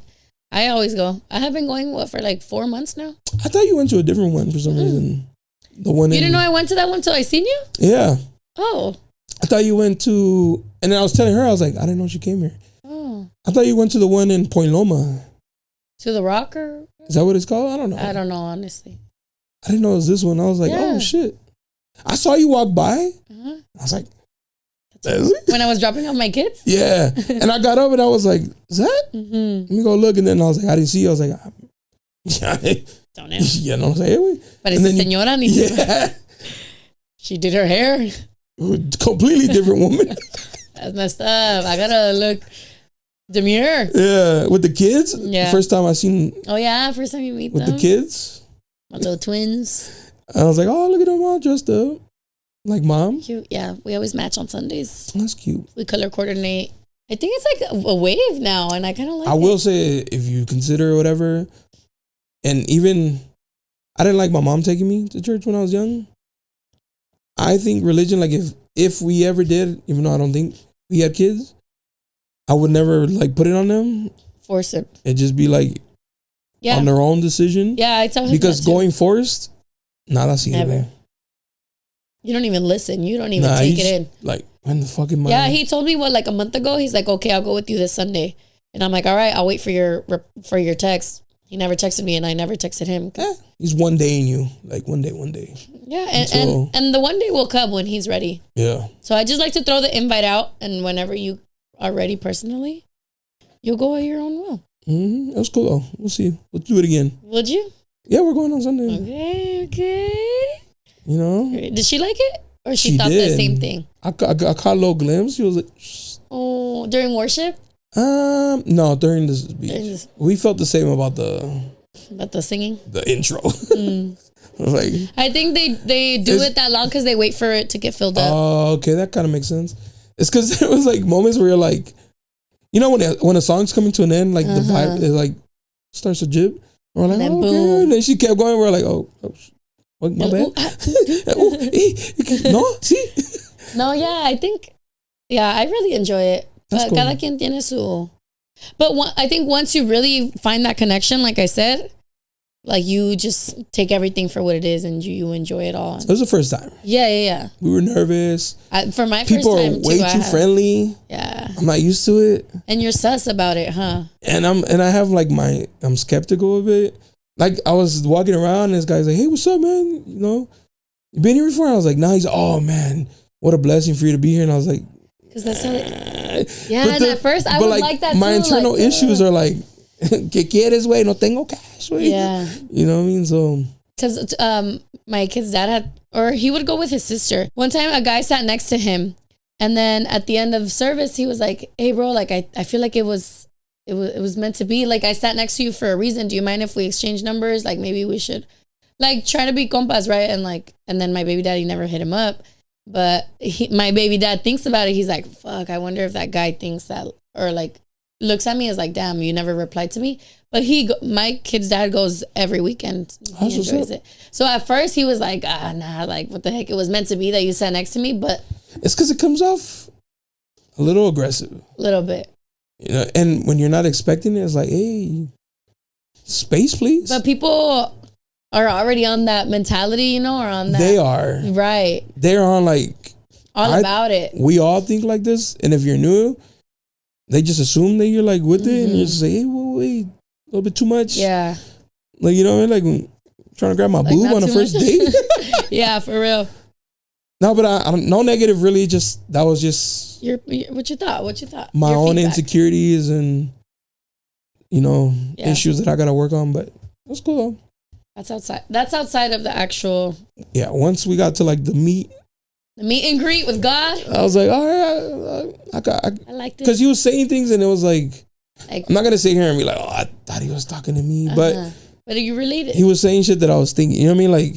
I always go. I have been going for like 4 months now. I thought you went to a different one for some reason. The one you didn't know I went to that one until I seen you? Yeah. Oh. I thought you went to, and then I was telling her, I was like, I didn't know she came here. Oh. I thought you went to the one in Point Loma. To the Rocker? Is that what it's called? I don't know. I don't know, honestly. I didn't know it was this one. I was like, oh shit. I saw you walk by. Uh-huh. I was like, when I was dropping off my kids? Yeah. And I got up and I was like, is that? Mm-hmm. Let me go look. And then I was like, I didn't see you. I was like, don't know. Yeah, no sé. But it's a señora. Yeah. She did her hair. Completely different woman. That's messed up. I gotta look demure. Yeah, with the kids. Yeah. First time I seen. Oh yeah, first time you meet with them. the kids. My little twins. I was like, oh, look at them all dressed up like mom. Cute. Yeah, we always match on Sundays. That's cute. We color coordinate. I think it's like a wave now, and I kind of like. I will say, if you consider whatever, and even I didn't like my mom taking me to church when I was young. I think religion, like if we ever did, even though I don't think we had kids, I would never like put it on them. Force it. It'd just be like on their own decision. Yeah, I tell him because that too. Going forced, nada sirve. Never. You don't even listen. You don't even take it in. Like, when the fuck am I? Yeah, he told me like a month ago. He's like, okay, I'll go with you this Sunday, and I'm like, all right, I'll wait for your text. He never texted me, and I never texted him. He's one day in you, like one day. Yeah, and the one day will come when he's ready. Yeah. So I just like to throw the invite out, and whenever you are ready personally, you'll go at your own will. That was cool though. We'll see. We'll do it again. Would you? Yeah, we're going on Sunday. Okay. You know? Did she like it? Or she thought the same thing? I caught a little glimpse. She was like... Oh, during worship? No, during this speech. We felt the same about the singing? The intro. Like, I think they do it that long because they wait for it to get filled up. Oh, okay. That kind of makes sense. It's because there was like moments where you're like... You know when a song's coming to an end, like the vibe, it like starts to jib. We're like, then oh, boom. okay. And then she kept going. We're like, oh my bad. No, see? No, yeah, I think, I really enjoy it. That's cool. Cada quien tiene su. But I think once you really find that connection, like I said, like you just take everything for what it is and you enjoy it all. It was the first time. Yeah. We were nervous. For my People first time, are way too friendly. Yeah. I'm not used to it. And you're sus about it, huh? And I have like I'm skeptical of it. Like I was walking around and this guy's like, hey, what's up, man? You know, you been here before? I was like, nah. He's like, oh man, what a blessing for you to be here. And I was like, because that's how and at first I would like that too. My internal issues are like, ¿qué quieres, güey? No tengo cash, güey. Yeah. You know what I mean? So. Because my kid's dad he would go with his sister. One time a guy sat next to him, and then at the end of service, he was like, hey bro, like I feel like it was meant to be. Like I sat next to you for a reason. Do you mind if we exchange numbers? Like maybe we should like try to be compas, right? And then my baby daddy never hit him up. But my baby dad thinks about it. He's like, fuck, I wonder if that guy thinks that, or like looks at me as like, damn, you never replied to me. But my kid's dad goes every weekend. He enjoys it. So at first he was like, nah, like what the heck? It was meant to be that you sat next to me, but it's because it comes off a little aggressive. A little bit. You know, and when you're not expecting it, it's like, hey, space, please. But people are already on that mentality, you know, or on that. They are. Right. They're on like. All about it. We all think like this. And if you're new, they just assume that you're like with it, and you just say, hey, wait, a little bit too much. Yeah. Like, you know what I mean? Like, trying to grab my boob on a first date. Yeah, for real. No, but I don't, no negative really. Just that was just what you thought. My your own feedback. Insecurities and issues that I gotta work on. But that's cool though. That's outside of the actual. Yeah, once we got to like the meet and greet with God, I was like, all right, I liked it because he was saying things and it was like I'm not gonna sit here and be like, oh, I thought he was talking to me, but you related. He was saying shit that I was thinking. You know what I mean? Like.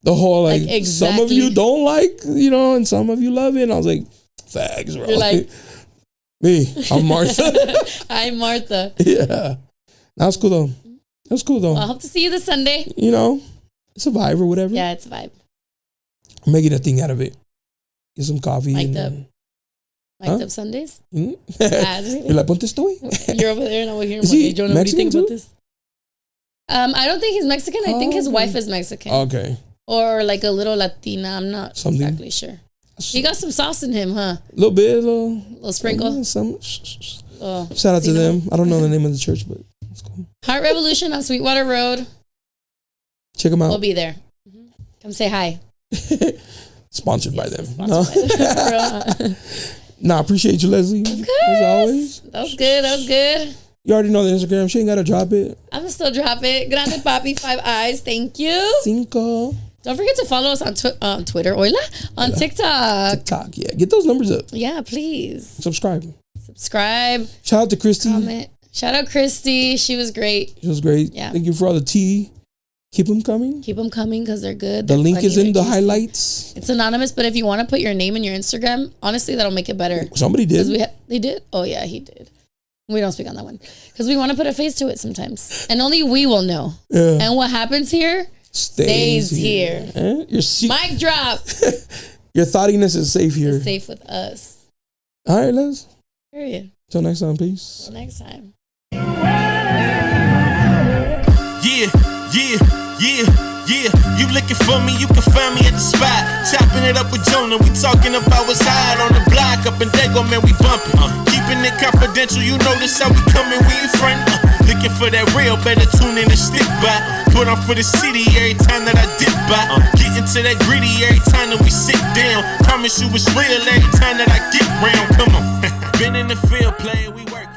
The whole exactly. Some of you don't like, and some of you love it. And I was like, fags, bro. You're like, me, I'm Martha. I'm Martha. Yeah. That's cool though. That's cool though. Well, I hope to see you this Sunday. It's a vibe or whatever. Yeah, it's a vibe. I'm making a thing out of it. Get some coffee. Mic'd up Sundays? Mm-hmm. You're like, ponte estoy. You're over there and I will hear him. Is he Jona, what do you think about this? I don't think he's Mexican. I think his wife is Mexican. Okay. Or like a little Latina. I'm not exactly sure. He got some sauce in him, huh? A little bit, a little sprinkle. Shout out to them. I don't know the name of the church, but it's cool. Heart Revolution on Sweetwater Road. Check them out. We'll be there. Come say hi. Sponsored by them. I appreciate you, Leslie. Of course. As always. That was good. You already know the Instagram. She ain't got to drop it. I'm going to still drop it. Grande Papi, 5 eyes. Thank you. Cinco. Don't forget to follow us on Twitter. On TikTok. Yeah. Get those numbers up. Yeah, please. Subscribe. Shout out to Christy. Comment. Shout out Christy. She was great. Yeah. Thank you for all the tea. Keep them coming. Because they're good. The link is in the highlights. It's anonymous, but if you want to put your name in your Instagram, honestly, that'll make it better. Somebody did. They did? Oh, yeah, he did. We don't speak on that one. Because we want to put a face to it sometimes. And only we will know. Yeah. And what happens here stays here. Mic drop. Your thoughtiness is safe here. It's safe with us. All right, Les. Period. Till next time, peace. Till next time. Yeah, you looking for me, you can find me at the spot. Chopping it up with Jona, we talking about what's hot on the block. Up in Dago, man, we bumping. Keeping it confidential, you know this how we coming, we in front. Looking for that real, better tune in and stick by. Put on for the city every time that I dip by. Getting to that gritty every time that we sit down. Promise you it's real every time that I get round. Come on. Been in the field playing, we work.